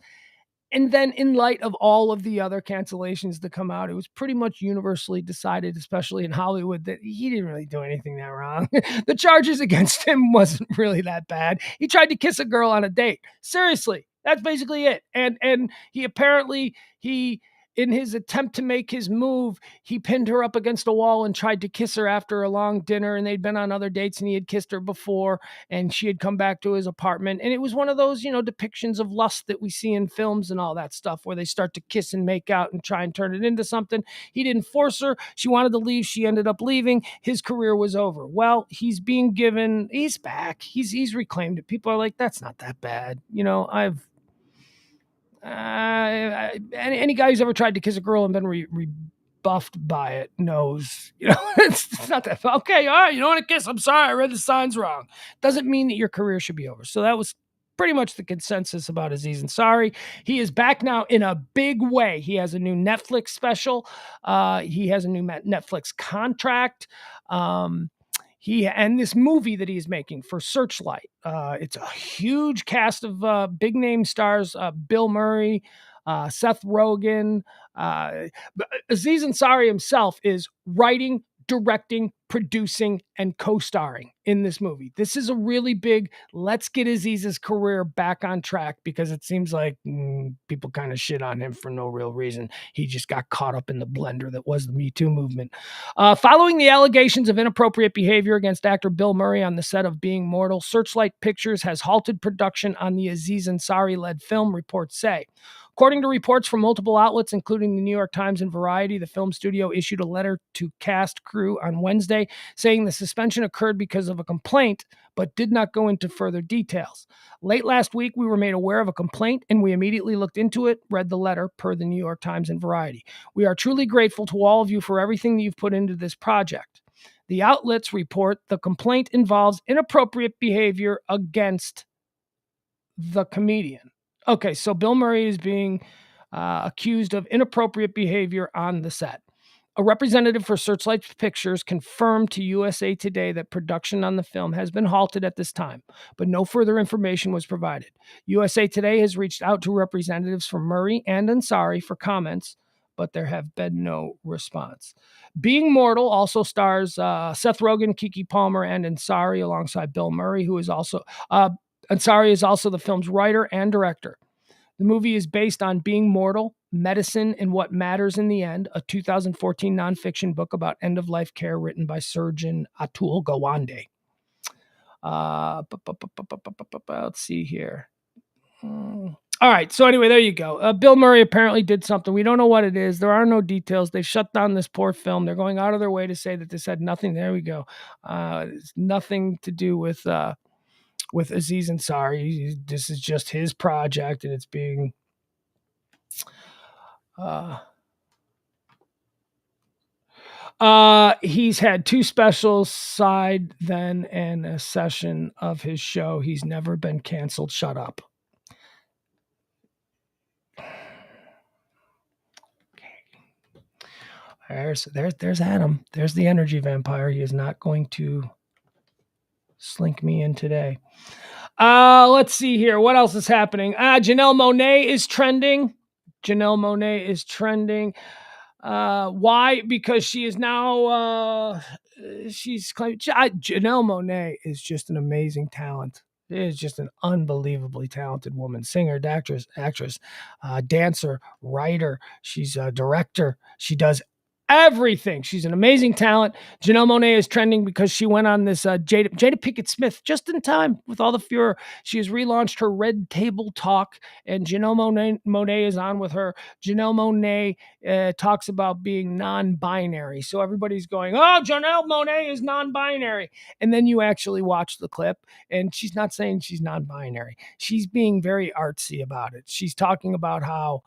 And then in light of all of the other cancellations that come out, it was pretty much universally decided, especially in Hollywood, that he didn't really do anything that wrong. The charges against him wasn't really that bad. He tried to kiss a girl on a date. Seriously, that's basically it. And he apparently, in his attempt to make his move, he pinned her up against a wall and tried to kiss her after a long dinner, and they'd been on other dates and he had kissed her before, and she had come back to his apartment. And it was one of those, depictions of lust that we see in films and all that stuff where they start to kiss and make out and try and turn it into something. He didn't force her. She wanted to leave. She ended up leaving. His career was over. Well, he's back. He's reclaimed it. People are like, that's not that bad. Any guy who's ever tried to kiss a girl and been rebuffed by it knows, it's not that. Okay, all right, you don't want to kiss. I'm sorry, I read the signs wrong. Doesn't mean that your career should be over. So that was pretty much the consensus about Aziz Ansari. He is back now in a big way. He has a new Netflix special. He has a new Netflix contract. And this movie that he's making for Searchlight. It's a huge cast of big name stars: Bill Murray, Seth Rogen. Aziz Ansari himself is writing, directing, producing, and co-starring in this movie. This is a really big, let's get Aziz's career back on track, because it seems like people kind of shit on him for no real reason. He just got caught up in the blender that was the Me Too movement. Following the allegations of inappropriate behavior against actor Bill Murray on the set of Being Mortal, Searchlight Pictures has halted production on the Aziz Ansari-led film, reports say. According to reports from multiple outlets, including the New York Times and Variety, the film studio issued a letter to cast crew on Wednesday saying the suspension occurred because of a complaint, but did not go into further details. Late last week, we were made aware of a complaint, and we immediately looked into it, read the letter, per the New York Times and Variety. We are truly grateful to all of you for everything that you've put into this project. The outlets report the complaint involves inappropriate behavior against the comedian. Okay, so Bill Murray is being accused of inappropriate behavior on the set. A representative for Searchlight Pictures confirmed to USA Today that production on the film has been halted at this time, but no further information was provided. USA Today has reached out to representatives from Murray and Ansari for comments, but there have been no response. Being Mortal also stars Seth Rogen, Keke Palmer, and Ansari alongside Bill Murray, who is also... Ansari is also the film's writer and director. The movie is based on Being Mortal, Medicine and What Matters in the End, a 2014 nonfiction book about end-of-life care written by surgeon Atul Gawande. Let's see here. All right, so anyway, there you go. Bill Murray apparently did something. We don't know what it is. There are no details. They've shut down this poor film. They're going out of their way to say that this had nothing. There we go. It's nothing to do with Aziz Ansari. This is just his project, and it's being he's had 2 specials, Side Then, and a session of his show. He's never been canceled. Shut up. There's Adam. There's the energy vampire. He is not going to slink me in today. Let's see here. What else is happening? Janelle Monáe is trending. Why? Because she is now, she's claimed, Janelle Monáe is just an amazing talent. She is just an unbelievably talented woman. Singer, actress, dancer, writer. She's a director. She does everything. She's an amazing talent. Janelle Monáe is trending because she went on this Jada Pinkett Smith just in time with all the furor. She has relaunched her Red Table Talk, and Janelle Monáe is on with her. Janelle Monáe talks about being non-binary. So everybody's going, oh, Janelle Monáe is non-binary. And then you actually watch the clip, and she's not saying she's non-binary. She's being very artsy about it. She's talking about how...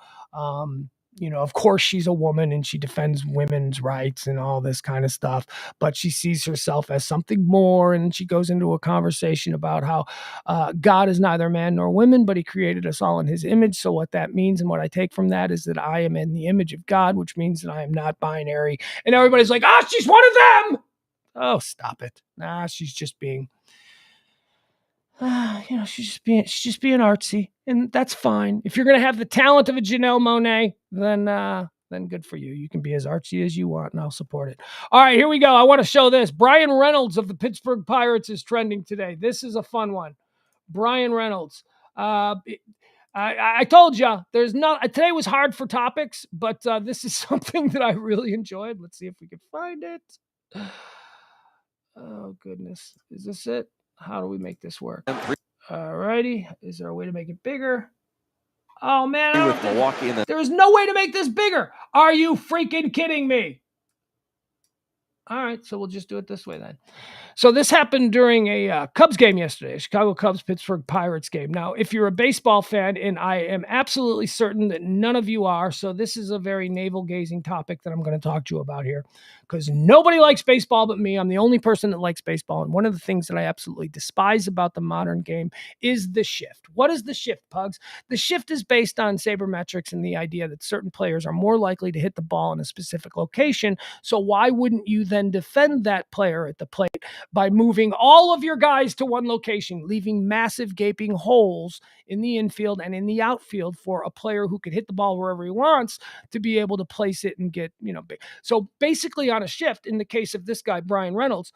of course she's a woman and she defends women's rights and all this kind of stuff, but she sees herself as something more. And she goes into a conversation about how God is neither man nor woman, but he created us all in his image. So what that means and what I take from that is that I am in the image of God, which means that I am not binary. And everybody's like, she's one of them. Oh, stop it. Nah, she's just being... she's just being artsy, and that's fine. If you're going to have the talent of a Janelle Monáe, then good for you. You can be as artsy as you want, and I'll support it. All right, here we go. I want to show this. Brian Reynolds of the Pittsburgh Pirates is trending today. This is a fun one. Brian Reynolds. I told you there's not. Today was hard for topics, but this is something that I really enjoyed. Let's see if we can find it. Oh goodness, is this it? How do we make this work? Alrighty, is there a way to make it bigger? Oh man,
with Milwaukee
there is no way to make this bigger. Are you freaking kidding me? All right, so we'll just do it this way then. So this happened during a Cubs game yesterday, a Chicago Cubs-Pittsburgh Pirates game. Now, if you're a baseball fan, and I am absolutely certain that none of you are, so this is a very navel-gazing topic that I'm going to talk to you about here, because nobody likes baseball but me. I'm the only person that likes baseball, and one of the things that I absolutely despise about the modern game is the shift. What is the shift, Pugs? The shift is based on sabermetrics and the idea that certain players are more likely to hit the ball in a specific location, so why wouldn't you then defend that player at the plate by moving all of your guys to one location, leaving massive gaping holes in the infield and in the outfield for a player who could hit the ball wherever he wants to be able to place it and get, big. So basically on a shift, in the case of this guy, Brian Reynolds,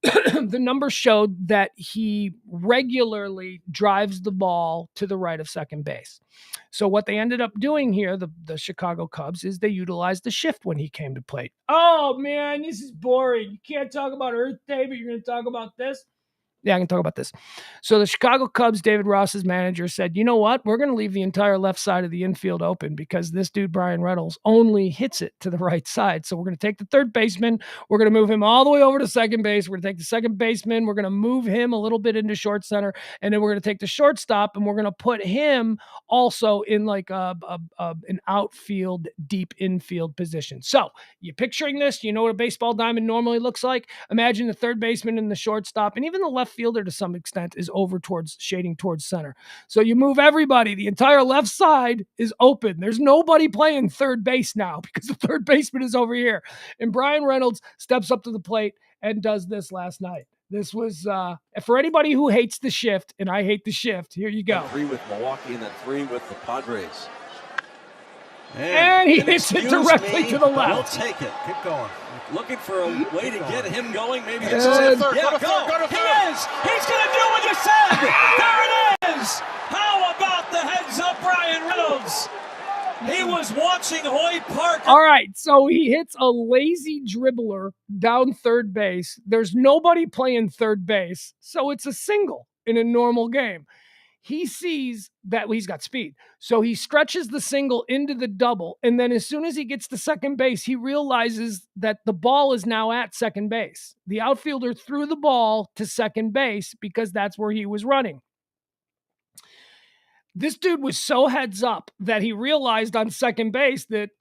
the numbers showed that he regularly drives the ball to the right of second base. So what they ended up doing here, the Chicago Cubs, is they utilized the shift when he came to plate. Oh, man, this is boring. You can't talk about Earth Day, but you're going to talk about this? Yeah, I can talk about this. So the Chicago Cubs, David Ross's manager, said, you know what? We're going to leave the entire left side of the infield open because this dude, Brian Reynolds, only hits it to the right side. So we're going to take the third baseman. We're going to move him all the way over to second base. We're going to take the second baseman. We're going to move him a little bit into short center. And then we're going to take the shortstop and we're going to put him also in like an outfield, deep infield position. So you're picturing this. You know what a baseball diamond normally looks like? Imagine the third baseman and the shortstop and even the left fielder to some extent is over shading towards center. So you move everybody. The entire left side is open. There's nobody playing third base now because the third baseman is over here. And Brian Reynolds steps up to the plate and does this last night. This was, for anybody who hates the shift, and I hate the shift, here you go.
3 with Milwaukee and then 3 with the Padres.
And he hits it directly to the left.
We'll take it. Keep going. Looking for a way to get him going. Maybe
this is it.
Go. He is. He's going to do what you said. There it is. How about the heads up, Brian Reynolds? He was watching Hoyt Park.
All right, so he hits a lazy dribbler down third base. There's nobody playing third base, so it's a single in a normal game. He sees that he's got speed. So he stretches the single into the double. And then as soon as he gets to second base, he realizes that the ball is now at second base. The outfielder threw the ball to second base because that's where he was running. This dude was so heads up that he realized on second base that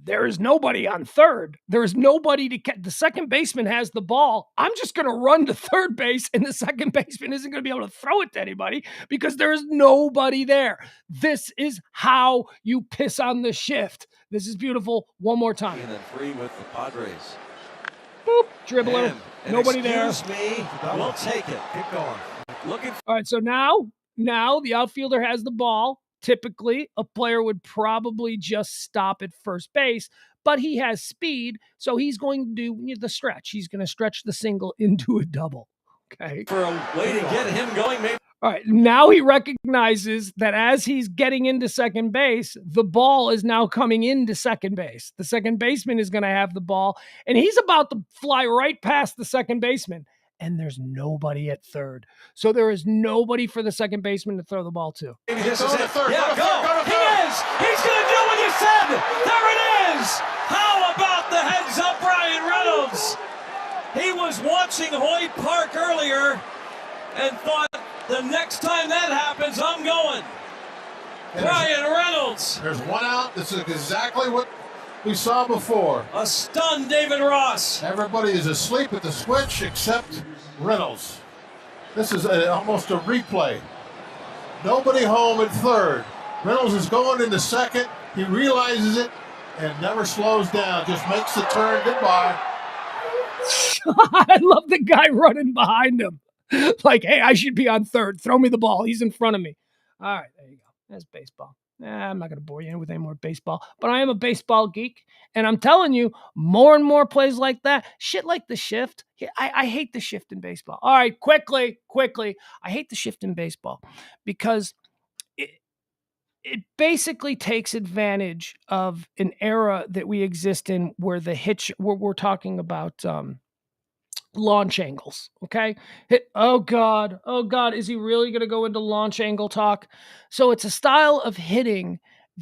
there is nobody on third. There is nobody to catch. The second baseman has the ball. I'm just going to run to third base, and the second baseman isn't going to be able to throw it to anybody because there is nobody there. This is how you piss on the shift. This is beautiful. One more time.
And then 3 with the Padres.
Boop, dribbler. Nobody there.
Excuse me. We'll take it. Keep going.
All right, so now the outfielder has the ball. Typically, a player would probably just stop at first base, but he has speed, so he's going to do the stretch. He's going to stretch the single into a double. Okay.
For a way to get him going, maybe.
All right. Now he recognizes that as he's getting into second base, the ball is now coming into second base. The second baseman is going to have the ball, and he's about to fly right past the second baseman. And there's nobody at third. So there is nobody for the second baseman to throw the ball to.
Maybe this is it. Yeah, go. He is. He's going to do what you said. There it is. How about the heads up, Brian Reynolds? He was watching Hoyt Park earlier and thought, the next time that happens, I'm going. Brian Reynolds.
There's one out. This is exactly what we saw before.
A stunned David Ross.
Everybody is asleep at the switch except Reynolds. This is almost a replay. Nobody home at third. Reynolds is going into second. He realizes it and never slows down. Just makes the turn. Goodbye.
I love the guy running behind him. Like, hey, I should be on third. Throw me the ball. He's in front of me. All right, there you go. That's baseball. I'm not going to bore you with any more baseball, but I am a baseball geek, and I'm telling you, more and more plays like that, shit like the shift. I hate the shift in baseball. All right, quickly. I hate the shift in baseball because it basically takes advantage of an era that we exist in where we're talking about launch angles. Okay. Oh God. Oh God. Is he really going to go into launch angle talk? So it's a style of hitting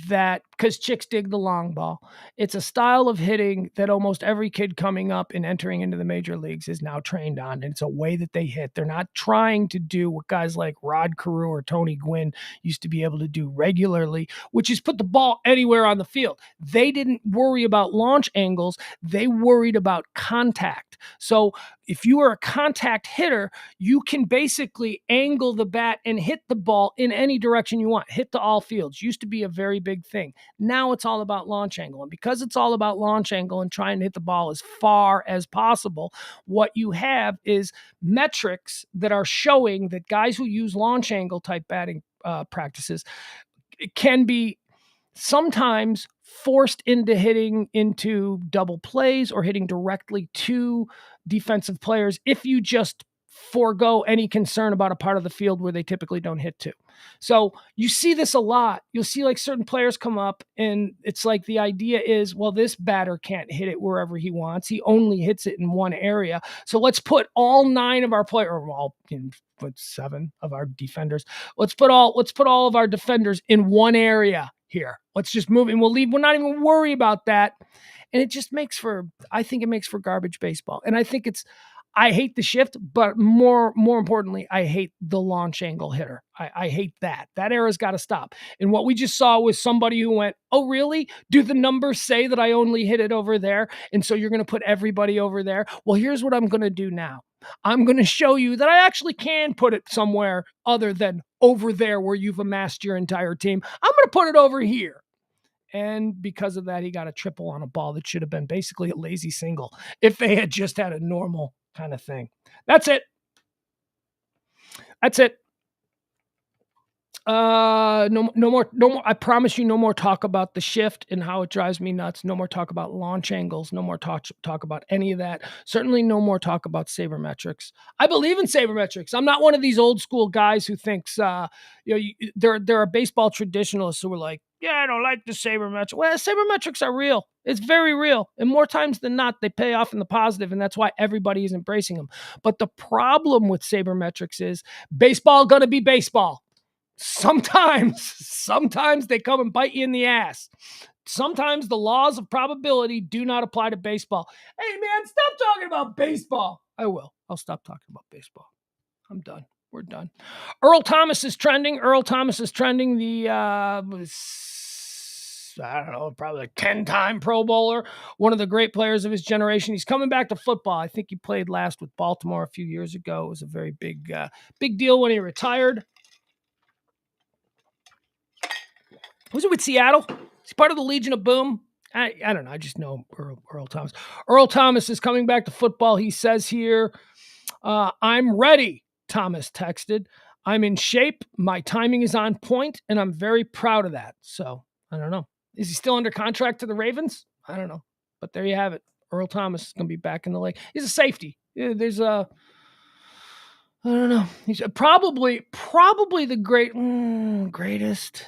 that, because chicks dig the long ball, it's a style of hitting that almost every kid coming up and entering into the major leagues is now trained on. And it's a way that they hit. They're not trying to do what guys like Rod Carew or Tony Gwynn used to be able to do regularly, which is put the ball anywhere on the field. They didn't worry about launch angles. They worried about contact. So if you are a contact hitter, you can basically angle the bat and hit the ball in any direction you want. Hit to all fields. Used to be a very big thing. Now it's all about launch angle. And because it's all about launch angle and trying to hit the ball as far as possible, what you have is metrics that are showing that guys who use launch angle type batting practices can be sometimes forced into hitting into double plays or hitting directly to defensive players if you just forego any concern about a part of the field where they typically don't hit to. So you see this a lot. You'll see like certain players come up and it's like the idea is, well, this batter can't hit it wherever he wants. He only hits it in one area. So let's put all 9 of our players, or all 7 of our defenders. Let's put all of our defenders in one area here. Let's just move and we'll leave. We're not even worry about that. And it just I think it makes for garbage baseball. And I hate the shift, but more importantly, I hate the launch angle hitter. I hate that. That era's got to stop. And what we just saw was somebody who went, oh, really? Do the numbers say that I only hit it over there? And so you're going to put everybody over there? Well, here's what I'm going to do now. I'm going to show you that I actually can put it somewhere other than over there where you've amassed your entire team. I'm going to put it over here. And because of that, he got a triple on a ball that should have been basically a lazy single if they had just had a normal kind of thing. That's it. No more. I promise you, no more talk about the shift and how it drives me nuts. No more talk about launch angles. No more talk about any of that. Certainly no more talk about sabermetrics. I believe in sabermetrics. I'm not one of these old school guys who thinks, there are baseball traditionalists who are like, yeah, I don't like the sabermetrics. Well, sabermetrics are real. It's very real. And more times than not, they pay off in the positive, and that's why everybody is embracing them. But the problem with sabermetrics is baseball gonna be baseball. Sometimes they come and bite you in the ass. Sometimes the laws of probability do not apply to baseball. Hey, man, stop talking about baseball. I will. I'll stop talking about baseball. I'm done. We're done. Earl Thomas is trending. The, I don't know, probably a 10-time Pro Bowler, one of the great players of his generation. He's coming back to football. I think he played last with Baltimore a few years ago. It was a very big deal when he retired. Was it with Seattle? He's part of the Legion of Boom. I don't know. I just know Earl Thomas. Earl Thomas is coming back to football. He says here, I'm ready, Thomas texted. I'm in shape. My timing is on point, and I'm very proud of that. So, I don't know. Is he still under contract to the Ravens? I don't know. But there you have it. Earl Thomas is going to be back in the league. He's a safety. I don't know. He's probably the greatest,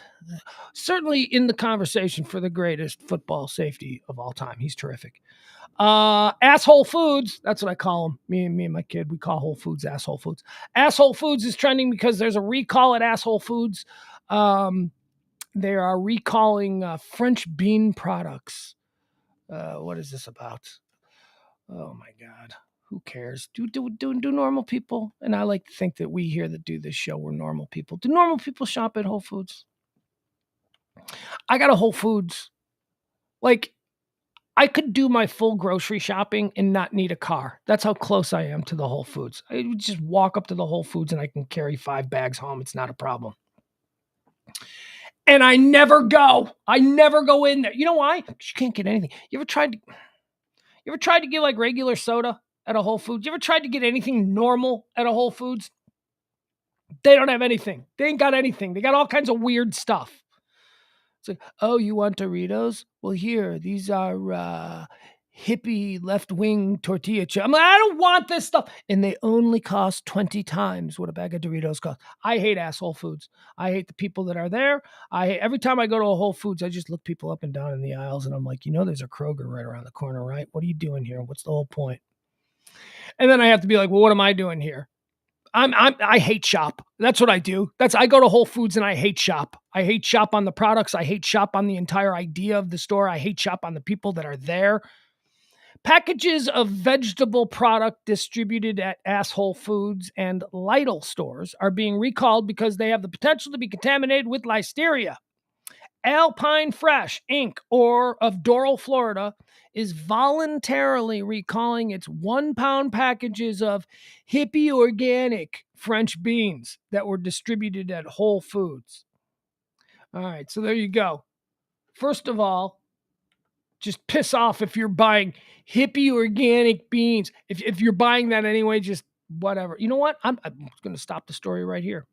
certainly in the conversation for the greatest football safety of all time. He's terrific. Asshole Foods, that's what I call him. Me and my kid, we call Whole Foods Asshole Foods. Asshole Foods is trending because there's a recall at Asshole Foods. They are recalling French bean products. What is this about? Oh my God. Who cares? Do normal people. And I like to think that we here that do this show, we're normal people. Do normal people shop at Whole Foods? I got a Whole Foods. Like, I could do my full grocery shopping and not need a car. That's how close I am to the Whole Foods. I would just walk up to the Whole Foods and I can carry 5 bags home. It's not a problem. And I never go. In there. You know why? Because you can't get anything. You ever tried to get like regular soda at a Whole Foods? You ever tried to get anything normal at a Whole Foods? They don't have anything. They ain't got anything. They got all kinds of weird stuff. It's like, oh, you want Doritos? Well, here, these are hippie left-wing tortilla chip. I'm like, I don't want this stuff. And they only cost 20 times what a bag of Doritos costs. I hate asshole foods. I hate the people that are there. Every time I go to a Whole Foods, I just look people up and down in the aisles, and I'm like, there's a Kroger right around the corner, right? What are you doing here? What's the whole point? And then I have to be like, well, what am I doing here? I hate shop. That's what I do. I go to Whole Foods and I hate shop. I hate shop on the products. I hate shop on the entire idea of the store. I hate shop on the people that are there. Packages of vegetable product distributed at Whole Foods and Lidl stores are being recalled because they have the potential to be contaminated with listeria. Alpine Fresh, Inc., or of Doral, Florida, is voluntarily recalling its 1 pound packages of hippie organic French beans that were distributed at Whole Foods. All right, so there you go. First of all, just piss off if you're buying hippie organic beans. If you're buying that anyway, just whatever. You know what? I'm going to stop the story right here.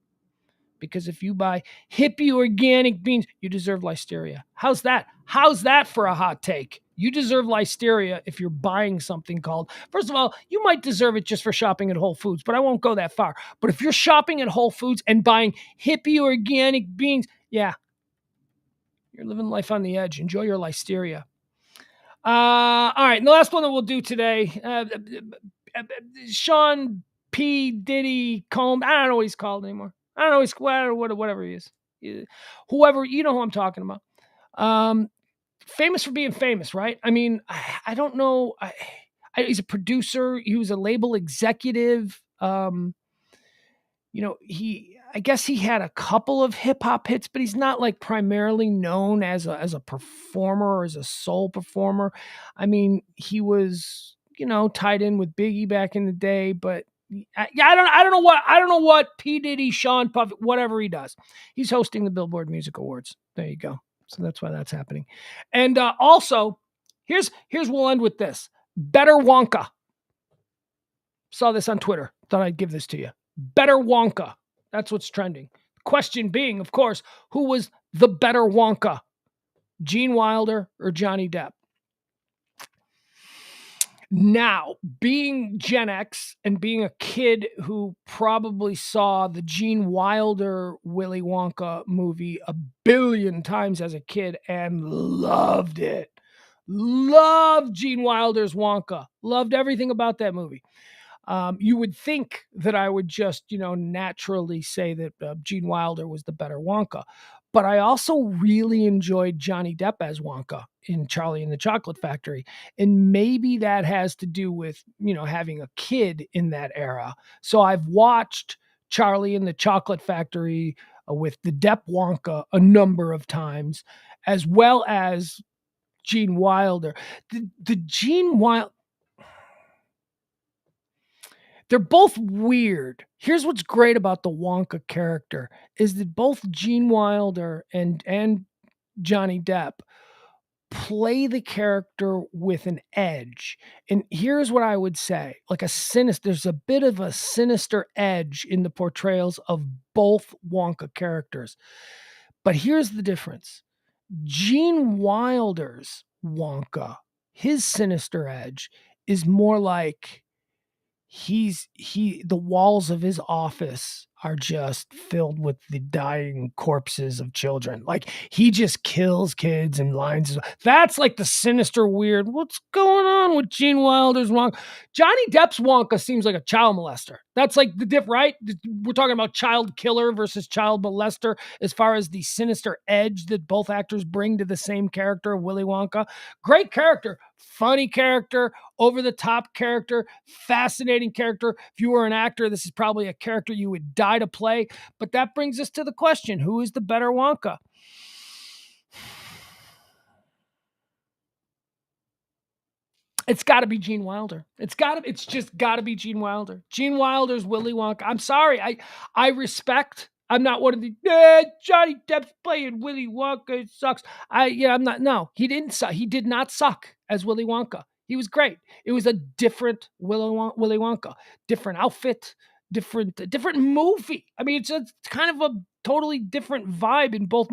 Because if you buy hippie organic beans, you deserve listeria. How's that? How's that for a hot take? You deserve listeria if you're buying something called, first of all, you might deserve it just for shopping at Whole Foods, but I won't go that far. But if you're shopping at Whole Foods and buying hippie organic beans, yeah, you're living life on the edge. Enjoy your listeria. All right, and the last one that we'll do today, Sean P. Diddy Combs. I don't know what he's called anymore. I don't know, whatever he is. Whoever, you know who I'm talking about. Famous for being famous, right? I mean, I don't know. He's a producer. He was a label executive. I guess he had a couple of hip hop hits, but he's not like primarily known as a performer or as a soul performer. I mean, he was, tied in with Biggie back in the day, but I don't know what P. Diddy, Sean Puff, whatever he does. He's hosting the Billboard Music Awards. There you go. So that's why that's happening. And also, here's we'll end with this. Better Wonka. Saw this on Twitter. Thought I'd give this to you. Better Wonka. That's what's trending. Question being, of course, who was the better Wonka? Gene Wilder or Johnny Depp? Now, being Gen X and being a kid who probably saw the Gene Wilder Willy Wonka movie a billion times as a kid and loved it. Loved Gene Wilder's Wonka. Loved everything about that movie. You would think that I would just, naturally say that Gene Wilder was the better Wonka. But I also really enjoyed Johnny Depp as Wonka in Charlie and the Chocolate Factory. And maybe that has to do with, having a kid in that era. So I've watched Charlie and the Chocolate Factory with the Depp Wonka a number of times, as well as Gene Wilder. The Gene Wilder... They're both weird. Here's what's great about the Wonka character is that both Gene Wilder and Johnny Depp play the character with an edge. And here's what I would say, there's a bit of a sinister edge in the portrayals of both Wonka characters. But here's the difference. Gene Wilder's Wonka, his sinister edge is more like the walls of his office are just filled with the dying corpses of children. Like, he just kills kids and lines. That's like the sinister, weird, what's going on with Gene Wilder's Wonka? Johnny Depp's Wonka seems like a child molester. That's like the diff, right? We're talking about child killer versus child molester as far as the sinister edge that both actors bring to the same character, Willy Wonka. Great character, funny character, over-the-top character, fascinating character. If you were an actor, this is probably a character you would die to play. But that brings us to the question, who is the better Wonka? It's got to be Gene Wilder. It's just got to be Gene Wilder. Gene Wilder's Willy Wonka. I'm sorry. I respect. I'm not one of the Johnny Depp's playing Willy Wonka. It sucks. I'm not. No, he didn't suck. He did not suck as Willy Wonka. He was great. It was a different Willy Wonka, different outfit, different movie. I mean, it's kind of a totally different vibe in both.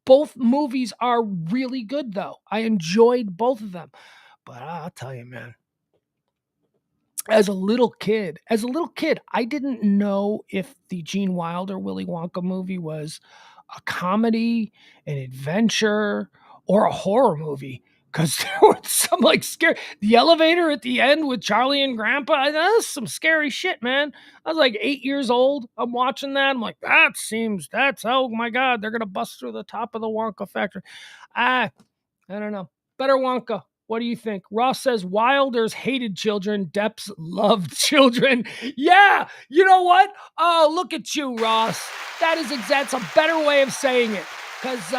Both movies are really good, though. I enjoyed both of them. But I'll tell you, man, as a little kid, I didn't know if the Gene Wilder Willy Wonka movie was a comedy, an adventure, or a horror movie. Because there was some like scary, the elevator at the end with Charlie and Grandpa. That was some scary shit, man. I was like 8 years old. I'm watching that. I'm like, oh my God, they're going to bust through the top of the Wonka factory. I don't know. Better Wonka. What do you think? Ross says Wilder's hated children, Depp's loved children. Yeah, you know what? Oh, look at you, Ross. That's a better way of saying it. Because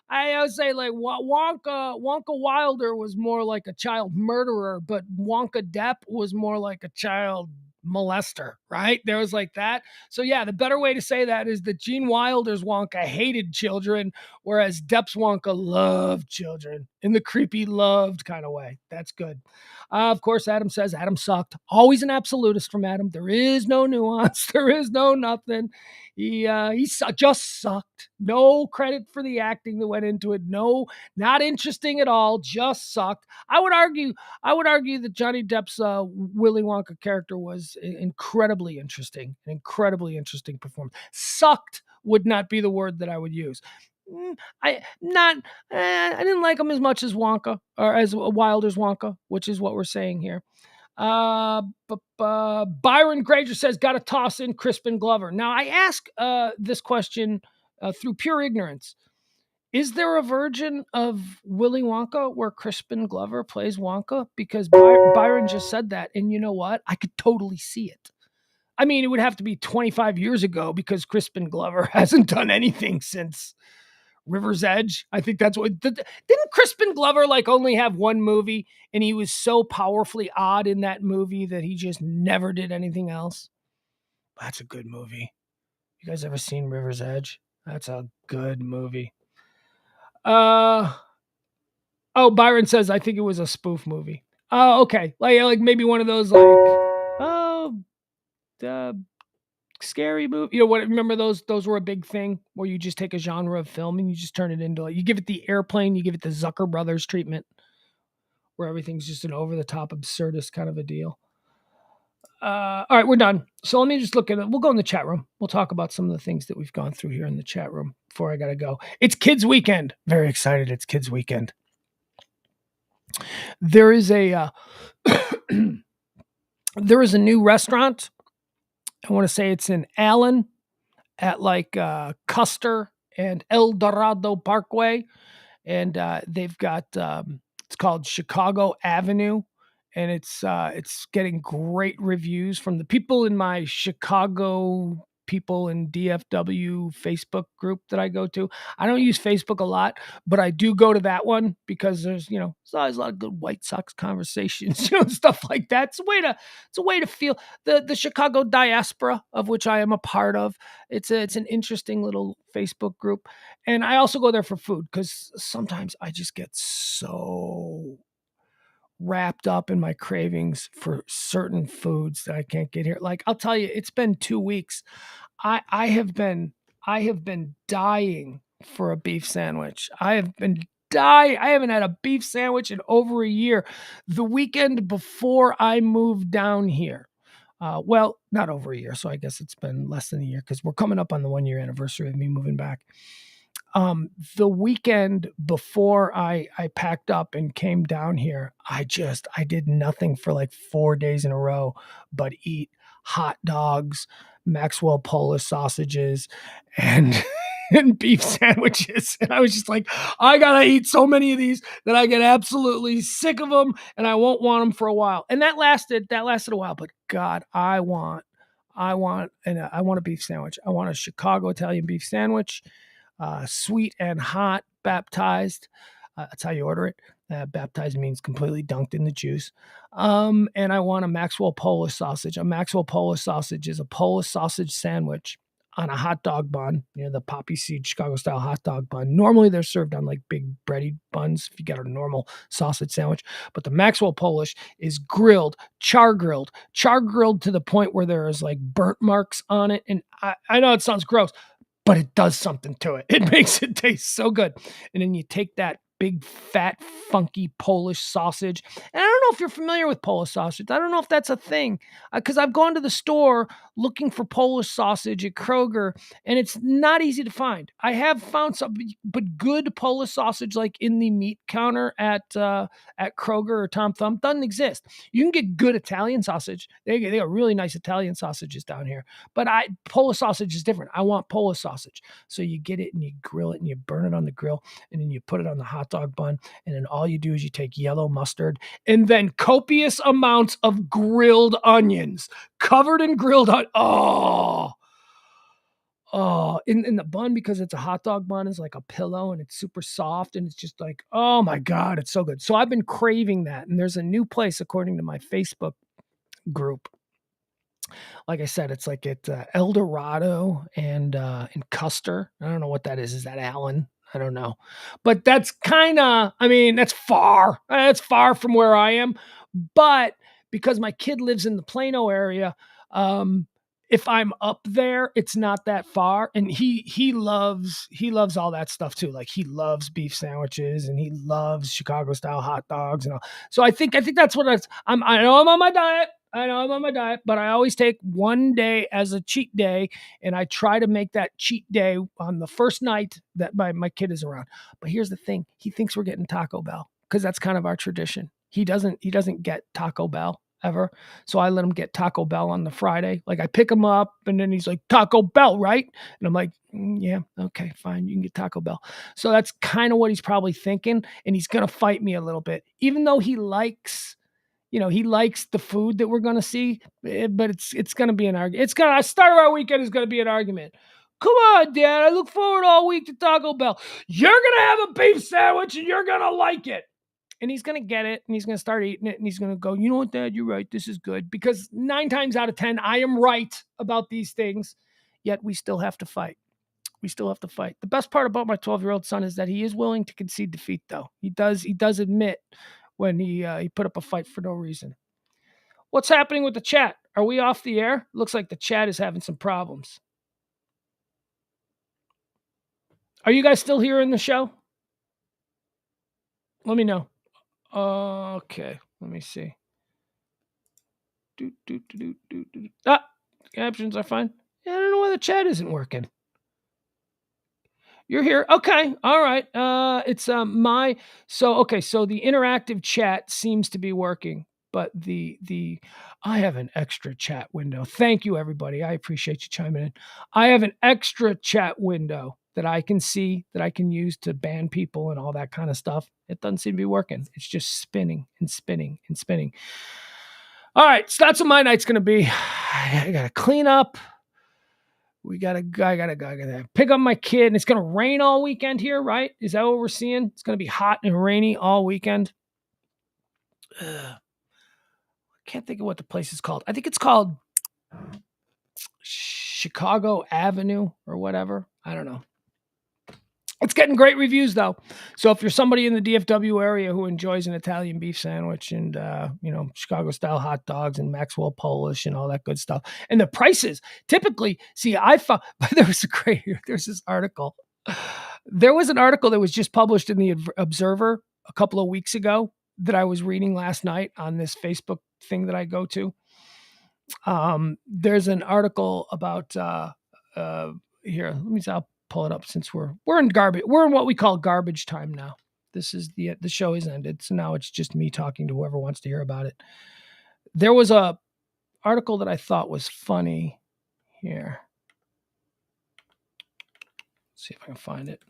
I always say like Wonka Wilder was more like a child murderer, but Wonka Depp was more like a child molester, right? There was like that. So yeah, the better way to say that is that Gene Wilder's Wonka hated children, whereas Depp's Wonka loved children in the creepy loved kind of way. That's good. Of course, Adam says Adam sucked. Always an absolutist from Adam. There is no nuance. There is no nothing. He just sucked. No credit for the acting that went into it. No, not interesting at all. Just sucked. I would argue that Johnny Depp's Willy Wonka character was incredibly interesting. An incredibly interesting performance. Sucked would not be the word that I would use. I didn't like him as much as Wonka or as Wilder's Wonka, which is what we're saying here. Byron Granger says, got to toss in Crispin Glover. Now, I ask this question through pure ignorance. Is there a version of Willy Wonka where Crispin Glover plays Wonka? Because Byron just said that, and you know what? I could totally see it. I mean, it would have to be 25 years ago because Crispin Glover hasn't done anything since River's Edge. I think that's what didn't Crispin Glover like only have one movie and he was so powerfully odd in that movie that he just never did anything else. That's a good movie. You guys ever seen River's Edge? That's a good movie. Byron says I think it was a spoof movie. Oh, okay. Like maybe one of those scary movie. You know what? Remember those were a big thing where you just take a genre of film and you just turn it into you give it the Airplane, you give it the Zucker Brothers treatment, where everything's just an over the top absurdist kind of a deal. All right, we're done. So let me just look at it. We'll go in the chat room. We'll talk about some of the things that we've gone through here in the chat room before I gotta go. It's Kids Weekend. Very excited. It's Kids Weekend. There is a new restaurant. I want to say it's in Allen at like Custer and El Dorado Parkway. And they've got, it's called Chicago Avenue. And it's getting great reviews from the people in my Chicago people in DFW Facebook group that I go to. I don't use Facebook a lot, but I do go to that one because there's always a lot of good White Sox conversations, stuff like that. It's a way to feel the Chicago diaspora, of which I am a part of. It's an interesting little Facebook group. And I also go there for food because sometimes I just get so wrapped up in my cravings for certain foods that I can't get here. Like I'll tell you, it's been 2 weeks. I have been dying for a beef sandwich. I haven't had a beef sandwich in over a year. The weekend before I moved down here. Well, not over a year. So I guess it's been less than a year because we're coming up on the 1 year anniversary of me moving back. The weekend before I packed up and came down here, I did nothing for like 4 days in a row, but eat hot dogs, Maxwell Polish sausages, and beef sandwiches. And I was just like, I gotta eat so many of these that I get absolutely sick of them and I won't want them for a while. And that lasted a while, but God, I want a beef sandwich. I want a Chicago Italian beef sandwich. Sweet and hot, baptized. That's how you order it. Baptized means completely dunked in the juice. And I want a Maxwell Polish sausage. A Maxwell Polish sausage is a Polish sausage sandwich on a hot dog bun, the poppy seed Chicago style hot dog bun. Normally they're served on like big bready buns if you got a normal sausage sandwich. But the Maxwell Polish is grilled, char grilled to the point where there is like burnt marks on it. And I know it sounds gross, but it does something to it. It makes it taste so good. And then you take that big, fat, funky Polish sausage. And I don't know if you're familiar with Polish sausage. I don't know if that's a thing, because I've gone to the store looking for Polish sausage at Kroger, and it's not easy to find. I have found some, but good Polish sausage, like in the meat counter at Kroger or Tom Thumb, doesn't exist. You can get good Italian sausage. They got really nice Italian sausages down here, but Polish sausage is different. I want Polish sausage. So you get it and you grill it and you burn it on the grill, and then you put it on the hot dog bun, and then all you do is you take yellow mustard and then copious amounts of grilled onions, covered in grilled onions. In the bun, because it's a hot dog bun, is like a pillow and it's super soft, and it's just like, oh my God, it's so good. So I've been craving that, and there's a new place according to my Facebook group. Like I said, it's like at El Dorado and in Custer. I don't know what that is. Is that Allen? I don't know. But that's kind of, I mean, that's far. That's far from where I am. But because my kid lives in the Plano area, if I'm up there, it's not that far. And he loves all that stuff too. Like, he loves beef sandwiches and he loves Chicago style hot dogs and all. So I think that's what I know I'm on my diet. But I always take one day as a cheat day, and I try to make that cheat day on the first night that my kid is around. But here's the thing. He thinks we're getting Taco Bell because that's kind of our tradition. He doesn't get Taco Bell ever. So I let him get Taco Bell on the Friday. Like, I pick him up and then he's like, Taco Bell, right? And I'm like, yeah, okay, fine. You can get Taco Bell. So that's kind of what he's probably thinking. And he's going to fight me a little bit, even though he likes the food that we're going to see, but it's going to be an argument. Our start of our weekend is going to be an argument. Come on, Dad. I look forward all week to Taco Bell. You're going to have a beef sandwich and you're going to like it. And he's going to get it, and he's going to start eating it, and he's going to go, you know what, Dad, you're right. This is good. Because 9 times out of 10, I am right about these things, yet we still have to fight. The best part about my 12-year-old son is that he is willing to concede defeat, though. He does admit when he put up a fight for no reason. What's happening with the chat? Are we off the air? Looks like the chat is having some problems. Are you guys still here in the show? Let me know. Okay, let me see. Captions are fine. Yeah, I don't know why the chat isn't working. You're here. Okay. All right. It's so the interactive chat seems to be working, but I have an extra chat window. Thank you, everybody. I appreciate you chiming in. I have an extra chat window that I can see, that I can use to ban people and all that kind of stuff. It doesn't seem to be working. It's just spinning and spinning and spinning. All right. So that's what my night's going to be. I got to clean up. I gotta pick up my kid, and it's gonna rain all weekend here, right? Is that what we're seeing? It's gonna be hot and rainy all weekend. I can't think of what the place is called. I think it's called Chicago Avenue or whatever. I don't know. It's getting great reviews though. So if you're somebody in the DFW area who enjoys an Italian beef sandwich and Chicago style hot dogs and Maxwell Polish and all that good stuff, and the prices typically, I found there's this article. There was an article that was just published in the Observer a couple of weeks ago that I was reading last night on this Facebook thing that I go to. There's an article about here. Let me pull it up, since we're in garbage. We're in what we call garbage time now. This is the show has ended, so now it's just me talking to whoever wants to hear about it. There was a article that I thought was funny here. Let's see if I can find it.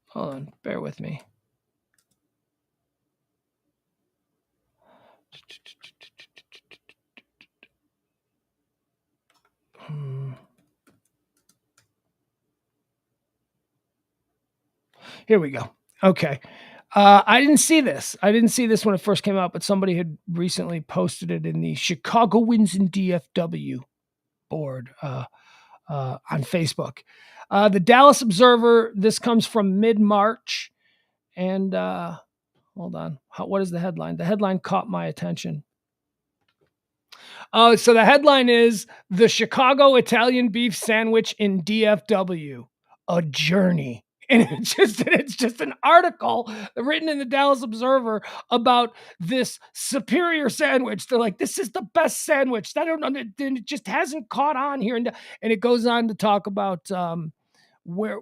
Hold on, bear with me. Here we go. Okay. I didn't see this. When it first came out, but somebody had recently posted it in the Chicagoans in DFW board on Facebook. The Dallas Observer, this comes from mid-March. And hold on. What is the headline? The headline caught my attention. So the headline is, "The Chicago Italian Beef Sandwich in DFW. a journey. And it's just an article written in the Dallas Observer about this superior sandwich. They're like, this is the best sandwich. It just hasn't caught on here. And it goes on to talk about where,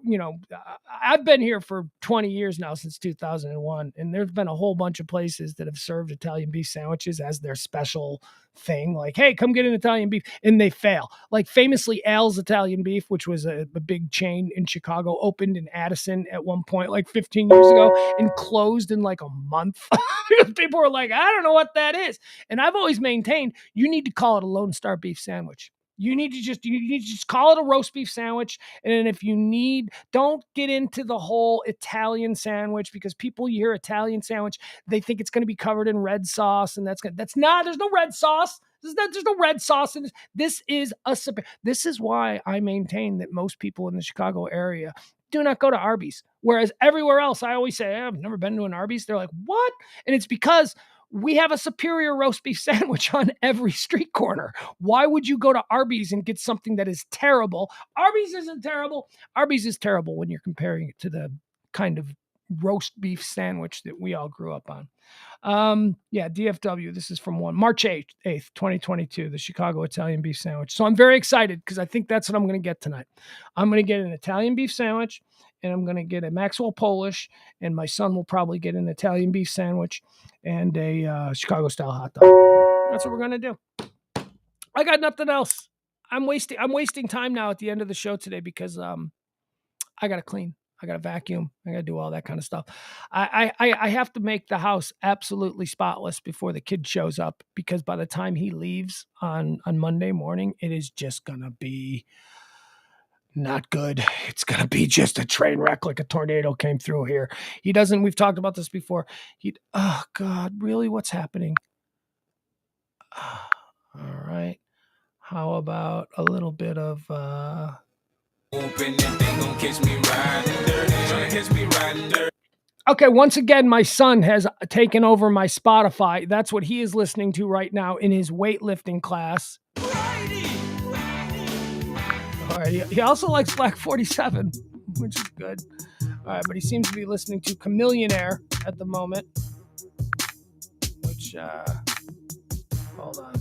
I've been here for 20 years now, since 2001. And there's been a whole bunch of places that have served Italian beef sandwiches as their special thing. Like, hey, come get an Italian beef. And they fail. Like famously, Al's Italian Beef, which was a big chain in Chicago, opened in Addison at one point, like 15 years ago, and closed in like a month. Because people were like, I don't know what that is. And I've always maintained you need to call it a Lone Star beef sandwich. You need to just call it a roast beef sandwich. And then if you need, don't get into the whole Italian sandwich, because people, you hear Italian sandwich, they think it's going to be covered in red sauce. And there's no red sauce. There's no red sauce in this. This is why I maintain that most people in the Chicago area do not go to Arby's. Whereas everywhere else, I always say, I've never been to an Arby's. They're like, what? And it's because we have a superior roast beef sandwich on every street corner. Why would you go to Arby's and get something that is terrible? Arby's isn't terrible. Arby's is terrible when you're comparing it to the kind of roast beef sandwich that we all grew up on. DFW, this is from March 8th, 2022, the Chicago Italian beef sandwich. So I'm very excited because I think that's what I'm going to get tonight. I'm going to get an Italian beef sandwich, and I'm going to get a Maxwell Polish, and my son will probably get an Italian beef sandwich and a Chicago-style hot dog. That's what we're going to do. I got nothing else. I'm wasting time now at the end of the show today because I got to clean. I got to vacuum. I got to do all that kind of stuff. I have to make the house absolutely spotless before the kid shows up, because by the time he leaves on Monday morning, it is just going to be not good. It's going to be just a train wreck, like a tornado came through here. We've talked about this before. Oh God, really? What's happening? All right. How about a little bit of, Okay, once again, my son has taken over my Spotify. That's what he is listening to right now in his weightlifting class. All right, he also likes Black 47, which is good. All right, but he seems to be listening to Chameleonaire at the moment, which, hold on.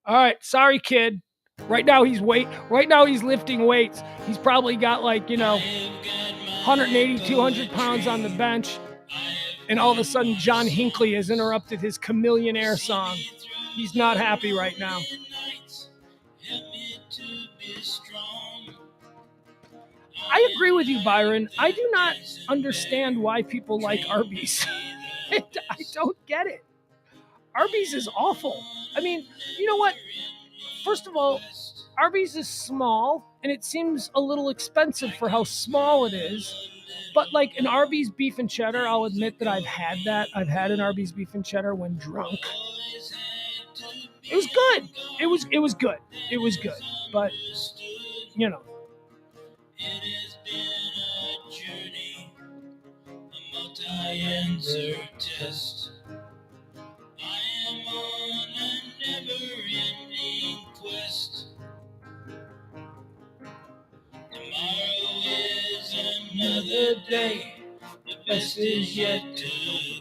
All right, sorry, kid. Right now he's lifting weights. He's probably got 180, 200 pounds on the bench. And all of a sudden, John Hinckley has interrupted his Chameleonaire song. He's not happy right now. I agree with you, Byron. I do not understand why people like Arby's. I don't get it. Arby's is awful. I mean, you know what? First of all, Arby's is small, and it seems a little expensive for how small it is. But like an Arby's beef and cheddar, I'll admit that I've had that. I've had an Arby's beef and cheddar when drunk. It was good. It was good. It was good. But, It has been a journey, a multi-answer test. I am on a never-ending quest. Tomorrow is another day. The best is yet to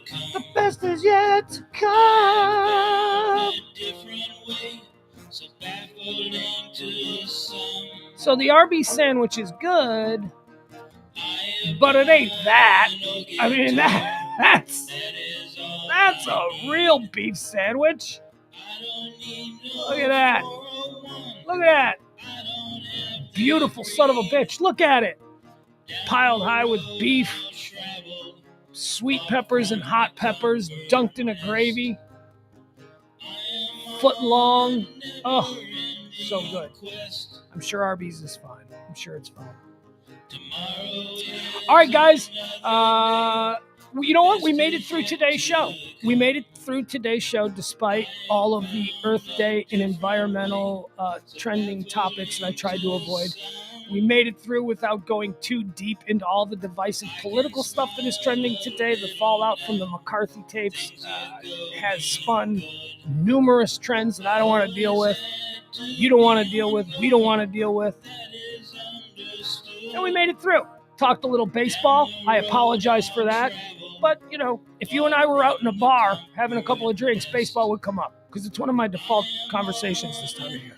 come. The best is yet to come. In a different way, so baffling to some. So the Arby's sandwich is good, but it ain't that. I mean, that's a real beef sandwich. Look at that. Look at that. Beautiful son of a bitch. Look at it. Piled high with beef, sweet peppers and hot peppers, dunked in a gravy. Foot long. Oh, so good. I'm sure Arby's is fine. I'm sure it's fine. All right, guys. You know what? We made it through today's show. We made it through today's show despite all of the Earth Day and environmental trending topics that I tried to avoid. We made it through without going too deep into all the divisive political stuff that is trending today. The fallout from the McCarthy tapes has spun numerous trends that I don't want to deal with. You don't want to deal with. We don't want to deal with. And we made it through. Talked a little baseball. I apologize for that. But, you know, if you and I were out in a bar having a couple of drinks, baseball would come up because it's one of my default conversations this time of year.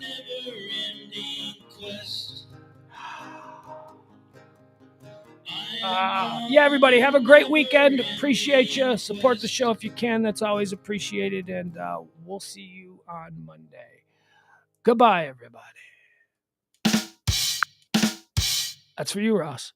Yeah, everybody, have a great weekend. Appreciate you. Support the show if you can. That's always appreciated. And we'll see you on Monday. Goodbye, everybody. That's for you, Ross.